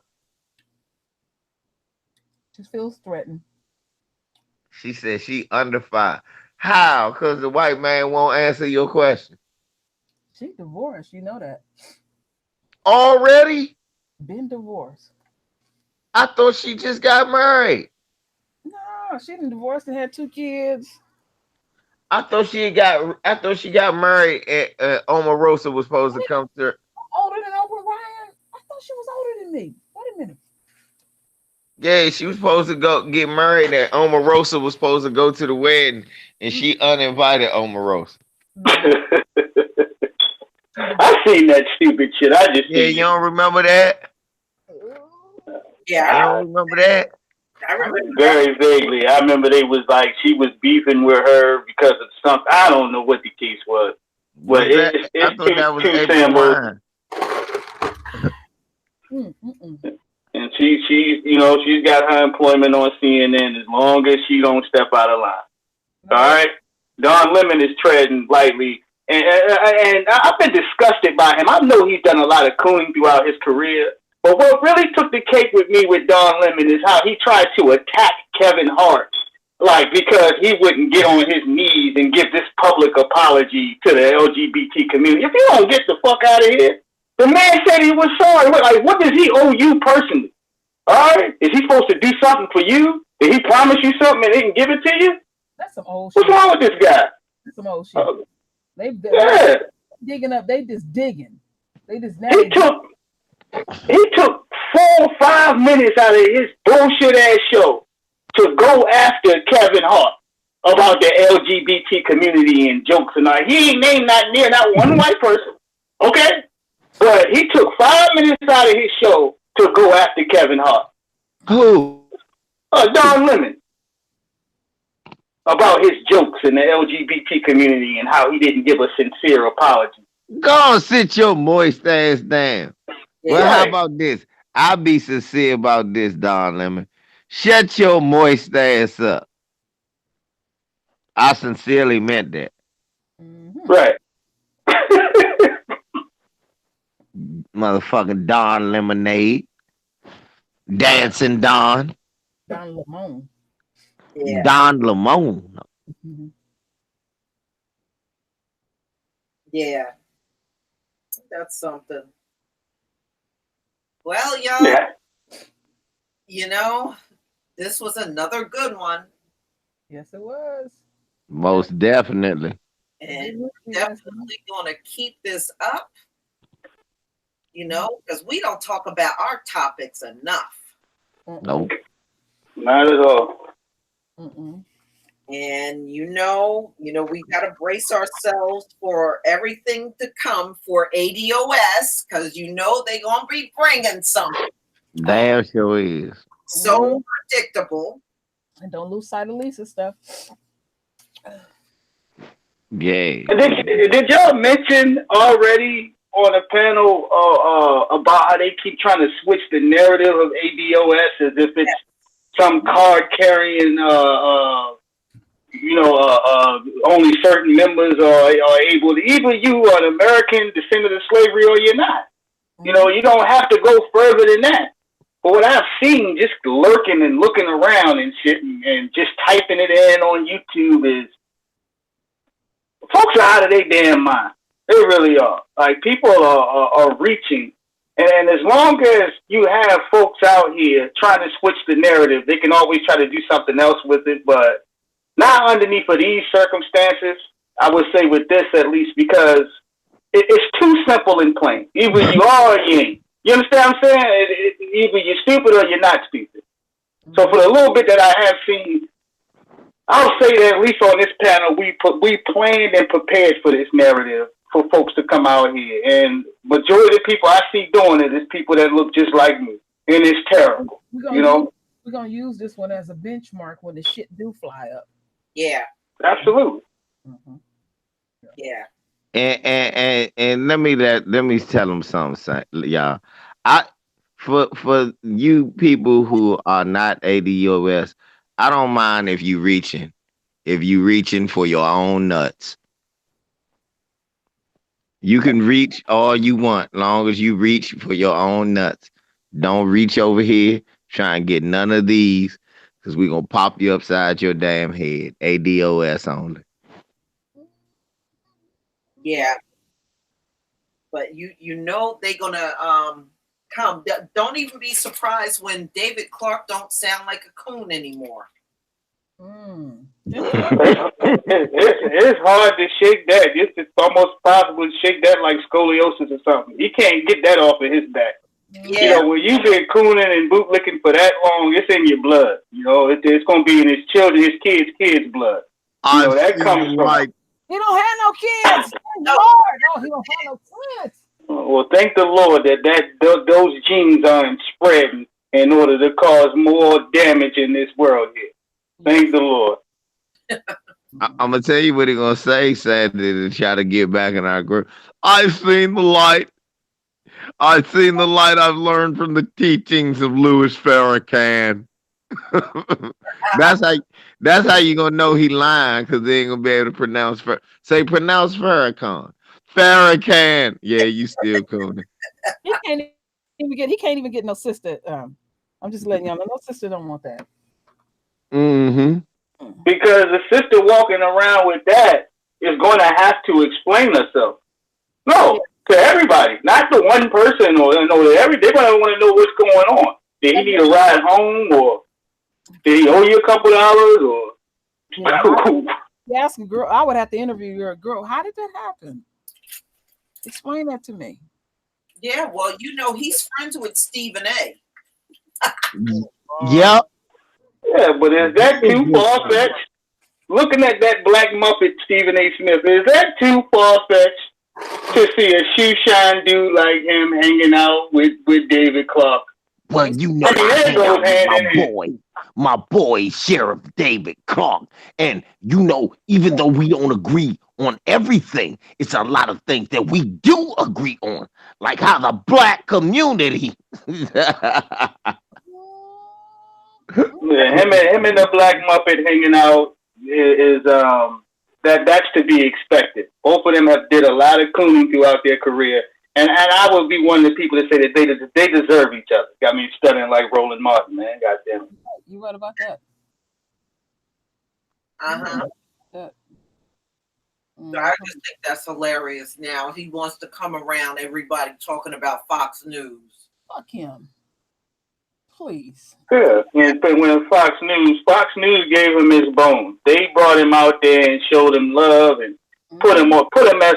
Just feels threatened.
She said she under fire. How? Because the white man won't answer your question.
She divorced, you know that.
Already?
Been divorced.
I thought she just got married.
No, she didn't divorce and had 2 kids.
I thought she got married and Omarosa was supposed to come to her.
Older than Oprah Ryan? I thought she was older than me. Wait a minute.
Yeah, she was supposed to go get married and Omarosa was supposed to go to the wedding and she uninvited Omarosa.
I seen that stupid shit. I just
you don't remember that?
Yeah,
you don't remember that?
I remember
very vaguely. I remember they was like she was beefing with her because of something. I don't know what the case was. But it's
I thought that was
and she's got her employment on CNN as long as she don't step out of line. All right, Don Lemon is treading lightly, and I've been disgusted by him. I know he's done a lot of cooning throughout his career, but what really took the cake with me with Don Lemon is how he tried to attack Kevin Hart, like because he wouldn't get on his knees and give this public apology to the LGBT community. If you don't get the fuck out of here, the man said he was sorry. Like, what does he owe you personally? All right, is he supposed to do something for you? Did he promise you something and didn't give it to you?
That's some old shit.
What's wrong with this guy?
That's some old shit. They digging up. They just digging. They just now.
He took 4 or 5 minutes out of his bullshit ass show to go after Kevin Hart about the LGBT community and jokes and all. He ain't named not one white person. Okay, but he took 5 minutes out of his show to go after Kevin Hart.
Who?
Don Lemon. About his jokes in the LGBT community and how he didn't give a sincere apology.
Go on, sit your moist ass down. Well, how about this? I'll be sincere about this, Don Lemon. Shut your moist ass up. I sincerely meant that.
Right.
Motherfucking Don Lemonade. Dancing Don.
Don Lemon.
Yeah.
Don Lemon.
Yeah. That's something. Well, y'all, you know, this was another good one.
Yes, it was.
Most definitely.
And definitely going to keep this up, you know, because we don't talk about our topics enough.
Nope.
Not at all.
And you know, we got to brace ourselves for everything to come for ADOS, because they're gonna be bringing something.
Damn sure is.
So predictable.
And don't lose sight of Lisa's stuff.
Yeah.
Did y'all mention already on a panel about how they keep trying to switch the narrative of ADOS as if it's some card carrying only certain members are able to, either you are an American descendant of slavery or you're not. You know, you don't have to go further than that. But what I've seen just lurking and looking around and shit and just typing it in on YouTube is folks are out of their damn mind. They really are. Like, people are reaching. And as long as you have folks out here trying to switch the narrative, they can always try to do something else with it, but not underneath of these circumstances, I would say with this at least, because it's too simple and plain. Either you are or you ain't. You understand what I'm saying? Either you're stupid or you're not stupid. So for the little bit that I have seen, I'll say that at least on this panel, we planned and prepared for this narrative for folks to come out here. And majority of the people I see doing it is people that look just like me. And it's terrible. We're going
to use this one as a benchmark when the shit do fly up.
Yeah.
Absolutely.
Yeah.
And let me tell them something, y'all. For you people who are not ADOS, I don't mind if you reaching for your own nuts. You can reach all you want, long as you reach for your own nuts. Don't reach over here, try and get none of these, because we're gonna pop you upside your damn head. ADOS only.
Yeah. But they're gonna come. Don't even be surprised when David Clark don't sound like a coon anymore.
It's hard to shake that. It's almost possible to shake that like scoliosis or something. He can't get that off of his back.
Yeah.
You know, when you've been cooning and bootlicking for that long, it's in your blood. You know, it's going to be in his children, his kids' blood. You know, that comes from.
He don't have no kids. Lord, no, he don't have no kids.
Well, thank the Lord that those genes aren't spreading in order to cause more damage in this world here. Thank the Lord.
I'm gonna tell you what he's gonna say Saturday to try to get back in our group. I've seen the light. I've seen the light. I've learned from the teachings of Louis Farrakhan. That's how you gonna know he lying, because they ain't gonna be able to pronounce pronounce Farrakhan. Farrakhan. Yeah, you still cooning.
He can't even get no sister. I'm just letting y'all know, no sister don't want that.
Because the sister walking around with that is going to have to explain herself. No, to everybody, not to one person they're going to want to know what's going on. Did he need a ride home, or did he owe you a couple $, or?
Yeah, ask a girl. I would have to interview your girl. How did that happen? Explain that to me.
Yeah, well, he's friends with Stephen A.
Yep.
Yeah, but is that too far-fetched? Looking at that black Muppet, Stephen A. Smith, is that too far-fetched to see a shoe shine dude like him hanging out with David Clark?
Well, I hang out with my boy, Sheriff David Clark. And, even though we don't agree on everything, it's a lot of things that we do agree on, like how the black community.
Yeah, him and the black Muppet hanging out is that's to be expected. Both of them did a lot of cooning throughout their career, and I would be one of the people that say that they deserve each other. Got me studying like Roland Martin, man. Goddamn.
You right about that?
I just think that's hilarious. Now he wants to come around everybody talking about Fox News.
Fuck him. Please.
Yeah, when Fox News gave him his bone. They brought him out there and showed him love and put him as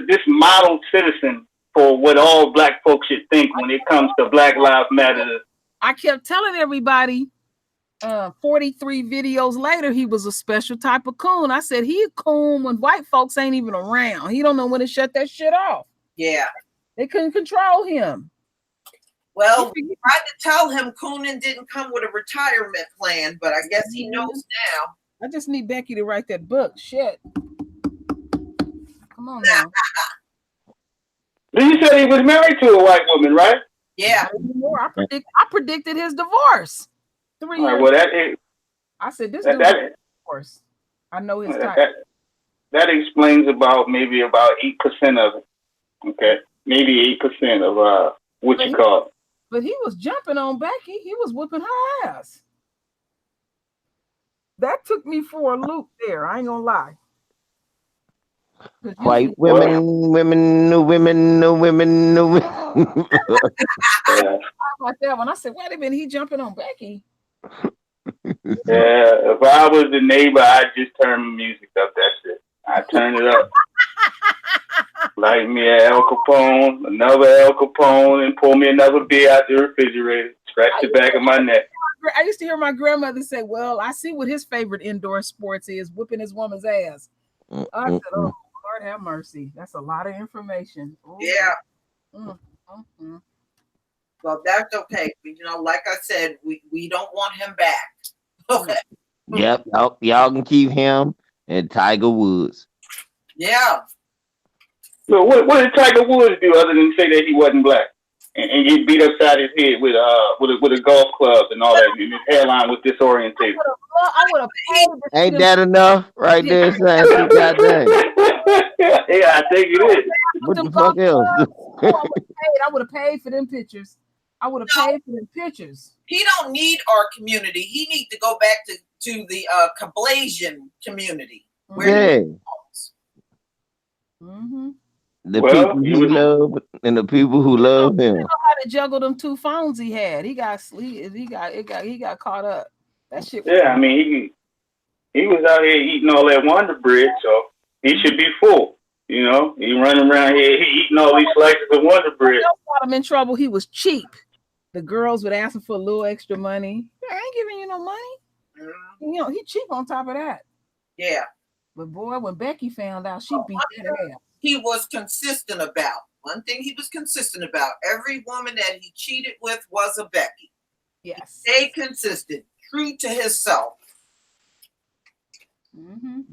this model citizen for what all black folks should think when it comes to Black Lives Matter.
I kept telling everybody, 43 videos later, he was a special type of coon. I said, he a coon when white folks ain't even around. He don't know when to shut that shit off.
Yeah.
They couldn't control him.
Well, we tried to tell him Coonan didn't come with a retirement plan, but I guess he knows now.
I just need Becky to write that book. Shit. Come on now.
You said he was married to a white woman, right?
Yeah.
I predicted his divorce. 3 years.
Well, that is.
I said this dude divorce. I know his type.
That explains about 8% of it. Okay, maybe 8% of what you call.
But he was jumping on Becky. He was whooping her ass. That took me for a loop there. I ain't gonna lie.
White women, no women.
Yeah.
How about that one? I said, wait a minute, he jumping on Becky.
Yeah, if I was the neighbor, I'd just turn the music up. That's it. I turn it up. Light me an El Capone, another El Capone, and pour me another beer out the refrigerator. Scratch the back of my neck.
I used to hear my grandmother say, well, I see what his favorite indoor sports is, whooping his woman's ass. I said, oh, Lord have mercy. That's a lot of information. Ooh.
Yeah. Well, that's okay. You know, like I said, we don't want him back. Okay.
Yep. Y'all can keep him and Tiger Woods.
Yeah.
So what did Tiger Woods do other than say that he wasn't black and get beat upside his head with a golf club and all that, and his hairline was disorientated?
I would have paid.
Ain't that enough right there, Sandy? Goddamn.
Yeah, I think it is.
What the fuck else?
I would have paid for them pictures. I would have paid for them pictures.
He don't need our community. He needs to go back to the Kablasian community.
Yeah. The people he loved and the people who love him.
He know how to juggle them 2 phones he had. He got caught up. That shit.
Yeah, I mean he was out here eating all that Wonder Bread, so he should be full. You know, he running around here, he eating all these slices of Wonder Bread.
Got him in trouble. He was cheap. The girls would ask him for a little extra money. I ain't giving you no money. You know, he cheap on top of that.
Yeah.
But boy, when Becky found out, she beat that ass.
He was consistent about. One thing he was consistent about. Every woman that he cheated with was a Becky.
Yes.
He stayed consistent, true to himself.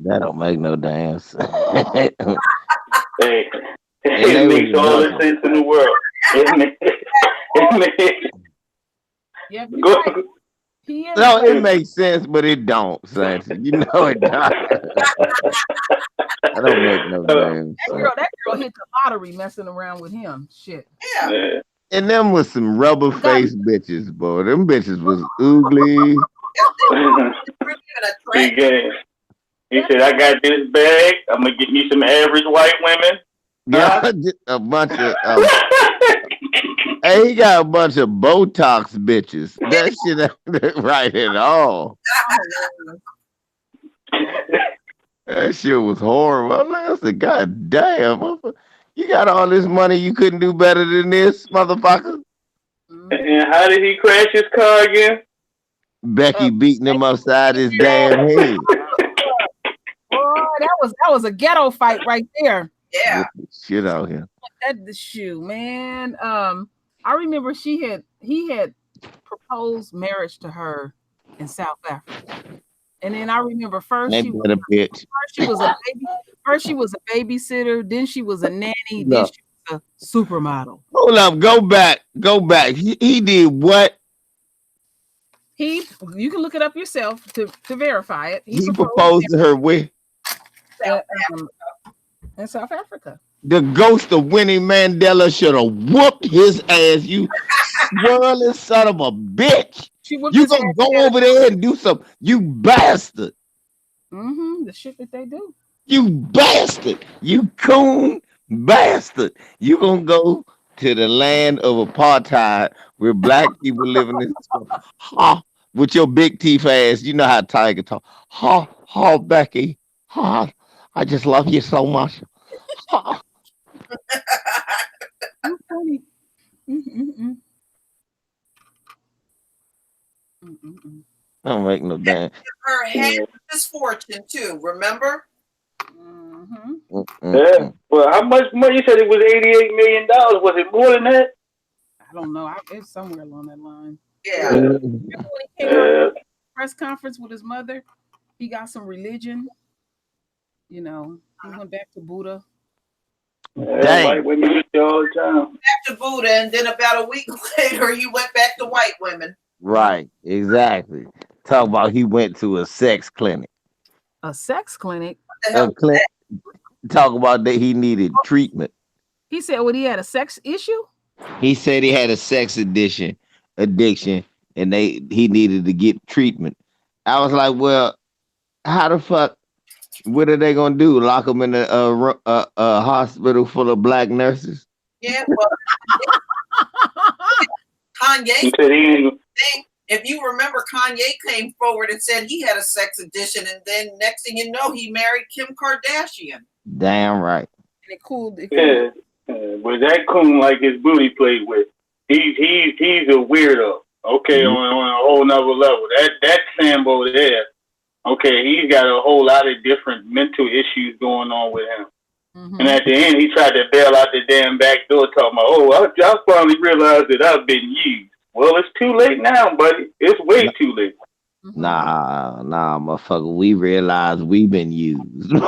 That don't make no damn sense.
Hey, it makes all the sense in the world.
Yeah,
no, it makes sense, but it don't, Sandy. You know it don't. That don't make no damn sense.
That girl hit the lottery messing around with him. Shit.
Yeah.
And them was some rubber face bitches, boy. Them bitches was ugly.
He said, I got this bag. I'm going to get me some average white women.
Yeah, a bunch of... hey, he got a bunch of Botox bitches. That shit ain't right at all. That shit was horrible. I said, God damn. You got all this money, you couldn't do better than this, motherfucker?
And how did he crash his car again?
Becky
beating him upside his damn head.
Boy, that was a ghetto fight right there.
Yeah.
Shit out here.
That the shoe, man. I remember he had proposed marriage to her in South Africa. And then I remember first she was a babysitter, then she was a nanny, then she was a supermodel.
Hold up, go back. He did what?
You can look it up yourself to verify it.
He proposed to her with
in South Africa.
The ghost of Winnie Mandela should have whooped his ass, you swirling son of a bitch. You gonna go over there and do something, you bastard.
The shit that they do.
You bastard. You coon bastard. You gonna go to the land of apartheid where black people living in with your big teeth ass. You know how Tiger talk. Becky. I just love you so much.
Funny.
Don't make no damn.
Her head misfortune too. Remember?
Yeah. Well, how much money? You said it was $88 million. Was it more than that?
I don't know. It's somewhere along that line.
Yeah.
Remember when he came out press conference with his mother? He got some religion. You know, he went back to Buddha.
Yeah, white women eat you all the time.
Back to Buddha, and then about a week later, he went back to white women.
Right, exactly. Talk about he went to a sex clinic.
A sex clinic?
Talk about that he needed treatment.
He said, "What he had a sex issue."
He said he had a sex addiction, and he needed to get treatment. I was like, well, how the fuck? What are they gonna do? Lock him in a hospital full of black nurses?
Yeah, well, Kanye. If you remember, Kanye came forward and said he had a sex addiction, and then next thing you know, he married Kim Kardashian.
Damn right.
And it cooled.
Yeah, but that coon like his booty played with. He's a weirdo. Okay, on a whole nother level. That Sambo there. Okay, he's got a whole lot of different mental issues going on with him. And at the end, he tried to bail out the damn back door, talking about, "Oh, I finally realized that I've been used." Well, it's too late now, buddy. It's way too late.
Nah, motherfucker. We realize we've been used.
You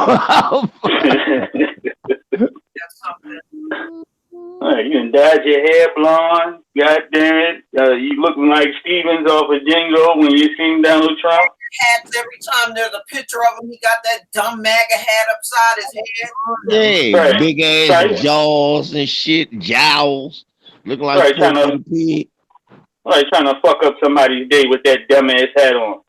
done dyed your hair blonde. God damn it. You looking like Stevens off of Jingo when you seen Donald Trump.
Hats every time there's a picture of him. He got that dumb MAGA hat upside his head.
Yeah, big ass jaws and shit, jowls. Looking like
trying to fuck up somebody's day with that dumb ass hat on.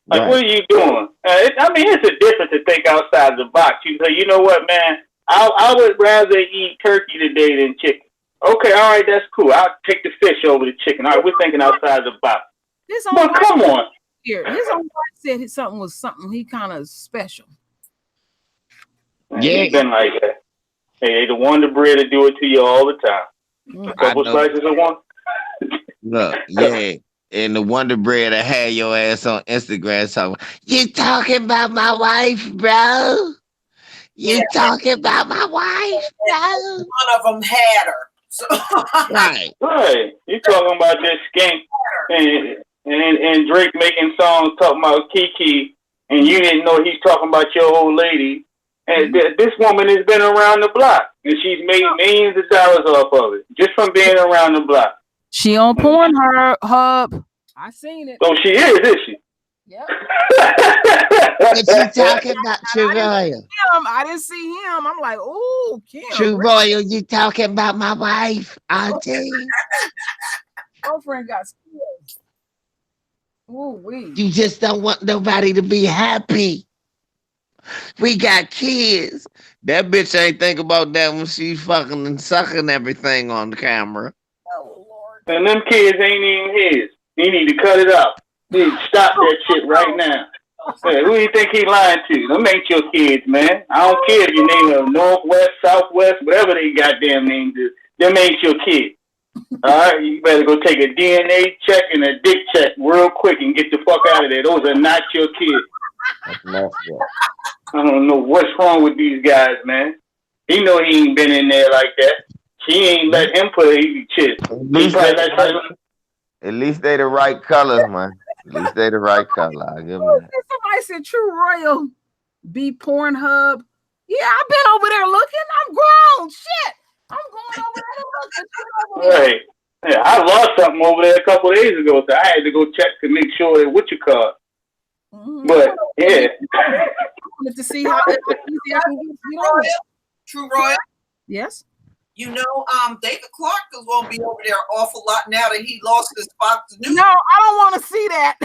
Like, what are you doing? It's a difference to think outside the box. You say, you know what, man? I would rather eat turkey today than chicken. Okay, all right, that's cool. I'll take the fish over the chicken. All right, we're thinking outside the box. But come on.
His own wife said something he kind of special.
Yeah, he's been like that. Hey, they the Wonder Bread to do it to you all the time. A couple slices of one.
Look, yeah. And the Wonder Bread to have your ass on Instagram talking, "You talking about my wife, bro? You talking about my wife, bro?"
One of them had her. So.
Right. You talking about this skank and Drake making songs talking about Kiki, and you didn't know he's talking about your old lady. And this woman has been around the block, and she's made millions of dollars off of it just from being around the block.
She on Pornhub. I seen it.
So she is she?
Yep.
What you talking about, True Royal?
I didn't see him. I'm like, "Ooh, Kim."
True Royal, you talking about my wife, auntie?
Girlfriend got skills. Ooh,
you just don't want nobody to be happy. We got kids. That bitch ain't think about that when she's fucking and sucking everything on the camera.
Oh Lord.
And them kids ain't even his. He need to cut it out. He need to stop that shit right now. Hey, who do you think he lying to? Them ain't your kids, man. I don't care if you name them Northwest, Southwest, whatever they goddamn names is. Them ain't your kids. All right, you better go take a DNA check and a dick check real quick and get the fuck out of there. Those are not your kids. I don't know what's wrong with these guys, man. He know he ain't been in there like that. She ain't let him put easy shit.
At least they the right colors, man. At least they the right color. I give them that.
Somebody said True Royal be Pornhub. Yeah, I've been over there looking. I'm grown. Shit. I'm going over there looking.
Right. Yeah, I lost something over there a couple of days ago, so I had to go check to make sure that what you call. But yeah.
To see how easy I can get on it.
True Royal.
Yes.
You know, David Clark is gonna be over there an awful lot now that he lost his Fox News.
No, I don't want to see that.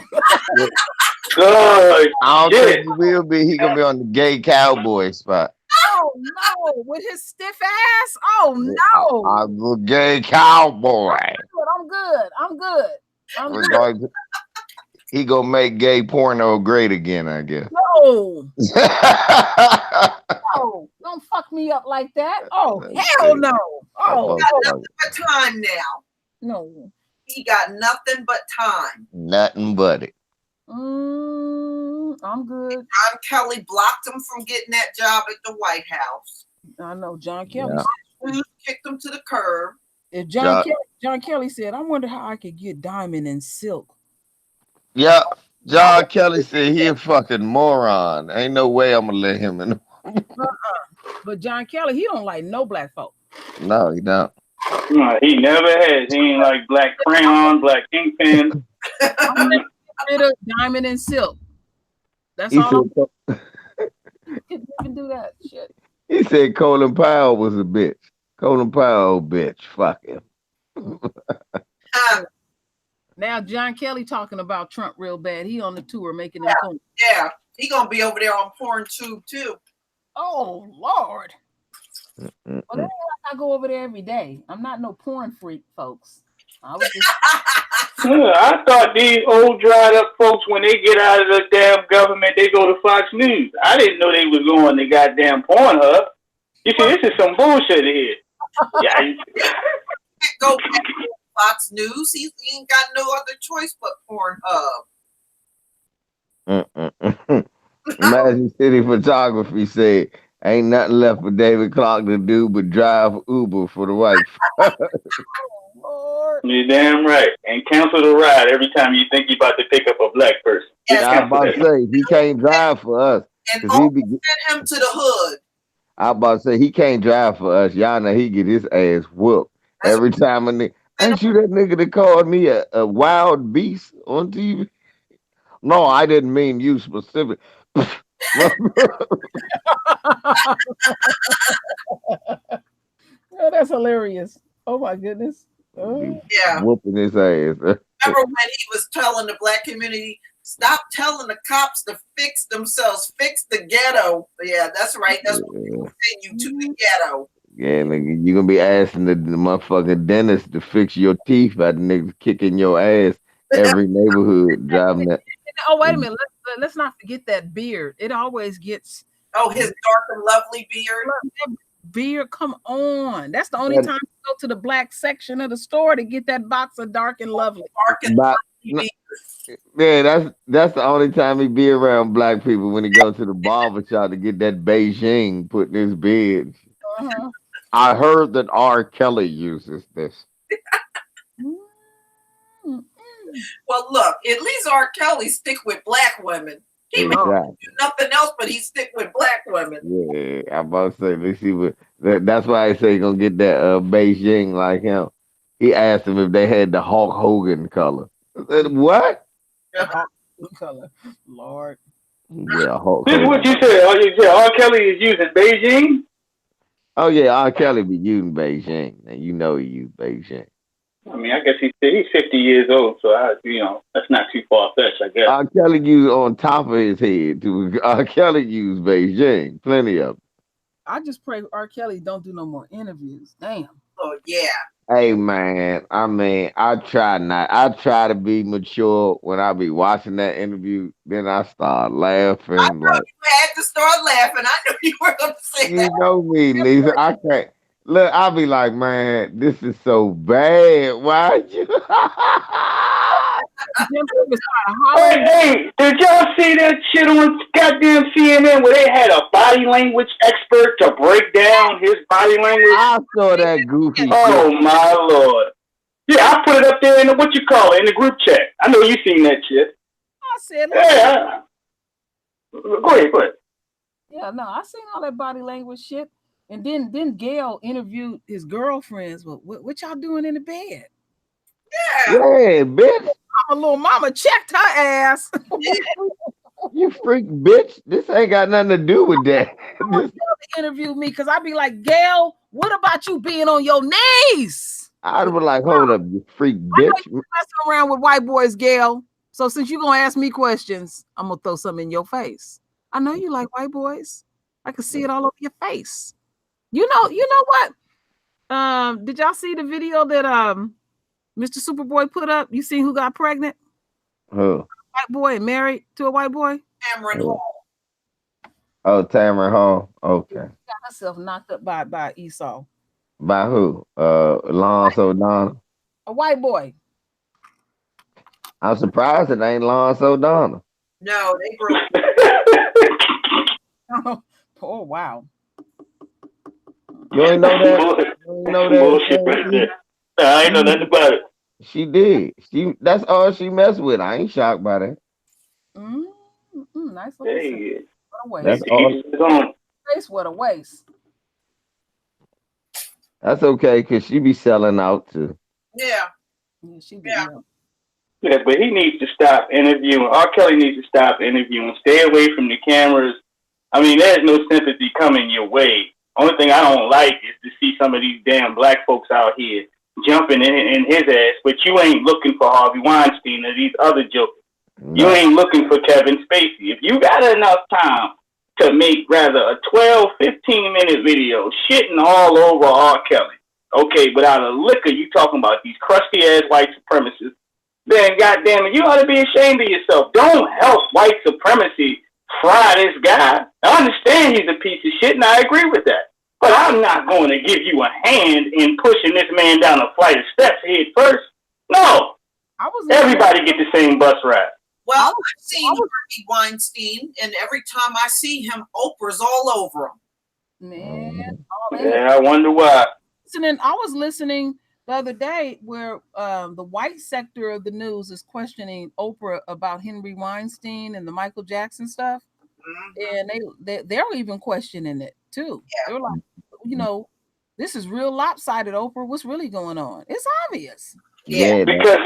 I don't think he will be. He gonna be on the gay cowboy spot.
Oh no, with his stiff ass. Oh no,
I'm a gay cowboy.
I'm good.
He gonna make gay porno great again, I guess.
No. No, don't fuck me up like that. Oh, hell no. Oh,
he got nothing but time now.
No.
He got nothing but time.
Nothing but it.
I'm good.
John Kelly blocked him from getting that job at the White House.
I know John Kelly
kicked him to the curb.
If John Kelly said, I wonder how I could get diamond and silk.
Yeah, John Kelly said he a fucking moron. Ain't no way I'm gonna let him in.
But John Kelly, he don't like no black folk.
No, he don't.
No, he never has. He ain't like Black Crayon, Black Kingpin.
Rid of diamond and silk. That's all. He can do that shit.
He said Colin Powell was a bitch. Colin Powell, bitch. Fuck him.
Now John Kelly talking about Trump real bad. He on the tour making them cool.
Yeah, he gonna be over there on Porn Tube too.
Oh Lord. Well, that ain't like I go over there every day. I'm not no porn freak, folks. I was just
I thought these old dried up folks, when they get out of the damn government, they go to Fox News. I didn't know they was going to goddamn Pornhub. You see, this is some bullshit here. Yeah,
go back to Fox News. He ain't got no other choice but Pornhub.
Magic City Photography said, ain't nothing left for David Clark to do but drive Uber for the white.
You're damn right. And cancel the ride every time you think you're about to pick up a black person.
Yeah, I was about to say, he can't drive for us.
And send him to the hood.
I was about to say, he can't drive for us. Y'all know he get his ass whooped every time. Ain't you that nigga that called me a wild beast on TV? No, I didn't mean you specific.
Oh, that's hilarious. Oh my goodness. Oh.
Yeah.
Whooping his ass.
Remember when he was telling the black community, stop telling the cops to fix themselves, fix the ghetto. Yeah, that's right. That's what people send you to the ghetto.
Yeah, nigga, you're gonna be asking the motherfucking dentist to fix your teeth by the niggas kicking your ass every neighborhood driving that.
Oh, wait a minute. Let's not forget that beard. It always gets.
Oh, his dark and lovely beard.
Beard, come on. That's the only time you go to the black section of the store to get that box of dark and lovely.
Yeah, that's the only time he be around black people, when he goes to the barber shop to get that Beijing put in his beard. I heard that R. Kelly uses this.
Well, look, at least R. Kelly stick with black women. He may do nothing else, but he stick with black women.
Yeah, I'm about to say, let's see what. That's why I say he gonna get that Beijing like him. He asked him if they had the Hulk Hogan color. I said, what?
Color, Lord.
Yeah, Hulk
this
Hogan.
is what you said. Oh, you said R. Kelly is using Beijing.
Oh yeah, R. Kelly be using Beijing, and you know he used Beijing.
I mean, I guess he's 50 years old, so that's not too far fetched, I guess.
R. Kelly used on top of his head too. R. Kelly used Beijing, plenty of them.
I just pray R. Kelly don't do no more interviews. Damn.
Oh yeah.
Hey man, I mean, I try to be mature when I be watching that interview. Then I start laughing.
I know you had to start laughing. I knew you were going to say that.
You know me, Lisa. I can't. Look, I'll be like, man, this is so bad. Why you?
Hey, did y'all see that shit on goddamn CNN where they had a body language expert to break down his body language?
I saw that goofy.
Oh my lord! Yeah, I put it up there in the in the group chat. I know you seen that shit.
I said,
yeah. Go ahead.
Yeah, no, I seen all that body language shit. And then Gail interviewed his girlfriends. Well, what y'all doing in the bed?
Yeah, bitch.
My little mama checked her ass.
You freak bitch. This ain't got nothing to do with that.
Interview me because I'd be like, Gail, what about you being on your knees?
I'd be like, hold up, you freak bitch.
I know you messing around with white boys, Gail. So since you're gonna ask me questions, I'm gonna throw something in your face. I know you like white boys. I can see it all over your face. You know what? Did y'all see the video that Mr. Superboy put up? You see who got pregnant?
Who?
White boy and married to a white boy?
Tamron Hall.
Oh, Tamron Hall. Okay.
Got herself knocked up by Esau.
By who? Alonzo Donna.
A white boy.
I'm surprised it ain't Lonzo Donna.
No, they broke.
Oh wow.
You ain't know that? You ain't know that?
Bullshit right there. I ain't know nothing about it.
She did. That's all she messed with. I ain't shocked by that.
Nice little
Hey,
what a
That's
waste.
all.
What a waste.
That's okay, cause she be selling out too.
Yeah.
She be. Yeah.
Yeah, but he needs to stop interviewing. R. Kelly needs to stop interviewing. Stay away from the cameras. I mean, there's no sympathy coming your way. Only thing I don't like is to see some of these damn black folks out here jumping in his ass, but you ain't looking for Harvey Weinstein or these other jokers. No. You ain't looking for Kevin Spacey. If you got enough time to make rather a 12, 15-minute video shitting all over R. Kelly, okay, without a liquor, you talking about these crusty-ass white supremacists, then goddamn it, you ought to be ashamed of yourself. Don't help white supremacy fry this guy. I understand he's a piece of shit, and I agree with that. But I'm not going to give you a hand in pushing this man down a flight of steps head first. No. Everybody get the same bus ride.
Well, I've seen Harvey Weinstein, and every time I see him, Oprah's all over him.
Man.
Yeah, I wonder why.
I was listening the other day where the white sector of the news is questioning Oprah about Henry Weinstein and the Michael Jackson stuff. And they're even questioning it too. Yeah. They're like, you know, this is real lopsided, Oprah. What's really going on? It's obvious.
Yeah, because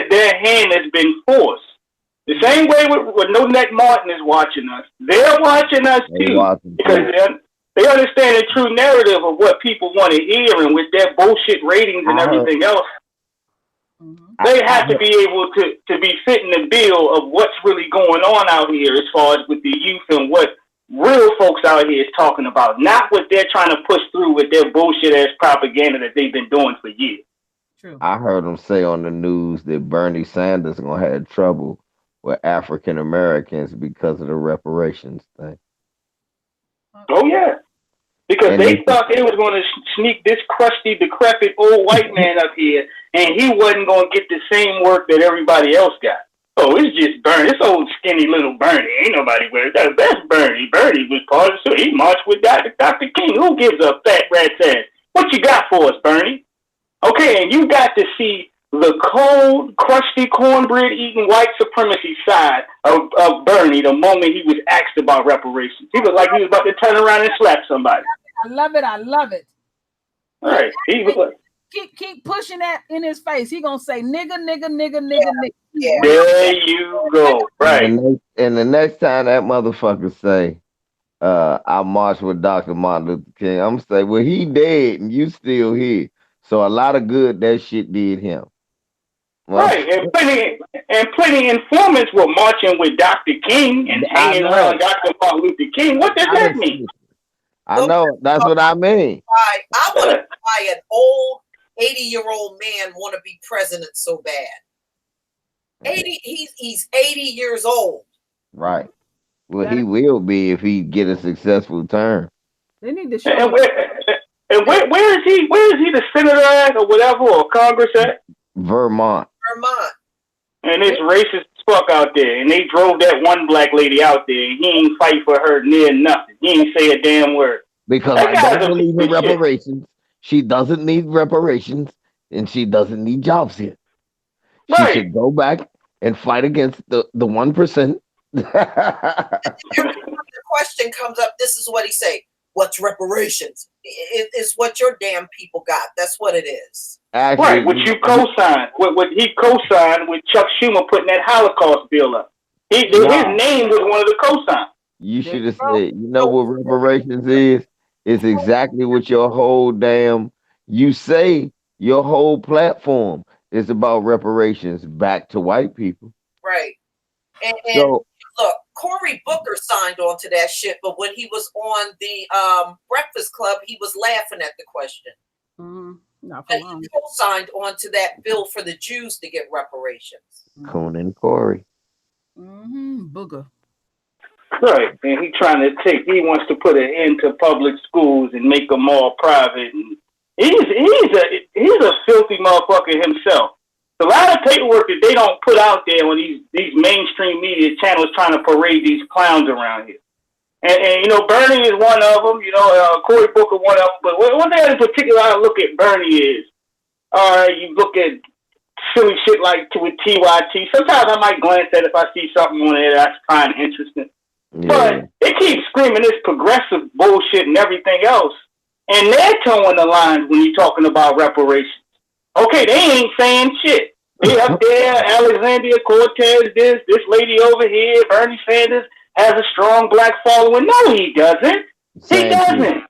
their hand has been forced. The same way with No Neck Martin is watching us. They're watching us too. Because they understand the true narrative of what people want to hear, and with their bullshit ratings and everything else, they have to be able to be fitting the bill of what's really going on out here as far as with the youth and what real folks out here is talking about, not what they're trying to push through with their bullshit ass propaganda that they've been doing for years.
True.
I heard them say on the news that Bernie Sanders gonna have trouble with African Americans because of the reparations thing.
Oh yeah, because they thought they was going to sneak this crusty, decrepit old white man up here, and he wasn't going to get the same work that everybody else got. Oh, it's just Bernie. It's old skinny little Bernie. Ain't nobody worried. That's Bernie. Bernie was part of it. So he marched with Dr. King. Who gives a fat rat's ass? What you got for us, Bernie? Okay, and you got to see the cold, crusty, cornbread-eating white supremacy side of Bernie the moment he was asked about reparations. He was like he was about to turn around and slap somebody.
I love it. I love it.
All right. He was like,
keep pushing that in his face. He gonna say nigga, nigga, nigga, nigga, nigga.
Yeah. There you go. Right.
And the next time that motherfucker say, I marched with Dr. Martin Luther King, I'm gonna say, well, he dead and you still here. So a lot of good that shit did him.
Well, right, and plenty informants were marching with Dr. King and hanging around Dr. Martin Luther King. What does that mean?
I know, that's what I mean.
I want to buy an old 80-year-old man want to be president so bad. 80, he's 80 years old.
Right. Well, he will be if he get a successful term.
They need to show.
And where is he? Where is he the senator at, or whatever, or Congress at?
Vermont.
And it's racist as fuck out there. And they drove that one black lady out there, and he ain't fight for her near nothing. He ain't say a damn word.
Because I don't believe in reparations. She doesn't need reparations, and she doesn't need jobs here. She should go back and fight against the 1%.
Every time the question comes up, this is what he say. What's reparations? It's what your damn people got. That's what it is.
Actually,
right, what you co-signed. What he co-signed with Chuck Schumer putting that Holocaust bill up. His name was one of the co-signs.
You should have said, you know what reparations is? It's exactly what your whole you say your whole platform is about reparations back to white people.
Right. And so, look, Cory Booker signed on to that shit, but when he was on the Breakfast Club, he was laughing at the question.
Not for long.
He co-signed on to that bill for the Jews to get reparations.
Coon and Cory.
Booger.
Right, and he wants to put an end to public schools and make them all private. And he's a filthy motherfucker himself. a lot of paperwork that they don't put out there when these mainstream media channels trying to parade these clowns around here. And Bernie is one of them. Cory Booker one of them. But one thing in particular I look at Bernie is, you look at silly shit like with TYT. Sometimes I might glance at it if I see something on there that's kind of interesting. Yeah. But they keep screaming this progressive bullshit and everything else, and they're towing the line when you're talking about reparations. Okay, they ain't saying shit. They up there, Alexandria Cortez, this lady over here, Bernie Sanders has a strong black following. No, he doesn't. He doesn't.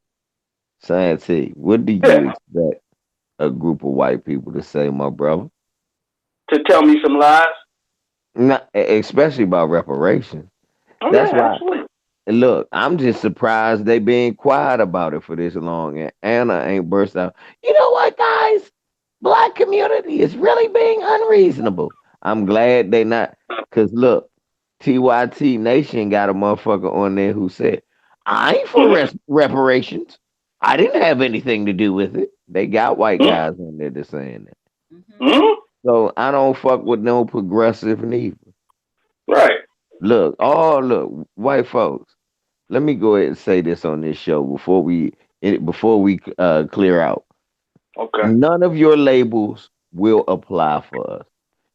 Santee, what do you expect a group of white people to say, my brother?
To tell me some lies?
Not, especially about reparations.
Oh,
That's
yeah,
why.
absolutely.
Look, I'm just surprised they being quiet about it for this long, and Anna ain't burst out. You know what, guys? Black community is really being unreasonable. I'm glad they not, cause look, TYT Nation got a motherfucker on there who said, "I ain't for reparations. I didn't have anything to do with it." They got white guys on there that's saying that. So I don't fuck with no progressive neither.
Right.
Look, white folks. Let me go ahead and say this on this show before we clear out.
Okay.
None of your labels will apply for us.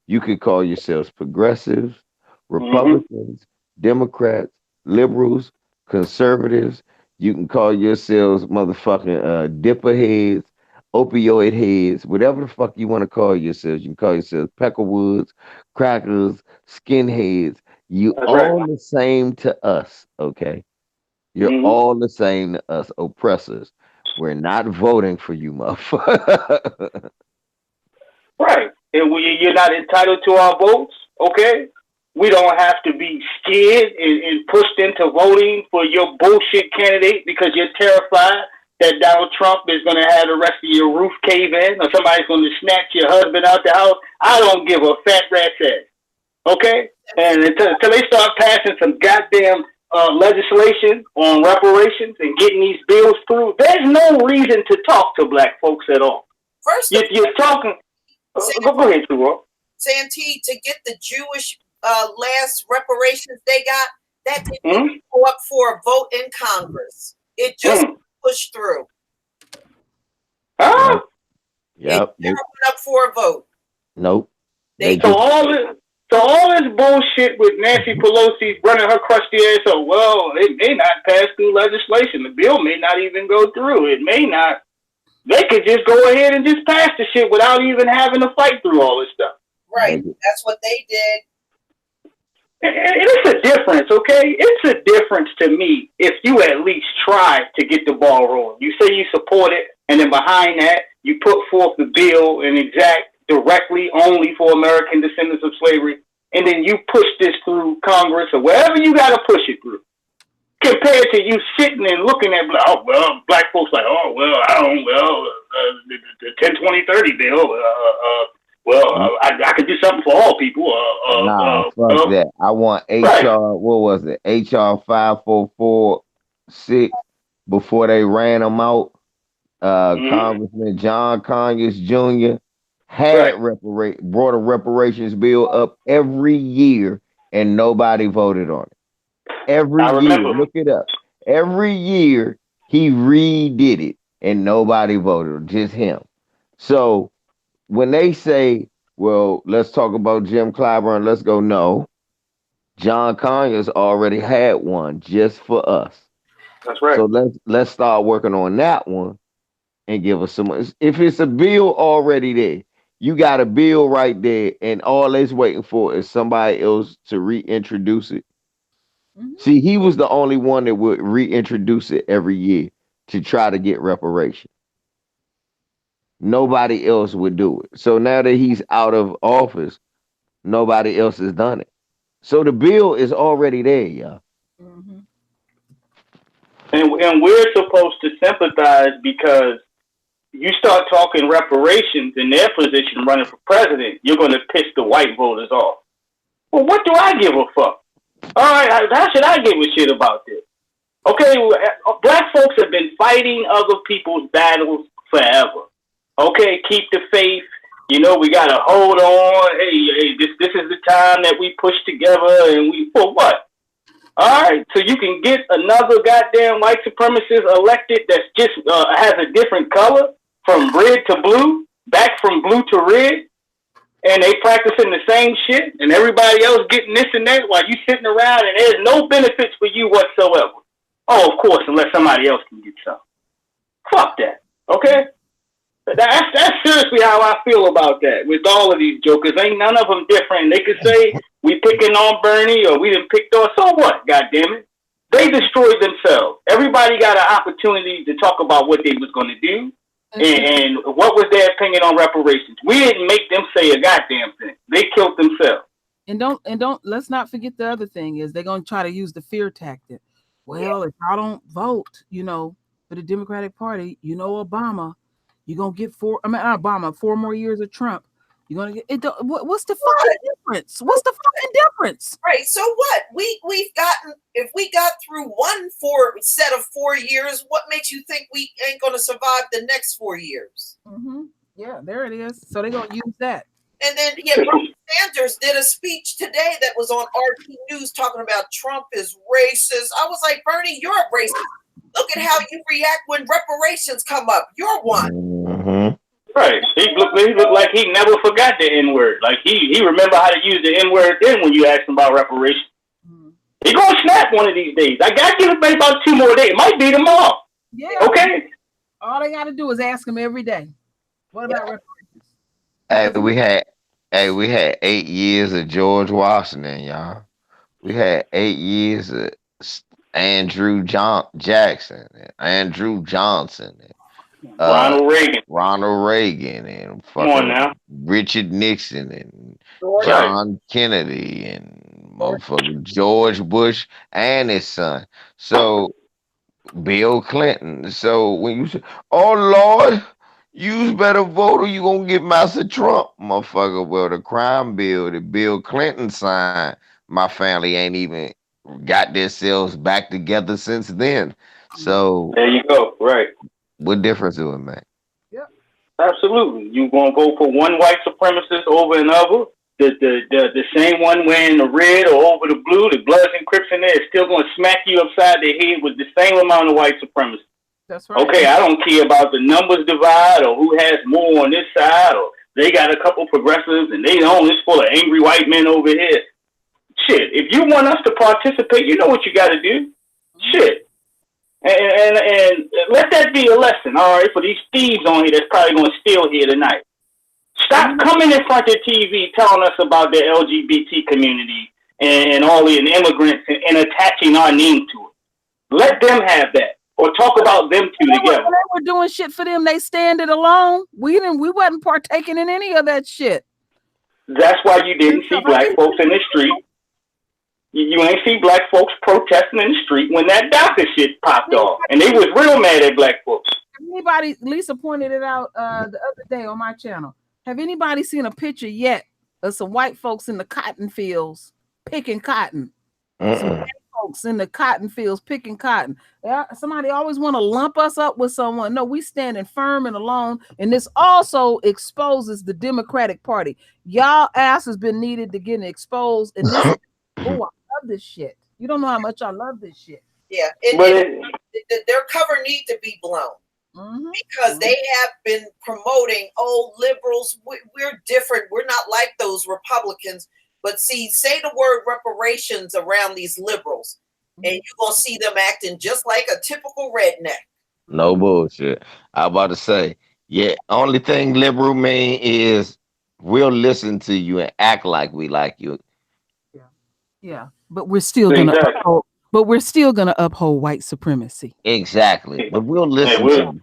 You could call yourselves progressives, Republicans, Democrats, liberals, conservatives. You can call yourselves motherfucking dipper heads, opioid heads, whatever the fuck you want to call yourselves. You can call yourselves peckerwoods, crackers, skinheads. You all the same to us, okay? You're all the same to us, oppressors. We're not voting for you, motherfucker.
Right. And you're not entitled to our votes, okay? We don't have to be scared and pushed into voting for your bullshit candidate because you're terrified that Donald Trump is going to have the rest of your roof cave in or somebody's going to snatch your husband out the house. I don't give a fat rat's ass, okay? And until they start passing some goddamn legislation on reparations and getting these bills through, there's no reason to talk to black folks at all.
First,
you're talking. Go ahead, Turo.
Santee, to get the Jewish last reparations they got, that didn't go up for a vote in Congress. It just pushed through.
Huh?
Yep.
It never went up for a vote.
Nope.
So all this bullshit with Nancy Pelosi running her crusty ass. So it may not pass through legislation. The bill may not even go through. It may not. They could just go ahead and just pass the shit without even having to fight through all this stuff.
Right. That's what they did.
And it's a difference, okay? It's a difference to me if you at least try to get the ball rolling. You say you support it, and then behind that, you put forth the bill and exact directly only for American descendants of slavery, and then you push this through Congress or wherever you got to push it through. Compared to you sitting and looking at, black folks like, the 10-20-30 bill, I could do something for all people.
Fuck that. I want HR, what was it? HR 5446 before they ran them out. Congressman John Conyers Jr. had brought a reparations bill up every year and nobody voted on it. Every year, look it up. Every year he redid it and nobody voted, just him. So when they say, well, let's talk about Jim Clyburn, let's go, no. John Conyers already had one just for us.
That's right.
So let's start working on that one and give us some. If it's a bill already there, you got a bill right there, and all it's waiting for is somebody else to reintroduce it. See, he was the only one that would reintroduce it every year to try to get reparations. Nobody else would do it. So now that he's out of office, nobody else has done it. So the bill is already there, y'all.
And we're supposed to sympathize because you start talking reparations in their position running for president, you're going to piss the white voters off. Well, what do I give a fuck? All right, how should I give a shit about this? Okay, black folks have been fighting other people's battles forever. Okay, keep the faith, You know, we gotta hold on. Hey, this is the time that we push together, and we for what? All right, so you can get another goddamn white supremacist elected that's just has a different color from red to blue, back from blue to red, and they practicing the same shit, and everybody else getting this and that while you sitting around, and there's no benefits for you whatsoever. Oh, of course, unless somebody else can get some. Fuck that. Okay. That's seriously how I feel about that with all of these jokers. Ain't none of them different. They could say we picking on Bernie or we didn't pick on. So what? God damn it! They destroyed themselves. Everybody got an opportunity to talk about what they was going to do and what was their opinion on reparations. We didn't make them say a goddamn thing. They killed themselves.
And don't let's not forget the other thing is they're going to try to use the fear tactic. Well, if I don't vote, for the Democratic Party, Obama. You're gonna get not Obama, 4 more years of Trump. You're gonna get it. What's the fucking difference? What's the fucking difference?
Right. So what? If we got through one set of 4 years, what makes you think we ain't gonna survive the next 4 years?
Mm-hmm. Yeah, there it is. So they're gonna use that.
And then Bernie Sanders did a speech today that was on RT News talking about Trump is racist. I was like, Bernie, you're a racist. Look at how you react when reparations come up. You're one.
Mm-hmm.
Right. He looked like he never forgot the N-word. Like he remember how to use the N-word then when you asked him about reparations. Mm-hmm. He gonna snap one of these days. I gotta give it about 2 more days. It might be tomorrow. Yeah. Okay.
All they gotta do is ask him every day. What about reparations?
We had 8 years of George Washington, y'all. We had 8 years of Andrew Jackson, Andrew Johnson, Ronald Reagan, and fucking Richard Nixon, and John Kennedy, and motherfucking George Bush and his son. So Bill Clinton. So when you say, "Oh Lord, you better vote or you gonna get Master Trump," motherfucker. Well, the crime bill that Bill Clinton signed, my family ain't even got themselves back together since then. So
there you go. Right.
What difference do it make?
Yeah, absolutely. You gonna go for one white supremacist over another? The same one wearing the red or over the blue, the Bloods and Crips in there is still gonna smack you upside the head with the same amount of white supremacy.
That's right.
Okay, I don't care about the numbers divide or who has more on this side or they got a couple progressives and they own this full of angry white men over here. Shit, if you want us to participate, you know what you got to do. Shit. And let that be a lesson, all right, for these thieves on here that's probably going to steal here tonight. Stop coming in front of TV telling us about the LGBT community and all the immigrants and attaching our name to it. Let them have that. Or talk about them two together.
When they were doing shit for them, they standing alone. We wasn't partaking in any of that shit.
That's why you didn't see black folks in the street. You ain't see black folks protesting in the street when that DACA shit popped off. And they was real mad at black folks.
Anybody, Lisa pointed it out the other day on my channel. Have anybody seen a picture yet of some white folks in the cotton fields picking cotton? Some white folks in the cotton fields picking cotton. Somebody always want to lump us up with someone. No, we standing firm and alone. And this also exposes the Democratic Party. Y'all ass has been needed to get exposed. And this, I love this shit. You don't know how much I love this shit.
Yeah, their cover need to be blown. Because they have been promoting, liberals, we're different. We're not like those Republicans. But see, say the word reparations around these liberals, and you're going to see them acting just like a typical redneck.
No bullshit. I'm about to say, only thing liberal mean is we'll listen to you and act like we like you.
Yeah. But we're still going to uphold white supremacy.
Exactly. But we'll listen to you.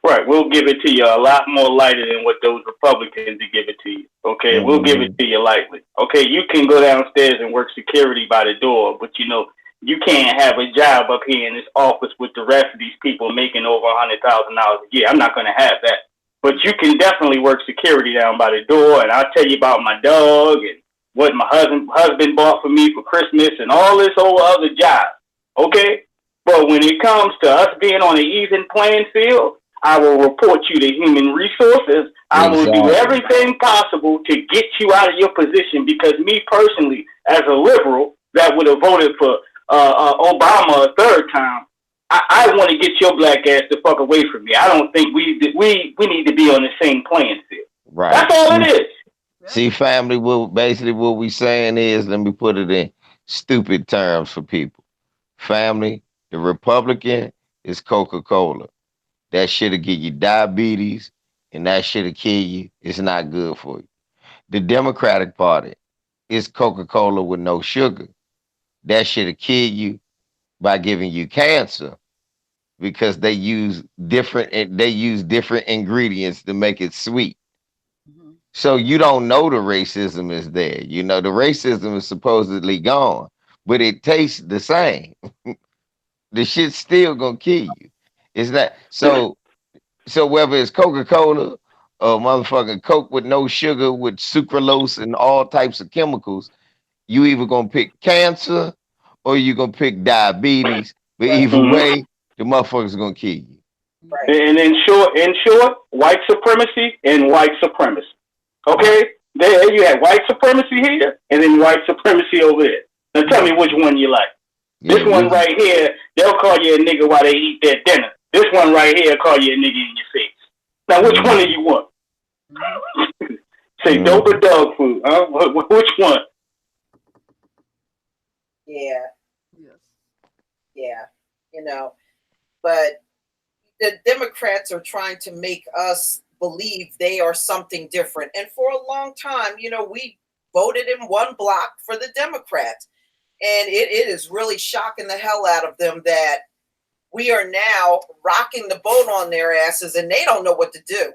Right, we'll give it to you a lot more lighter than what those Republicans give it to you. Okay, we'll give it to you lightly. Okay, you can go downstairs and work security by the door, but you can't have a job up here in this office with the rest of these people making over $100,000 a year. I'm not going to have that. But you can definitely work security down by the door, and I'll tell you about my dog and what my husband bought for me for Christmas and all this whole other job. Okay, but when it comes to us being on an even playing field, I will report you to human resources, I will do everything possible to get you out of your position because me personally, as a liberal that would have voted for Obama a third time, I want to get your black ass the fuck away from me. I don't think we need to be on the same playing field.
Right.
That's all it is.
See, family, basically what we saying is, let me put it in stupid terms for people. Family, the Republican is Coca-Cola. That shit'll give you diabetes and that shit'll kill you. It's not good for you. The Democratic Party is Coca-Cola with no sugar. That shit'll kill you by giving you cancer because they use different ingredients to make it sweet. So you don't know the racism is there. You know, the racism is supposedly gone, but it tastes the same. The shit's still gonna kill you. It's not so whether it's Coca-Cola or motherfucking Coke with no sugar with sucralose and all types of chemicals, you either gonna pick cancer or you gonna pick diabetes. But either way, the motherfucker's gonna kill you.
Right. And in short, white supremacy and white supremacy. Okay? There you have white supremacy here and then white supremacy over there. Now tell me which one you like. Yeah, this one right here, they'll call you a nigga while they eat their dinner. This one right here call you a nigga in your face. Now which one do you want? Say dope or dog food, huh? Which one?
Yeah. Yes. Yeah. You know, but the Democrats are trying to make us believe they are something different. And for a long time, you know, we voted in one block for the Democrats. And it is really shocking the hell out of them that we are now rocking the boat on their asses and they don't know what to do.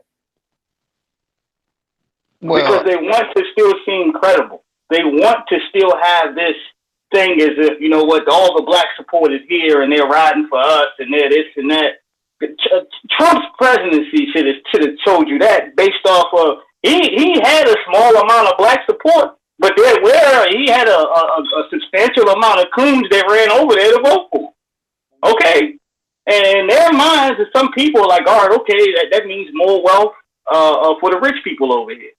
Because they want to still seem credible. They want to still have this thing as if, you know what, all the black support is here and they're riding for us and they're this and that. Trump's presidency should have told you that based off of he had a small amount of black support, but he had a substantial amount of coons that ran over there to vote for him. Okay, and in their minds, some people are like, all right, okay, that means more wealth for the rich people over here.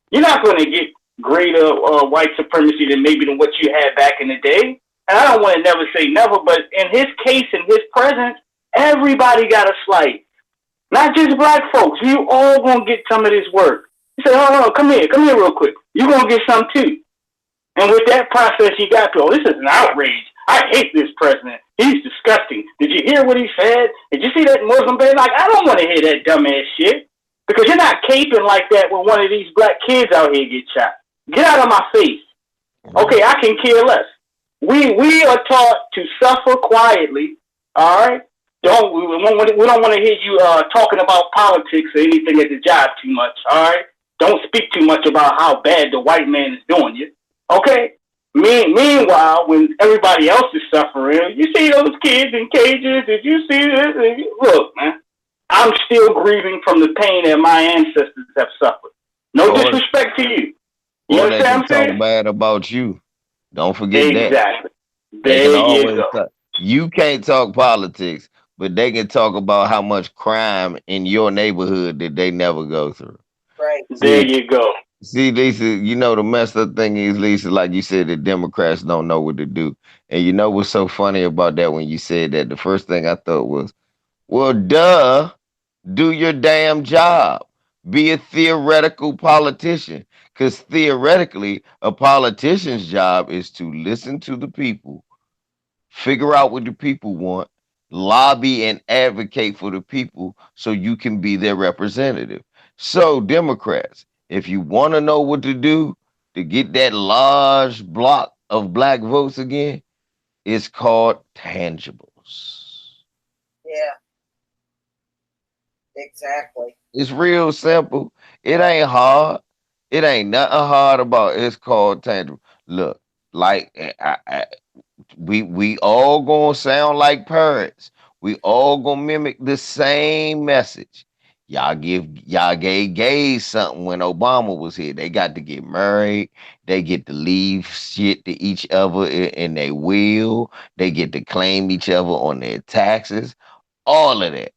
You're not going to get greater white supremacy than what you had back in the day. And I don't want to never say never, but in his case, in his presence, everybody got a slice. Not just black folks. You all gonna get some of this work. He said, hold on, come here real quick. You gonna get some too. And with that process, you got to, this is an outrage. I hate this president. He's disgusting. Did you hear what he said? Did you see that Muslim baby? Like, I don't want to hear that dumbass shit. Because you're not caping like that when one of these black kids out here get shot. Get out of my face. Okay, I can care less. We are taught to suffer quietly, all right? We don't want to hear you talking about politics or anything at the job too much, all right? Don't speak too much about how bad the white man is doing you, okay? Meanwhile, when everybody else is suffering, you see those kids in cages, did you see this? Look, man, I'm still grieving from the pain that my ancestors have suffered. No disrespect to you. You understand what I'm saying?
Talk bad about you. Don't forget that.
Exactly. There you go.
You can't talk politics, but they can talk about how much crime in your neighborhood that they never go through.
Right.
There you go.
See, Lisa, you know, the messed up thing is, Lisa, like you said, the Democrats don't know what to do. And you know what's so funny about that when you said that? The first thing I thought was, well, duh, do your damn job. Be a theoretical politician. Because theoretically, a politician's job is to listen to the people, figure out what the people want, lobby and advocate for the people so you can be their representative. So, Democrats, if you want to know what to do to get that large block of black votes again, it's called tangibles.
Yeah. Exactly.
It's real simple. It ain't hard. It ain't nothing hard about it. It's called tangible. Look, like we all gonna sound like parents. We all gonna mimic the same message. Y'all gave gays something when Obama was here. They got to get married. They get to leave shit to each other in their will. They get to claim each other on their taxes. All of that.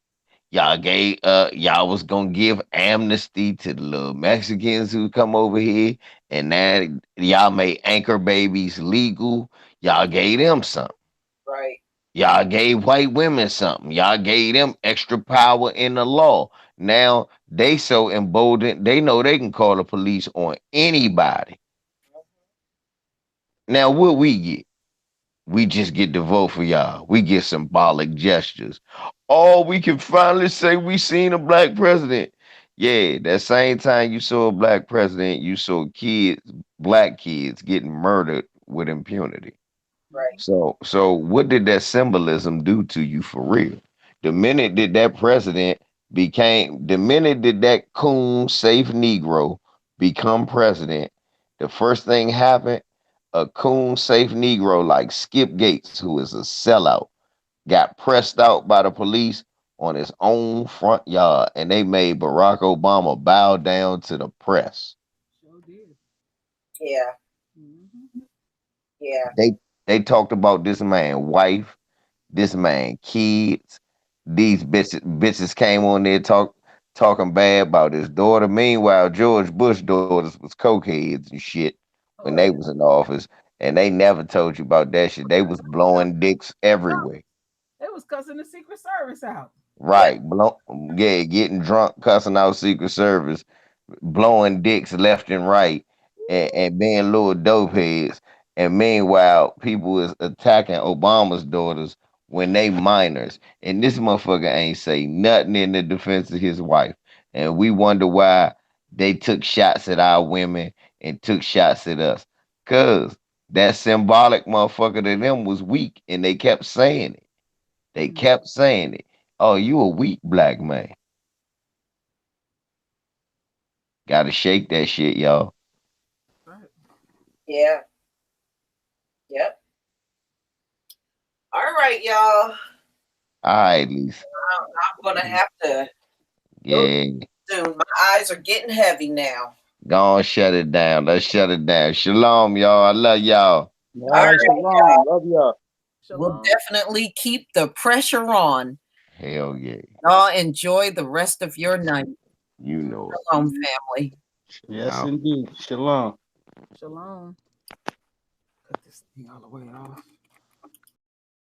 y'all was gonna give amnesty to the little Mexicans who come over here, and now y'all made anchor babies legal. Y'all gave them something.
Right.
Y'all gave white women something. Y'all gave them extra power in the law. Now they so emboldened, they know they can call the police on anybody. Now what we get? We just get to vote for y'all. We get symbolic gestures. Oh, we can finally say we seen a black president. Yeah, that same time you saw a black president, you saw kids, black kids getting murdered with impunity.
Right.
So what did that symbolism do to you for real? The minute did that president the minute did that coon safe Negro become president, the first thing happened, a coon safe Negro like Skip Gates, who is a sellout, got pressed out by the police on his own front yard, and they made Barack Obama bow down to the press.
Sure did.
Yeah. Yeah.
They talked about this man wife, this man kids. These bitches came on there talking bad about his daughter. Meanwhile, George Bush daughters was cokeheads and shit when they was in office, and they never told you about that shit. They was blowing dicks everywhere.
They was cussing the Secret Service out.
Yeah.
Right. Yeah, getting drunk, cussing out Secret Service, blowing dicks left and right, and being little dope heads. And meanwhile, people is attacking Obama's daughters when they minors. And this motherfucker ain't say nothing in the defense of his wife. And we wonder why they took shots at our women and took shots at us. Cause that symbolic motherfucker to them was weak, and they kept saying it. They kept saying it. Oh, you a weak black man. Gotta shake that shit, y'all.
Right.
Yeah. Yep. All right, y'all.
All right, Lisa.
I'm gonna have to go
Yeah.
soon. My eyes are getting heavy now.
Go on, shut it down. Let's shut it down. Shalom, y'all. I love y'all.
All
All
right,
right,
shalom. Love y'all.
we'll
Shalom.
definitely keep the pressure on.
Hell yeah.
Y'all enjoy the rest of your night.
You know it.
Shalom, family.
Yes,
Out.
indeed. Shalom.
Shalom. Cut this thing all the way off.